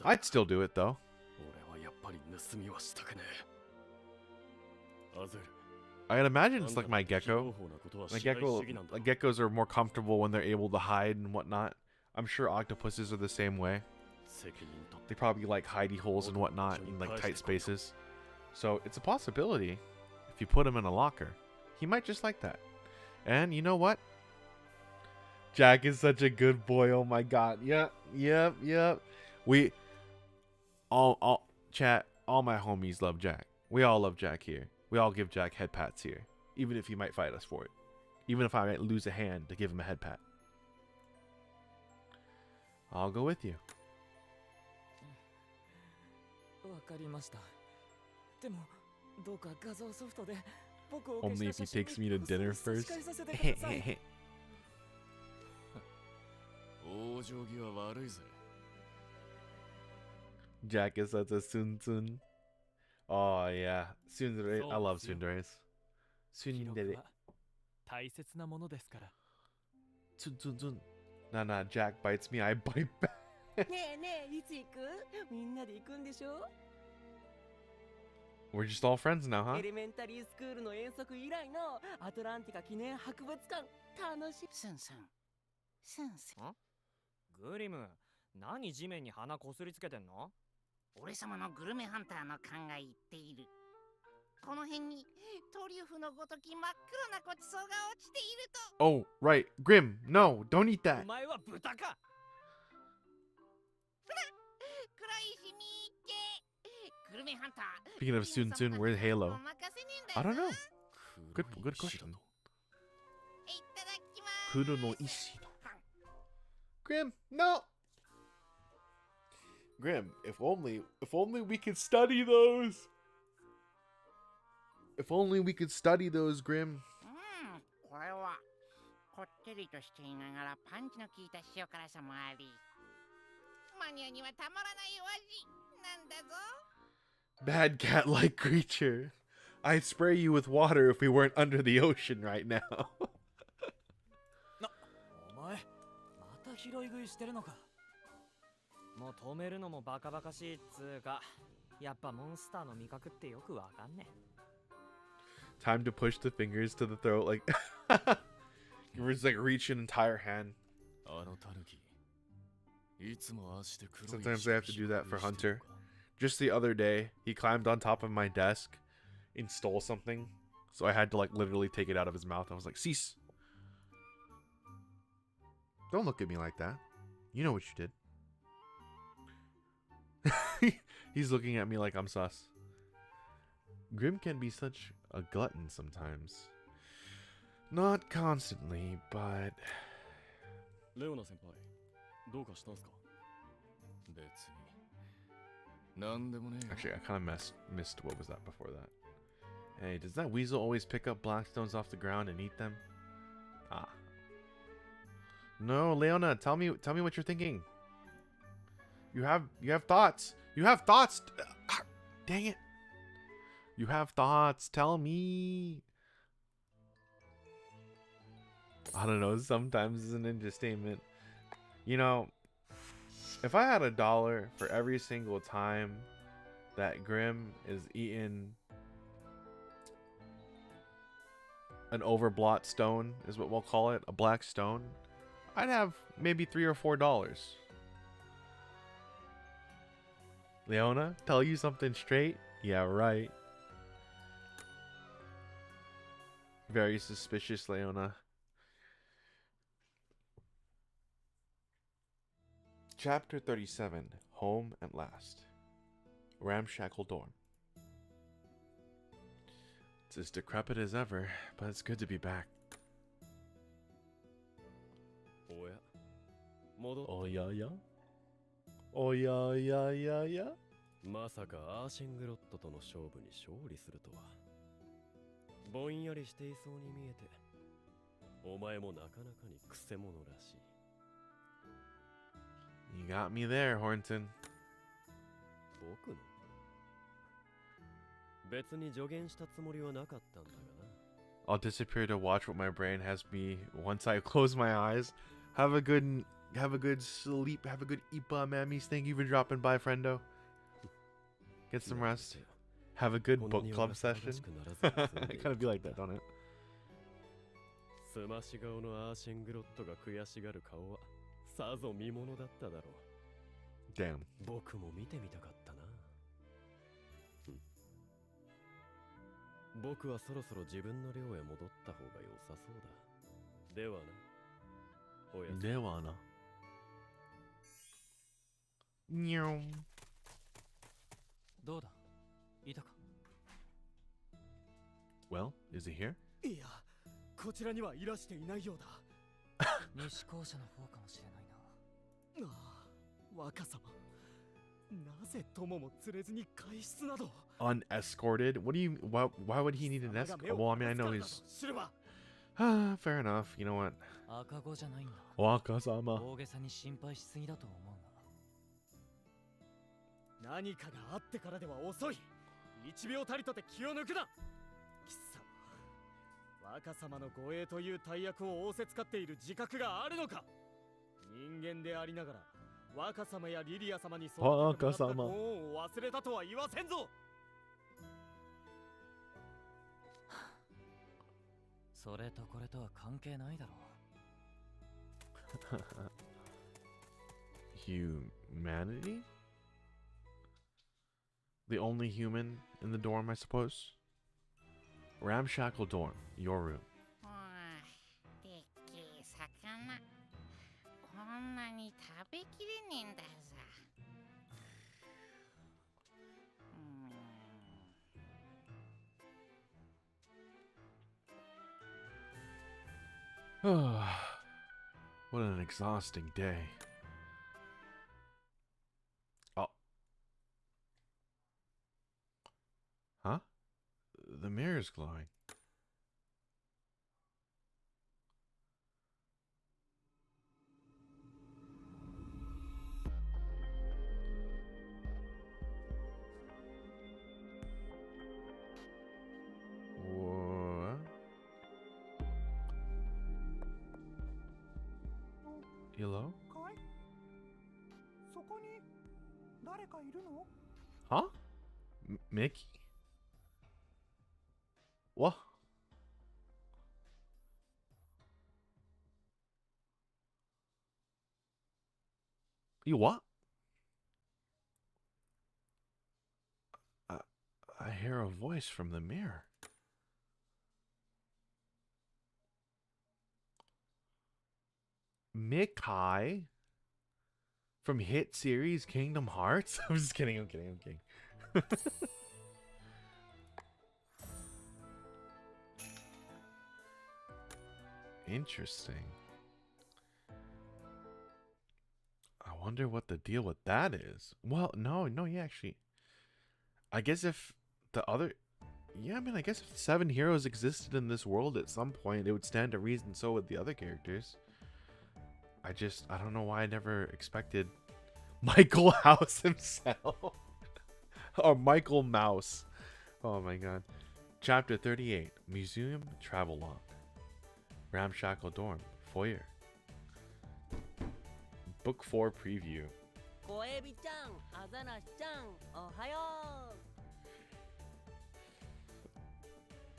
I'd still do it though. I'd imagine it's like my gecko. Geckos are more comfortable when they're able to hide and whatnot. I'm sure octopuses are the same way. They probably like hidey holes and whatnot in like tight spaces. So it's a possibility if you put him in a locker. He might just like that. And you know what? Jack is such a good boy. Oh my god. Yep. We all chat, all my homies love Jack. We all love Jack here. We all give Jack head pats here. Even if he might fight us for it. Even if I might lose a hand to give him a head pat. I'll go with you. Only if he takes me to dinner first. Jack is such a Sun. Oh yeah, tsundere. I love tsunderes. Tsundere. Nah, Jack bites me, I bite back. We're just all friends now, huh? Grim, 何地面に鼻こすりつけてんの？俺様のグルメハンターの勘が言っている。この辺にトリュフのごとき真っ黒なごちそうが落ちていると。Oh, right. Grim, no, don't eat that. お前は豚か。黒いしみっけ。グルメハンター。 Speaking of Sun, where's Halo? I don't know. Good question. Kuro no Ishi. Grim, no. Grim, if only we could study those. If only we could study those, Grim. これはこってりとしていながらパンチの効いた塩辛さもあり、マニアにはたまらないお味なんだぞ。Bad cat-like creature. I'd spray you with water if we weren't under the ocean right now. お前、また拾い食いしてるのか。もう止めるのもバカバカしいっつうか、やっぱモンスターの味覚ってよくわかんねえ。Time to push the fingers to the throat, like you just like reach an entire hand. Sometimes I have to do that for Hunter. Just the other day, he climbed on top of my desk and stole something, so I had to like literally take it out of his mouth. I was like, "Cease! Don't look at me like that. You know what you did." He's looking at me like I'm sus. Grim can be such a glutton sometimes. Not constantly, but... Actually, I kind of missed what was that before that. Hey, does that weasel always pick up black stones off the ground and eat them? Ah. No, Leona, tell me what you're thinking. You have thoughts. You have thoughts. Dang it. You have thoughts. Tell me. I don't know. Sometimes it's an entertainment. You know, if I had $1 for every single time that Grim is eating an overblot stone, is what we'll call it, a black stone, I'd have maybe $3 or $4. Leona, tell you something straight? Yeah, right. Very suspicious, Leona. Chapter 37. Home at last. Ramshackle dorm. It's as decrepit as ever, but it's good to be back. Oh yeah yeah? Oh yeah yeah yeah yeah? まさかアーシングロットとの勝負に勝利するとは。ぼんやりしていそうに見えて、お前もなかなかにクセ者らしい。You got me there, Hornton. 僕の別に助言したつもりはなかったんだがな。 I'll disappear to watch what my brain has me once I close my eyes. Have a good sleep. Have a good Ipa, mammies. Thank you for dropping by, friendo. Get some rest. Have a good book club session. It kind of be like that, don't it? すまし顔のアーシェングロットが悔しがる顔はさぞ見ものだっただろう。 Damn. 僕も見てみたかったな。僕はそろそろ自分の寮へ戻った方が良さそうだ。ではな。おやすみ。ではな。にょん。どうだいたか Well, is he here? いや、こちらにはいらしていないようだ。西校舎の方かもしれないな。ああ、若様。なぜ友も連れずに外出など。 Unescorted? What do you? Why would he need an escort? Well, I mean, I know he's. Fair enough. You know what? 赤子じゃないんだ。若様。大げさに心配しすぎだと思うが。何かがあってからでは遅い。1秒たりとて気を抜くな。貴様、若様の護衛という大役を仰せつかっている自覚があるのか。人間でありながら若様やリリア様に育ててもらったご恩を忘れたとは言わせんぞ。それとこれとは関係ないだろう。Humanity? The only human in the dorm, I suppose? Ramshackle dorm, your room. でっけえ魚。こんなに食べきれねえんださ。What an exhausting day. Oh. Huh? The mirror's glowing. What? Hello? Huh? Mickey? What? You what? I hear a voice from the mirror. Mickey from hit series Kingdom Hearts? I'm just kidding, I'm kidding. Interesting. I wonder what the deal with that is. Well, no, yeah, actually. I guess if the other... Yeah, I mean, I guess if 7 heroes existed in this world at some point, it would stand to reason so would the other characters. I don't know why I never expected Michael House himself. Or Michael Mouse. Oh my god. Chapter 38. Museum Travelogue. Ramshackle Dorm. Foyer. Book 4 Preview.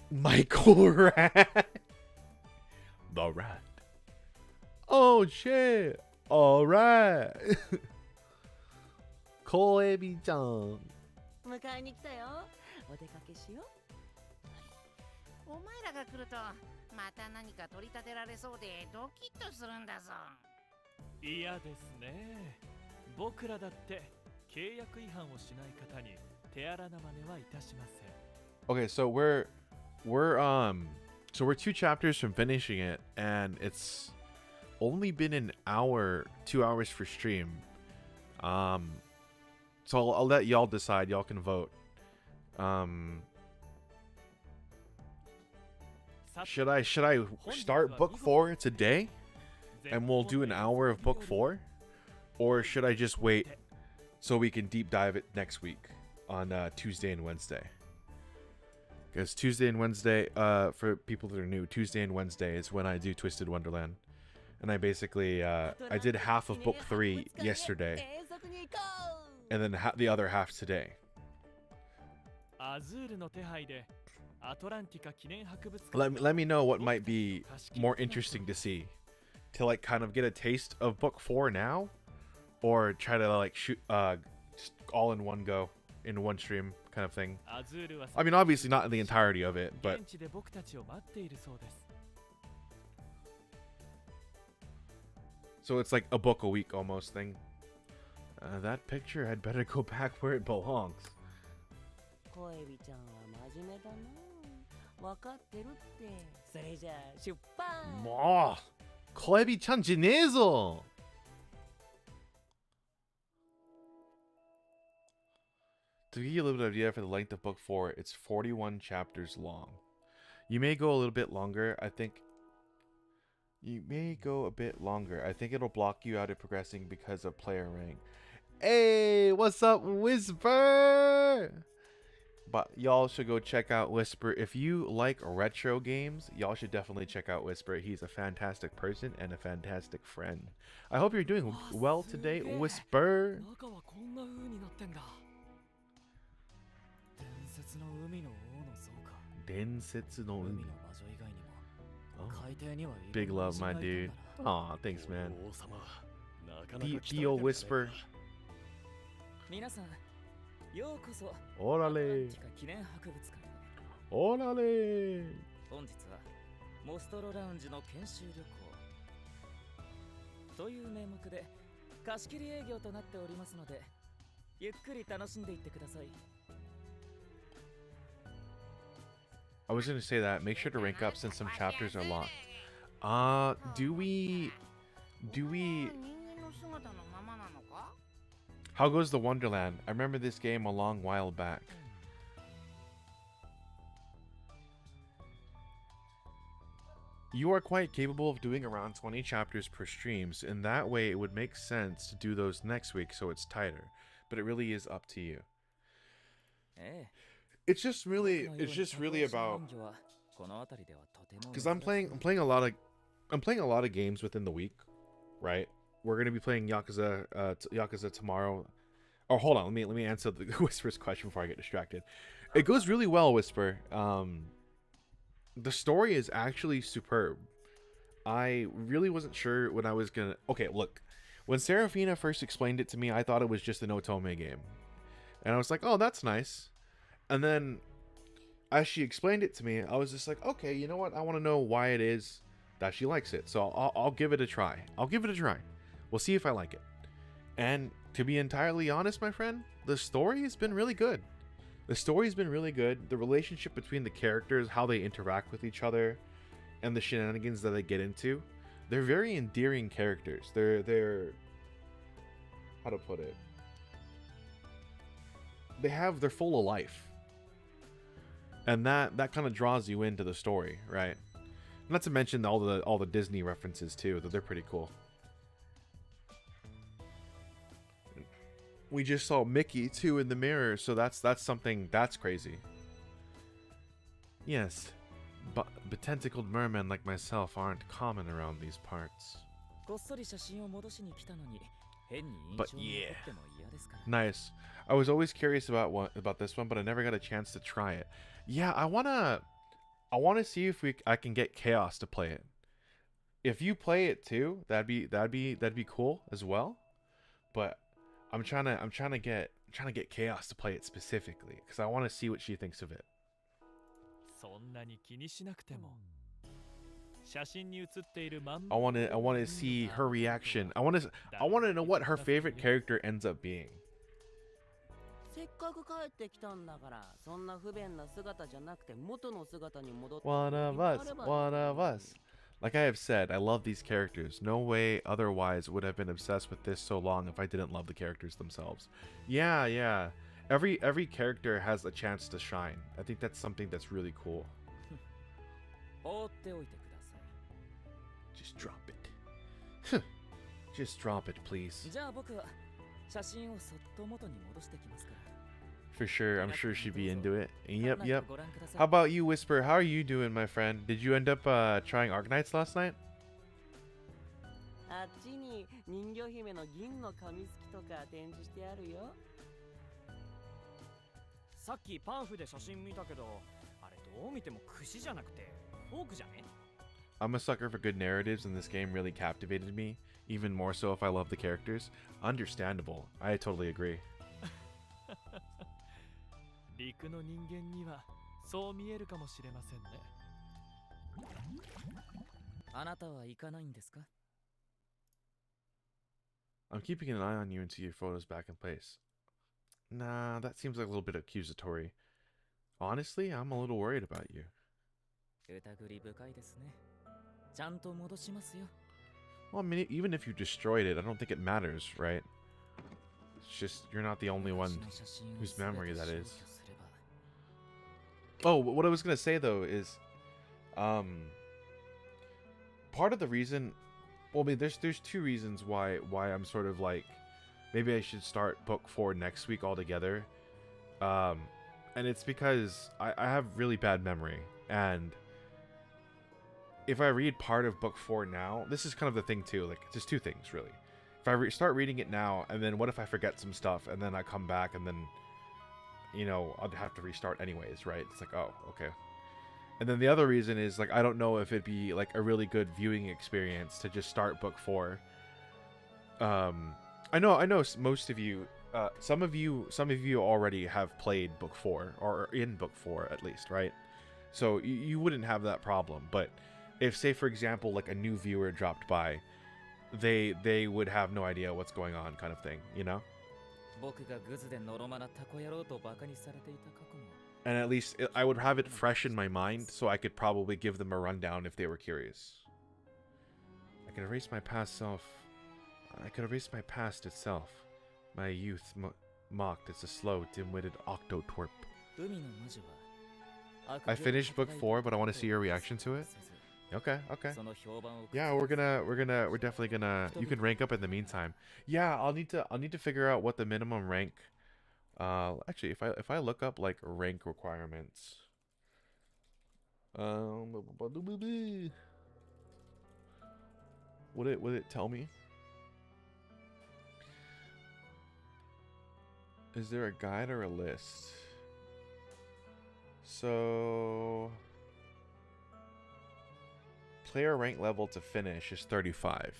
Michael Rat. The Rat. Oh shit. Alright. 小エビちゃん。迎えに来たよ。お出かけしよう。お前らが来るとまた何か取り立てられそうでドキッとするんだぞ。嫌ですね。僕らだって契約違反をしない方に手荒な真似はいたしません。 Okay, so we're 2 chapters from finishing it, and it's only been an hour, 2 hours for stream. So I'll let y'all decide. Y'all can vote. Should I start book 4 today, and we'll do an hour of book 4, or should I just wait so we can deep dive it next week on Tuesday and Wednesday? Because Tuesday and Wednesday, for people that are new, Tuesday and Wednesday is when I do Twisted Wonderland. And I basically, I did half of book 3 yesterday. And then the other half today. Let me know what might be more interesting to see. To like kind of get a taste of book 4 now, or try to like shoot just all in one go, in one stream kind of thing. I mean, obviously not in the entirety of it, but so it's like a book a week almost thing. That picture had better go back where it belongs. もう小エビちゃんじゃねえぞ To give you a little bit of idea for the length of book 4, it's 41 chapters long. You may go a little bit longer. I think you may go a bit longer. I think it'll block you out of progressing because of player rank. Hey, what's up, Whisper? But y'all should go check out Whisper. If you like retro games, y'all should definitely check out Whisper. He's a fantastic person and a fantastic friend. I hope you're doing well today, Whisper. Oh, big love, my dude. Aw, thanks, man. Theo Whisper. ようこそオラレ記念博物館へ。オラレ本日はモストロラウンジの研修旅行という名目で貸し切り営業となっておりますので、ゆっくり楽しんでいってください。I was gonna say that. Make sure to rank up since some chapters are locked. Do we? How goes the Wonderland? I remember this game a long while back. You are quite capable of doing around 20 chapters per streams. In that way, it would make sense to do those next week so it's tighter. But it really is up to you. It's just really about, because I'm playing a lot of games within the week, right? We're gonna be playing Yakuza tomorrow. Oh, hold on. Let me answer the Whisper's question before I get distracted. It goes really well, Whisper. The story is actually superb. I really wasn't sure when I was gonna. Okay, look. When Serafina first explained it to me, I thought it was just an Otome game, and I was like, "Oh, that's nice." And then, as she explained it to me, I was just like, "Okay, you know what? I want to know why it is that she likes it. So I'll give it a try. We'll see if I like it." And to be entirely honest, my friend, the story has been really good. The relationship between the characters, how they interact with each other, and the shenanigans that they get into, they're very endearing characters. They're how to put it? They're full of life. And that kind of draws you into the story, right? Not to mention all the Disney references too, that they're pretty cool. We just saw Mickey too in the mirror, so that's something that's crazy. Yes, but tentacled mermen like myself aren't common around these parts. But yeah, nice. I was always curious about this one, but I never got a chance to try it. Yeah, I wanna see if I can get Chaos to play it. If you play it too, that'd be cool as well. But I'm trying to get Chaos to play it specifically because I want to see what she thinks of it. I want to see her reaction. I want to know what her favorite character ends up being. One of us. Like I have said, I love these characters. No way otherwise would have been obsessed with this so long if I didn't love the characters themselves. Yeah. Every character has a chance to shine. I think that's something that's really cool. Just drop it. Just drop it, please. For sure. I'm sure she'd be into it. Yep, yep. How about you, Whisper? How are you doing, my friend? Did you end up trying Arknights last night? あっちに人魚姫の銀の紙すきとか展示してあるよ。さっきパンフで写真見たけど、あれどう見ても串じゃなくてフォークじゃね？ I'm a sucker for good narratives, and this game really captivated me, even more so if I love the characters. Understandable. I totally agree. 陸の人間にはそう見えるかもしれませんね。あなたは行かないんですか？ I'm keeping an eye on you until your photo's back in place. Nah, that seems like a little bit accusatory. Honestly, I'm a little worried about you. 疑り深いですね。ちゃんと戻しますよ。 Well, I mean, even if you destroyed it, I don't think it matters, right? It's just, you're not the only one whose memory that is. Oh, what I was going to say, though, is... part of the reason... Well, I mean, there's two reasons why I'm sort of like... Maybe I should start book 4 next week altogether. And it's because I have really bad memory. And... if I read part of book 4 now, this is kind of the thing too, like, just two things, really. If I start reading it now, and then what if I forget some stuff, and then I come back, and then, you know, I'll have to restart anyways, right? It's like, oh, okay. And then the other reason is, like, I don't know if it'd be, like, a really good viewing experience to just start book 4. I know most of you, some of you already have played book 4, or in book 4, at least, right? So, you wouldn't have that problem, but... if, say, for example, like a new viewer dropped by, they would have no idea what's going on, kind of thing, you know? And at least I would have it fresh in my mind, so I could probably give them a rundown if they were curious. I can erase my past self. I could erase my past itself. My youth mocked as a slow, dim-witted octo-twerp. I finished book 4, but I want to see your reaction to it. Okay. Yeah, we're definitely gonna. You can rank up in the meantime. Yeah, I'll need to figure out what the minimum rank. Actually, if I look up like rank requirements. Would it tell me? Is there a guide or a list? So. Player rank level to finish is 35.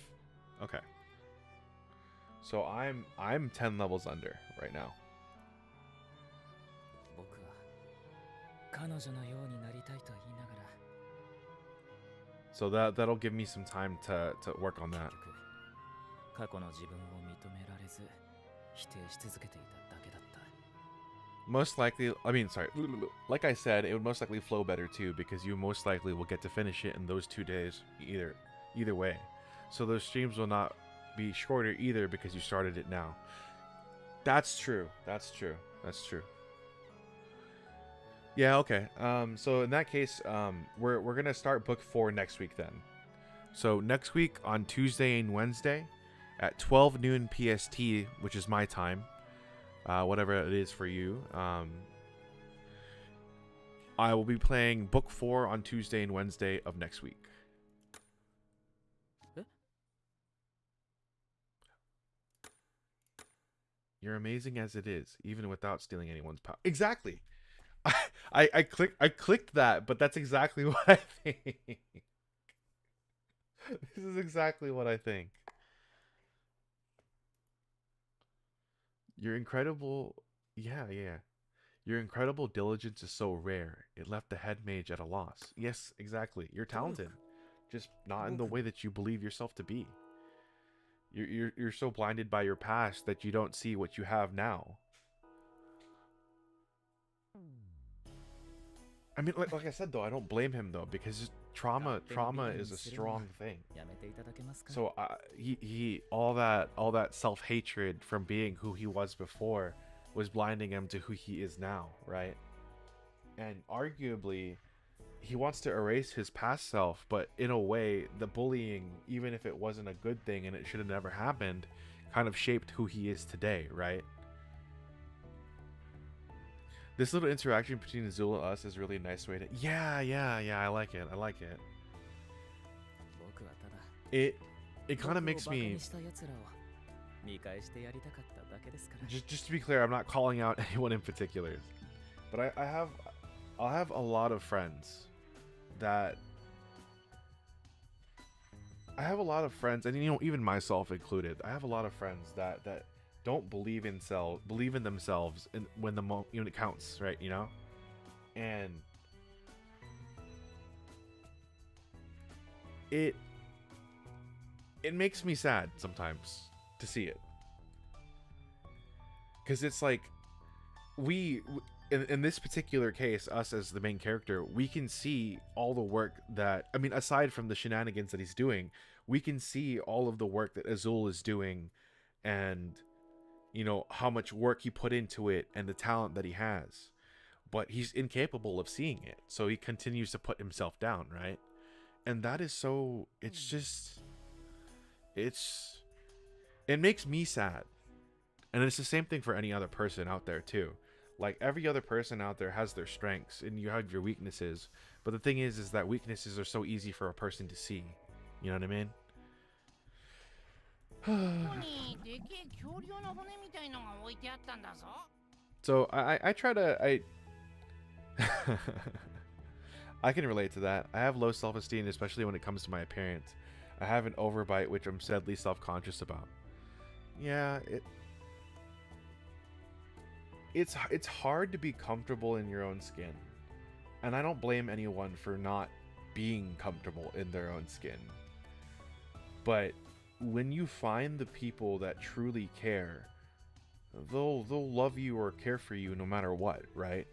Okay. So I'm 10 levels under right now. So that'll give me some time to work on that. Most likely, like I said, it would most likely flow better too, because you most likely will get to finish it in those 2 days either way. So those streams will not be shorter either because you started it now. That's true. Yeah, okay. So in that case, we're gonna start book 4 next week then. So next week on Tuesday and Wednesday at 12 noon PST, which is my time. Whatever it is for you. I will be playing book 4 on Tuesday and Wednesday of next week. You're amazing as it is, even without stealing anyone's power. Exactly. I clicked that, but that's exactly what I think. This is exactly what I think. Your incredible... Yeah. Your incredible diligence is so rare. It left the head mage at a loss. Yes, exactly. You're talented. Just not in the way that you believe yourself to be. You're so blinded by your past that you don't see what you have now. I mean, like I said, though, I don't blame him, though, because trauma is a strong thing. So he all that self-hatred from being who he was before was blinding him to who he is now, right? And arguably, he wants to erase his past self, but in a way, the bullying, even if it wasn't a good thing and it should have never happened, kind of shaped who he is today, right? This little interaction between Azul and us is really a nice way to. Yeah. I like it. It kind of makes me. Just to be clear, I'm not calling out anyone in particular, but I'll have a lot of friends that. I have a lot of friends, and even myself included. I have a lot of friends that don't believe in themselves, when it counts, right? And it makes me sad sometimes to see it, because it's like in this particular case, us as the main character, we can see all the work that, aside from the shenanigans that he's doing, we can see all of the work that Azul is doing, and how much work he put into it and the talent that he has, but he's incapable of seeing it, so he continues to put himself down, right? And that is so, it makes me sad. And it's the same thing for any other person out there too. Like, every other person out there has their strengths and you have your weaknesses, but the thing is that weaknesses are so easy for a person to see. You know what I mean? So I try to I can relate to that. I have low self-esteem, especially when it comes to my appearance. I have an overbite, which I'm sadly self-conscious about. Yeah, it's hard to be comfortable in your own skin, and I don't blame anyone for not being comfortable in their own skin. But when you find the people that truly care, they'll love you or care for you no matter what, right?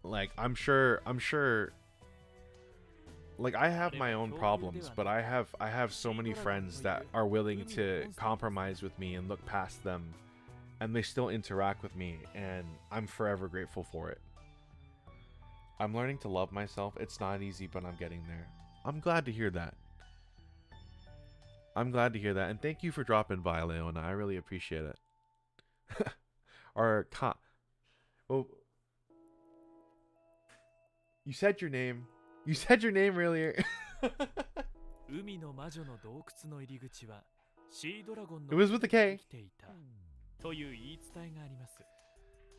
Like, I'm sure like, I have my own problems, but I have so many friends that are willing to compromise with me and look past them, and they still interact with me, and I'm forever grateful for it. I'm learning to love myself. It's not easy, but I'm getting there. I'm glad to hear that. And thank you for dropping by, Leona. I really appreciate it. Well, you said your name. You said your name earlier. It was with a K.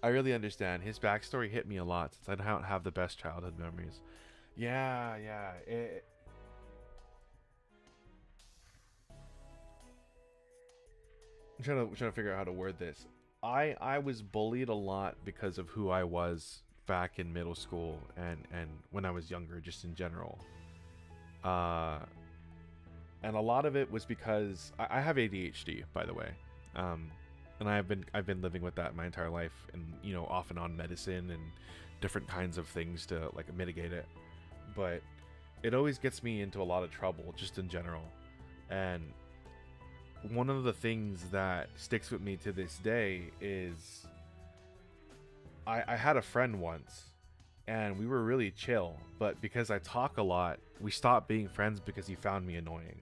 I really understand. His backstory hit me a lot since I don't have the best childhood memories. Yeah. I'm trying to figure out how to word this. I was bullied a lot because of who I was back in middle school and when I was younger, just in general. And a lot of it was because I have ADHD, by the way. And I've been living with that my entire life, and off and on medicine and different kinds of things to like mitigate it. But it always gets me into a lot of trouble just in general. And one of the things that sticks with me to this day is I had a friend once, and we were really chill, but because I talk a lot, we stopped being friends because he found me annoying.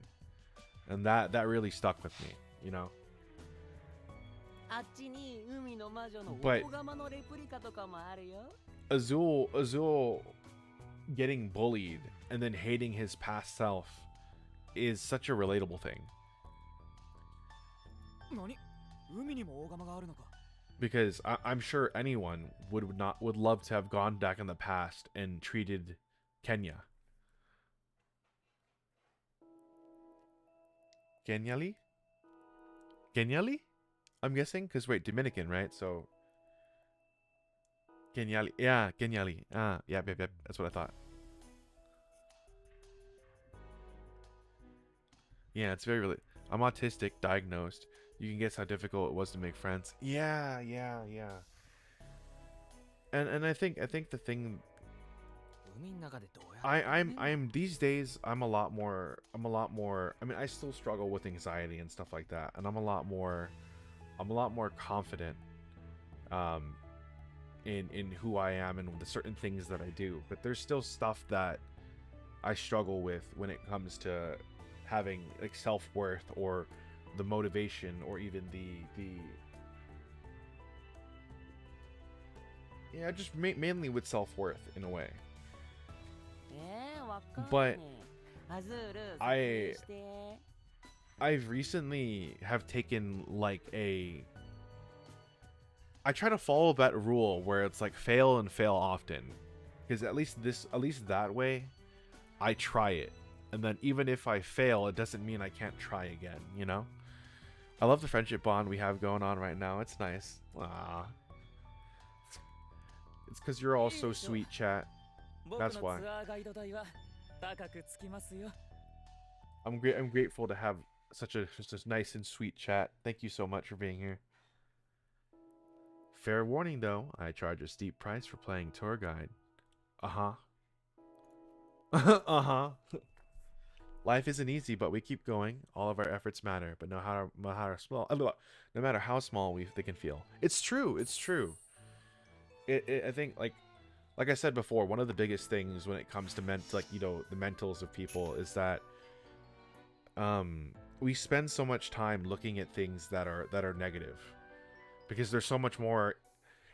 And that really stuck with me, But Azul getting bullied and then hating his past self is such a relatable thing. Because I'm sure anyone would love to have gone back in the past and treated Kenya. Kenyali? I'm guessing, because wait, Dominican, right? So Kenyali. Yeah, Kenyali. Yep. That's what I thought. Yeah, it's very I'm autistic, diagnosed. You can guess how difficult it was to make friends. Yeah. And I think the thing I'm these days I'm a lot more I still struggle with anxiety and stuff like that, and I'm a lot more confident in who I am and the certain things that I do, but there's still stuff that I struggle with when it comes to having like self-worth or the motivation or even Yeah, just mainly with self-worth in a way. But I've recently have taken like I try to follow that rule where it's like fail and fail often, because at least that way I try it, and then even if I fail, it doesn't mean I can't try again, you know? I love the friendship bond we have going on right now. It's nice. Aww. It's because you're all so sweet, chat. That's why. I'm grateful to have such a nice and sweet chat. Thank you so much for being here. Fair warning though, I charge a steep price for playing tour guide. Uh-huh. Uh-huh. Life isn't easy, but we keep going. All of our efforts matter, but no matter how small they can feel. It's true. It's true. I think like I said before, one of the biggest things when it comes to the mentals of people is that we spend so much time looking at things that are negative, because there's so much more.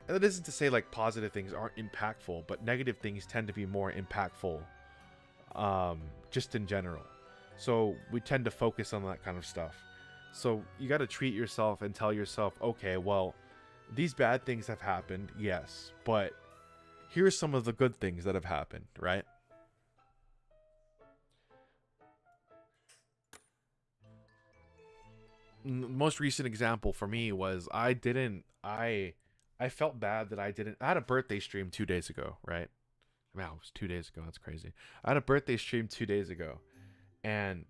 And that isn't to say like positive things aren't impactful, but negative things tend to be more impactful, just in general. So we tend to focus on that kind of stuff. So you got to treat yourself and tell yourself, okay, well, these bad things have happened, yes, but here's some of the good things that have happened, right? Most recent example for me was I felt bad that I had a birthday stream 2 days ago, right? Wow, it was 2 days ago. That's crazy. I had a birthday stream 2 days ago, and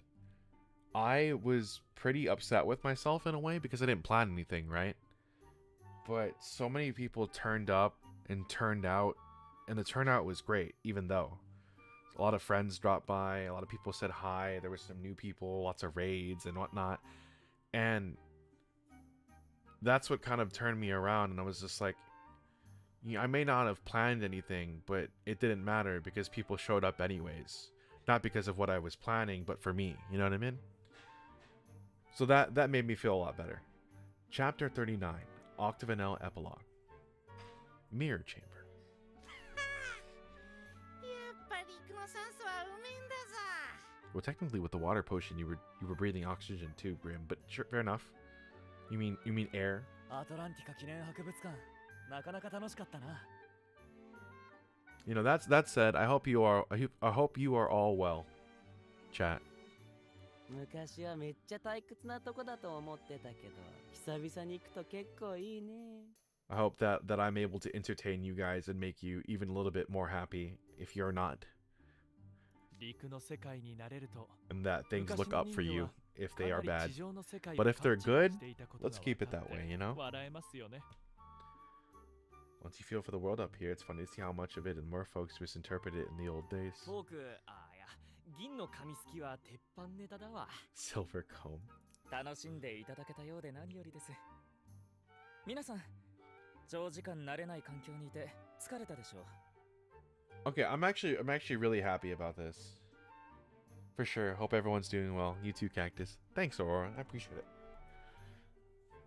I was pretty upset with myself in a way because I didn't plan anything, right? But so many people turned up and turned out, and the turnout was great, even though a lot of friends dropped by, a lot of people said hi, there were some new people, lots of raids and whatnot. And that's what kind of turned me around, and I was just like, yeah, I may not have planned anything, but it didn't matter because people showed up anyways. Not because of what I was planning, but for me, you know what I mean? So that made me feel a lot better. Chapter 39, Octavanel Epilogue. Mirror Chamber. Well, technically with the water potion you were breathing oxygen too, Grim, but sure, fair enough. You mean air? You know, that said, I hope you are all well, chat. I hope that I'm able to entertain you guys and make you even a little bit more happy if you're not. And that things look up for you if they are bad. But if they're good, let's keep it that way, you know? Once you feel for the world up here, it's funny to see how much of it and more folks misinterpret it in the old days. Silver comb. Okay, I'm actually really happy about this. For sure. Hope everyone's doing well. You too, Cactus. Thanks, Aurora. I appreciate it.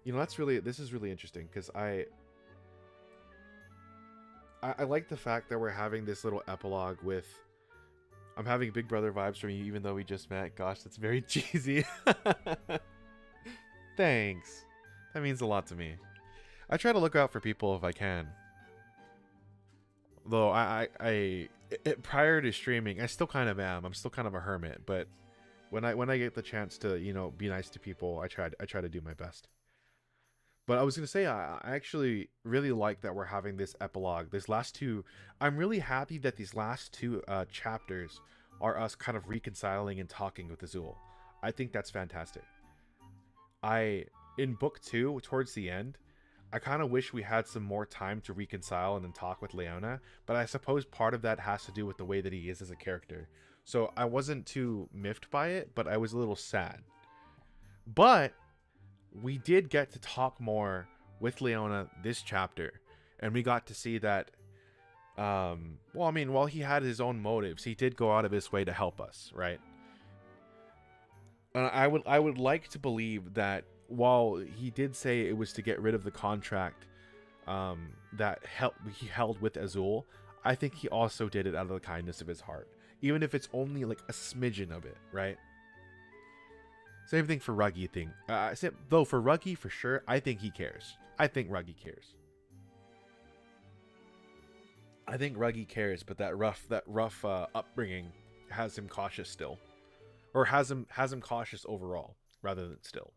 You know, this is really interesting because I like the fact that we're having this little epilogue with I'm having Big Brother vibes from you even though we just met. Gosh, that's very cheesy. Thanks. That means a lot to me. I try to look out for people if I can. Though prior to streaming, I still kind of am. I'm still kind of a hermit, but when I get the chance to, you know, be nice to people, I try to do my best. But I was going to say, I actually really like that we're having this epilogue. This last two, I'm really happy that these last two chapters are us kind of reconciling and talking with Azul. I think that's fantastic. In book 2, towards the end, I kind of wish we had some more time to reconcile and then talk with Leona, but I suppose part of that has to do with the way that he is as a character. So I wasn't too miffed by it, but I was a little sad. But we did get to talk more with Leona this chapter, and we got to see that, well, I mean, while he had his own motives, he did go out of his way to help us, right? And I would like to believe that while he did say it was to get rid of the contract, that he held with Azul, I think he also did it out of the kindness of his heart, even if it's only like a smidgen of it, right? Same thing for Ruggy thing. Though for Ruggy, for sure, I think he cares. I think Ruggy cares. I think Ruggy cares, but that rough upbringing has him cautious still, or has him cautious overall rather than still.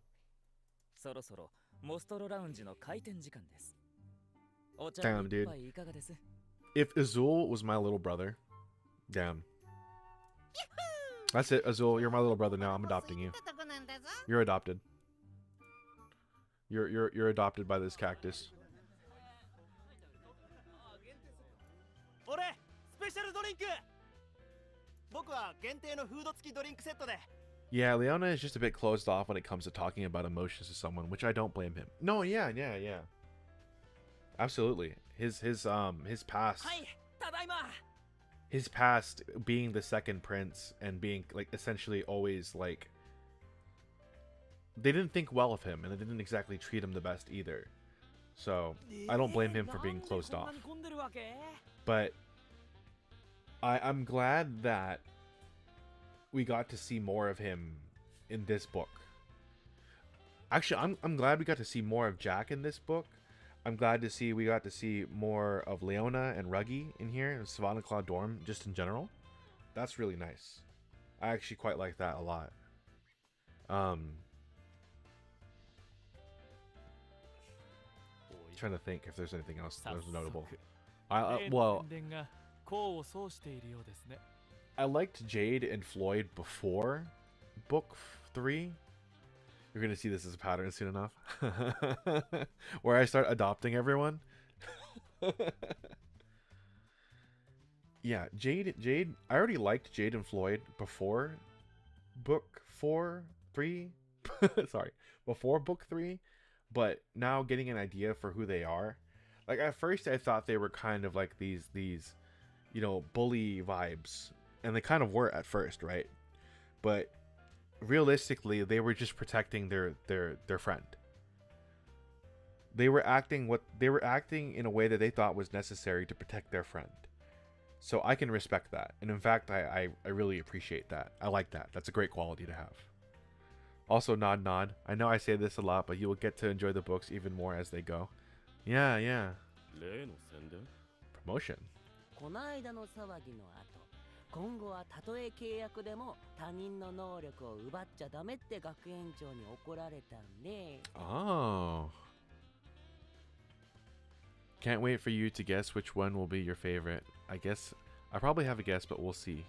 そろそろモストロラウンジの開店時間です。お茶 Damn, 一 dude. 杯いかがです？ If Azul was my little brother, damn. That's it, Azul. You're my little brother now. I'm adopting you. You're adopted. You're adopted by this cactus. 俺スペシャルドリンク。僕は限定のフード付きドリンクセットで。 Yeah, Leona is just a bit closed off when it comes to talking about emotions to someone, which I don't blame him. No, yeah. Absolutely. His past. はい、ただいま。 His past being the second prince and being like essentially always like they didn't think well of him and they didn't exactly treat him the best either. So I don't blame him for being closed off. But I'm glad that we got to see more of him in this book. Actually, I'm glad we got to see more of Jack in this book. I'm glad to see we got to see more of Leona and Ruggy in here, and Savannah Claw Dorm, just in general. That's really nice. I actually quite like that a lot. Trying to think if there's anything else that was notable. Well, I liked Jade and Floyd before book 3. You're gonna see this as a pattern soon enough. Where I start adopting everyone. Yeah, Jade, I already liked Jade and Floyd before book 3. Sorry, before book 3, but now getting an idea for who they are. Like at first I thought they were kind of like these bully vibes, and they kind of were at first, right? But realistically, they were just protecting their friend. They were acting in a way that they thought was necessary to protect their friend. So I can respect that. And in fact, I really appreciate that. I like that. That's a great quality to have. Also, nod. I know I say this a lot, but you will get to enjoy the books even more as they go. Yeah. Promotion. この間の騒ぎの後、今後はたとえ契約でも他人の能力を奪っちゃダメって学園長に怒られたんで。Oh. Can't wait for you to guess which one will be your favorite. I guess I probably have a guess, but we'll see.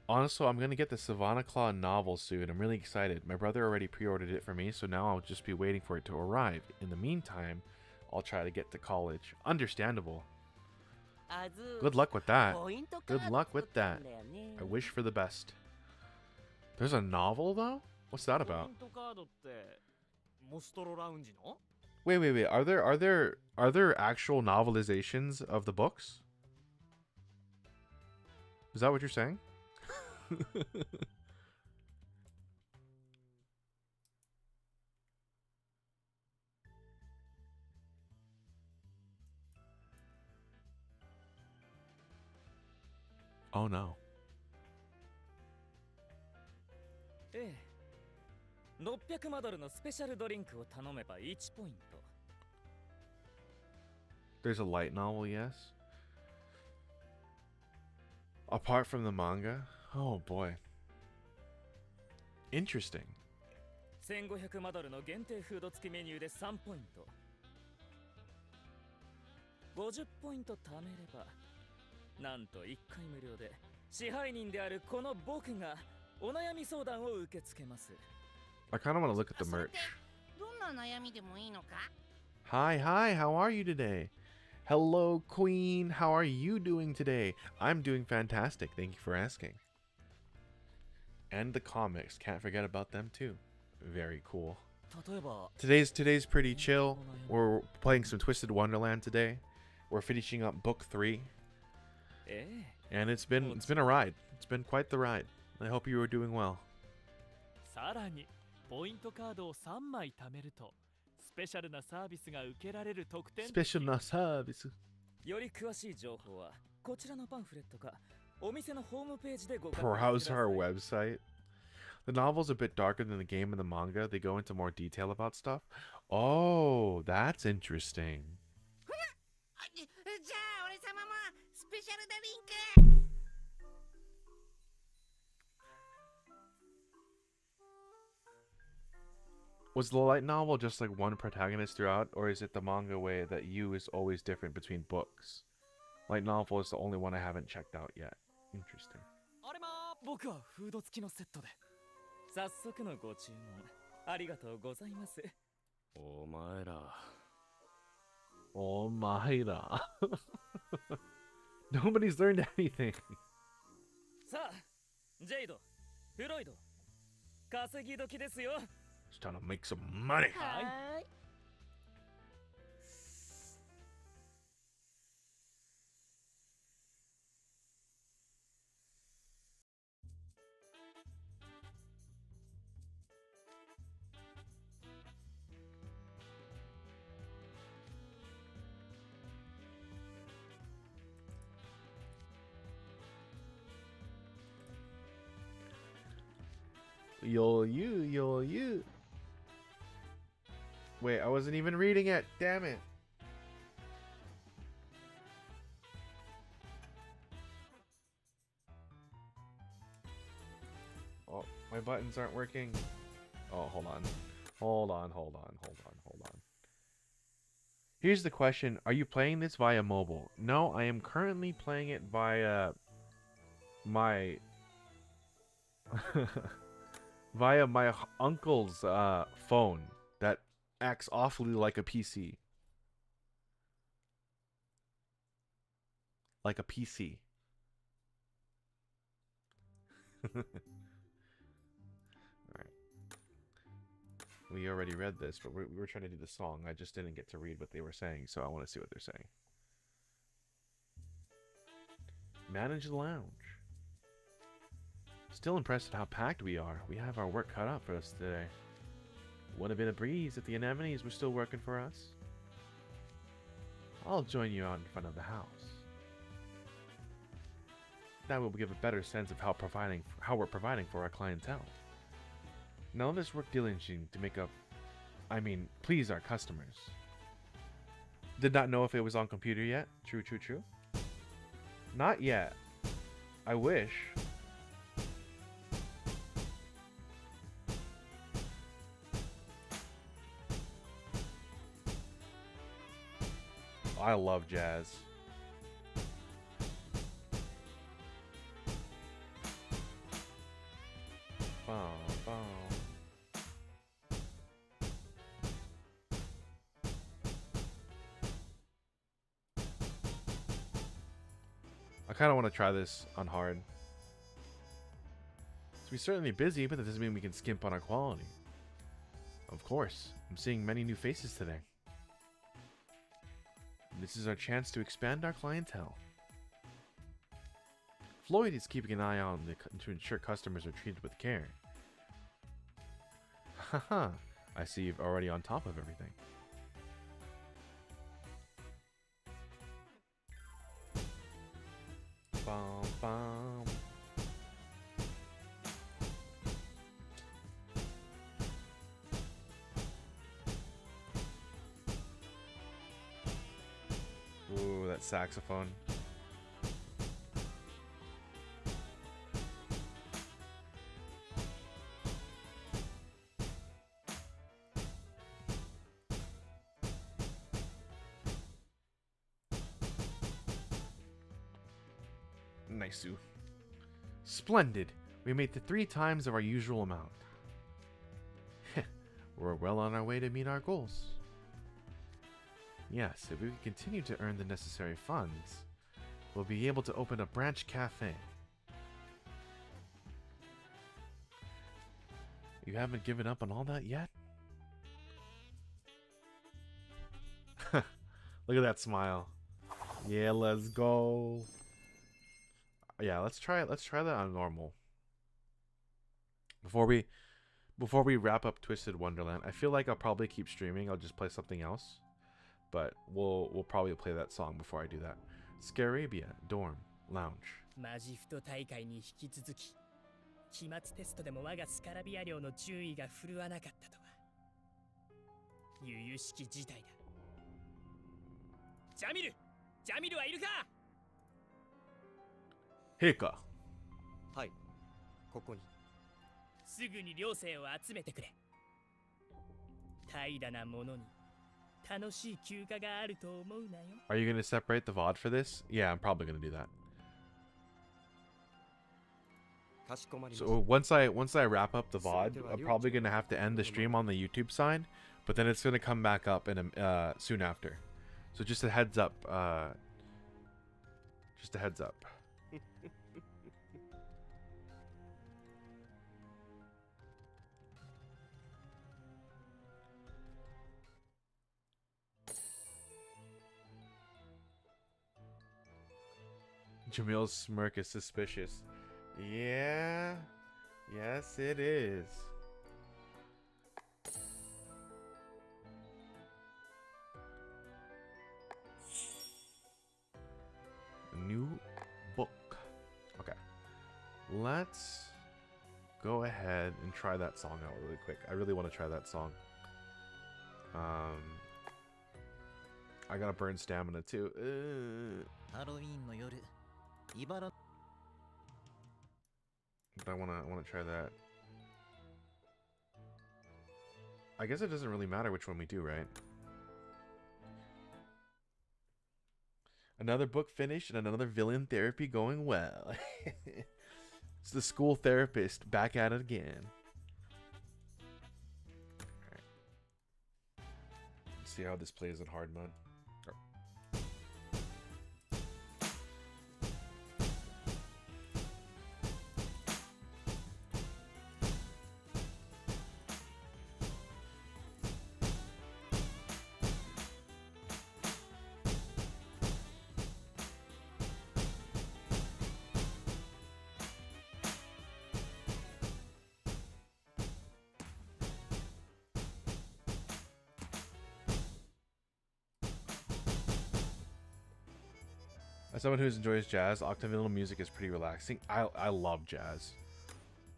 Honestly, I'm gonna get the Savannah Claw novel soon. I'm really excited. My brother already pre-ordered it for me, so now I'll just be waiting for it to arrive. In the meantime, I'll try to get to college. Understandable. Good luck with that. Good luck with that. I wish for the best. There's a novel though? What's that about? Wait. Are there actual novelizations of the books? Is that what you're saying? Oh no. ええ、600マドルのスペシャルドリンクを頼めば1ポイント。There's a light novel, yes. Apart from the manga? Oh boy. Interesting. 1500マドルの限定フード付きメニューで3ポイント。50ポイント貯めれば、なんと1回無料で支配人であるこの僕がお悩み相談を受け付けます。I kind of want to look at the merch. どんな悩みでもいいのか? Hi, how are you today? Hello, Queen. How are you doing today? I'm doing fantastic. Thank you for asking. And the comics. Can't forget about them too. Very cool. Today's pretty chill. We're playing some Twisted Wonderland today. We're finishing up book 3. And it's been a ride. It's been quite the ride. I hope you are doing well. さらにポイントカードを3枚貯めるとススペシャルなサービスが受けられる特典。スペシャルなサービス。より詳しい情報はこちらのパンフレットかお店のホームページでご確認ください。Browse our website. The novel's a bit darker than the game and the manga. They go into more detail about stuff. Oh, that's interesting. じゃあ俺様もスペシャルドリンク。Was the light novel just like one protagonist throughout, or is it the manga way that you is always different between books? Light novel is the only one I haven't checked out yet. Interesting. あれま僕はフード付きのセットで。早速のご注文ありがとうございます。お前ら。Oh my god. Nobody's learned anything. さあ、ジェイド、フロイド、稼ぎ時ですよ。Just trying to make some money. はい。You. Wait, I wasn't even reading it. Damn it. Oh, my buttons aren't working. Oh, hold on. Hold on. Here's the question. Are you playing this via mobile? No, I am currently playing it via my via my uncle's phone that acts awfully like a PC. Like a PC. Alright. We already read this, but we were trying to do the song. I just didn't get to read what they were saying, so I want to see what they're saying. Manage the lounge. Still impressed at how packed we are. We have our work cut out for us today. Would have been a breeze if the anemones were still working for us. I'll join you out in front of the house. That will give a better sense of how we're providing for our clientele. Now let us work diligently to please our customers. Did not know if it was on computer yet. True. Not yet. I wish. I love jazz. I kind of want to try this on hard. So we're certainly busy, but that doesn't mean we can skimp on our quality. Of course, I'm seeing many new faces today. This is our chance to expand our clientele. Floyd is keeping an eye on to ensure customers are treated with care. Haha, I see you're already on top of everything. Bum. Ooh, that saxophone. Nice. Splendid. We made the 3 times of our usual amount. We're well on our way to meet our goals. Yes, if we continue to earn the necessary funds, we'll be able to open a branch cafe. You haven't given up on all that yet? Look at that smile. Yeah, let's go. Yeah, let's try it. Let's try that on normal. Before before we wrap up Twisted Wonderland, I feel like I'll probably keep streaming. I'll just play something else, but we'll probably play that song before I do that. Scarabia Dorm Lounge. マジフト大会に引き続き期末テストでも我がスカラビア寮の順位が振るわなかったとは由々しき事態だ。ジャミルはいるか？陛下。はい、ここに。すぐに寮生を集めてくれ。怠惰なものに楽しい休暇があると思うなよ。 Are you going to separate the VOD for this? Yeah, I'm probably going to do that. So once I wrap up the VOD, I'm probably going to have to end the stream on the YouTube side, but then it's going to come back up in soon after. So just a heads up. Just a heads up. Jamil's smirk is suspicious. Yeah. Yes, it is. New book. Okay. Let's go ahead and try that song out really quick. I really want to try that song. I gotta burn stamina too. But I wanna try that. I guess it doesn't really matter which one we do, right? Another book finished and another villain therapy going well. It's the school therapist back at it again. Alright. Let's see how this plays in hard mode. As someone who enjoys jazz, octavinyl music is pretty relaxing. I love jazz.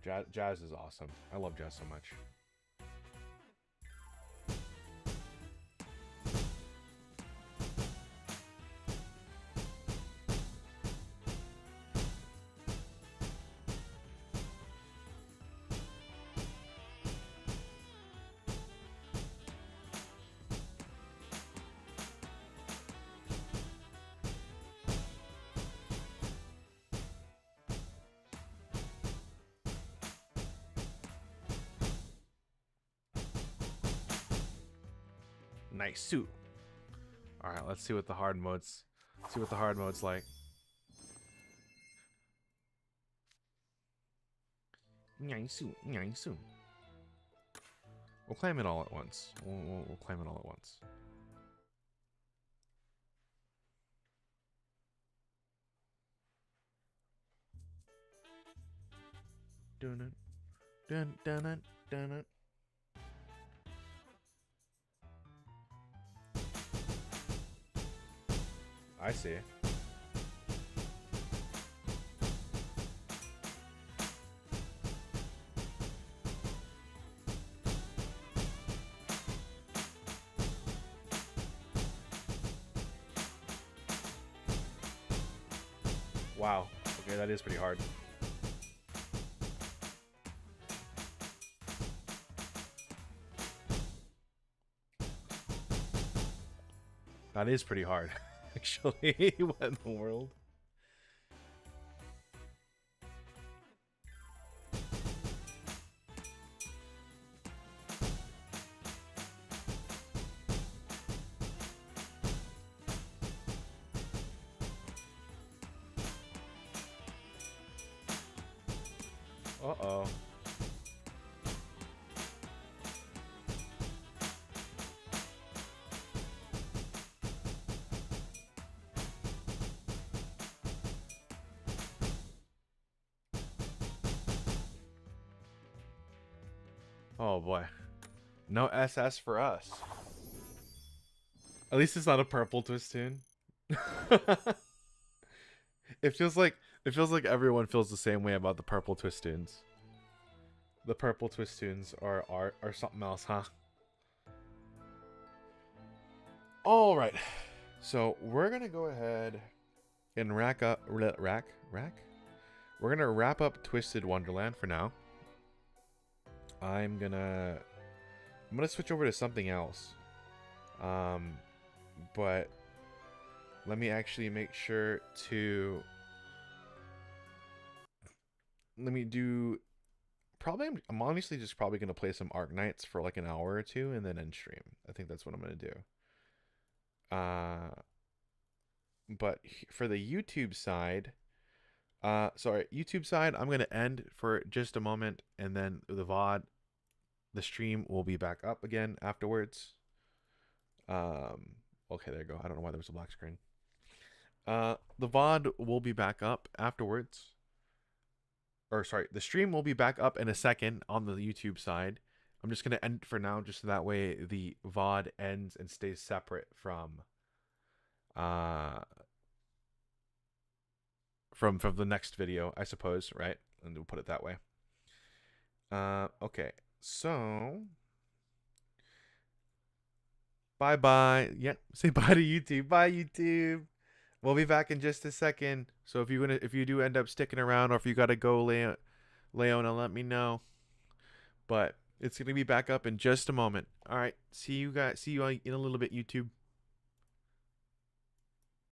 Jazz is awesome. I love jazz so much. Nice suit. All right, let's see what the hard modes. See what the hard mode's like. Nice suit. Nice suit. We'll claim it all at once. We'll claim it all at once. Dun dun dun dun dun dun. I see. Wow. Okay, that is pretty hard. That is pretty hard. Actually, what in the world? Uh-oh. Oh boy. No SS for us. At least it's not a purple twist tune. It feels like everyone feels the same way about the purple twist tunes. The purple twist tunes are something else, huh? All right. So we're gonna go ahead and rack. We're gonna wrap up Twisted Wonderland for now. I'm gonna switch over to something else. But let me actually make sure to do. Probably, I'm honestly just probably gonna play some Arknights for like an hour or two and then end stream. I think that's what I'm gonna do. But for the YouTube side, YouTube side, I'm gonna end for just a moment, and then the VOD, the stream will be back up again afterwards. Okay, there you go. I don't know why there was a black screen. The VOD will be back up afterwards. Or sorry, the stream will be back up in a second on the YouTube side. I'm just gonna end for now, just so that way the VOD ends and stays separate from the next video, I suppose, right? And we'll put it that way. Okay, so bye bye. Yeah, say bye to YouTube. Bye YouTube. We'll be back in just a second. So if you do end up sticking around, or if you gotta go, Leona, let me know. But it's gonna be back up in just a moment. All right. See you guys. See you in a little bit, YouTube.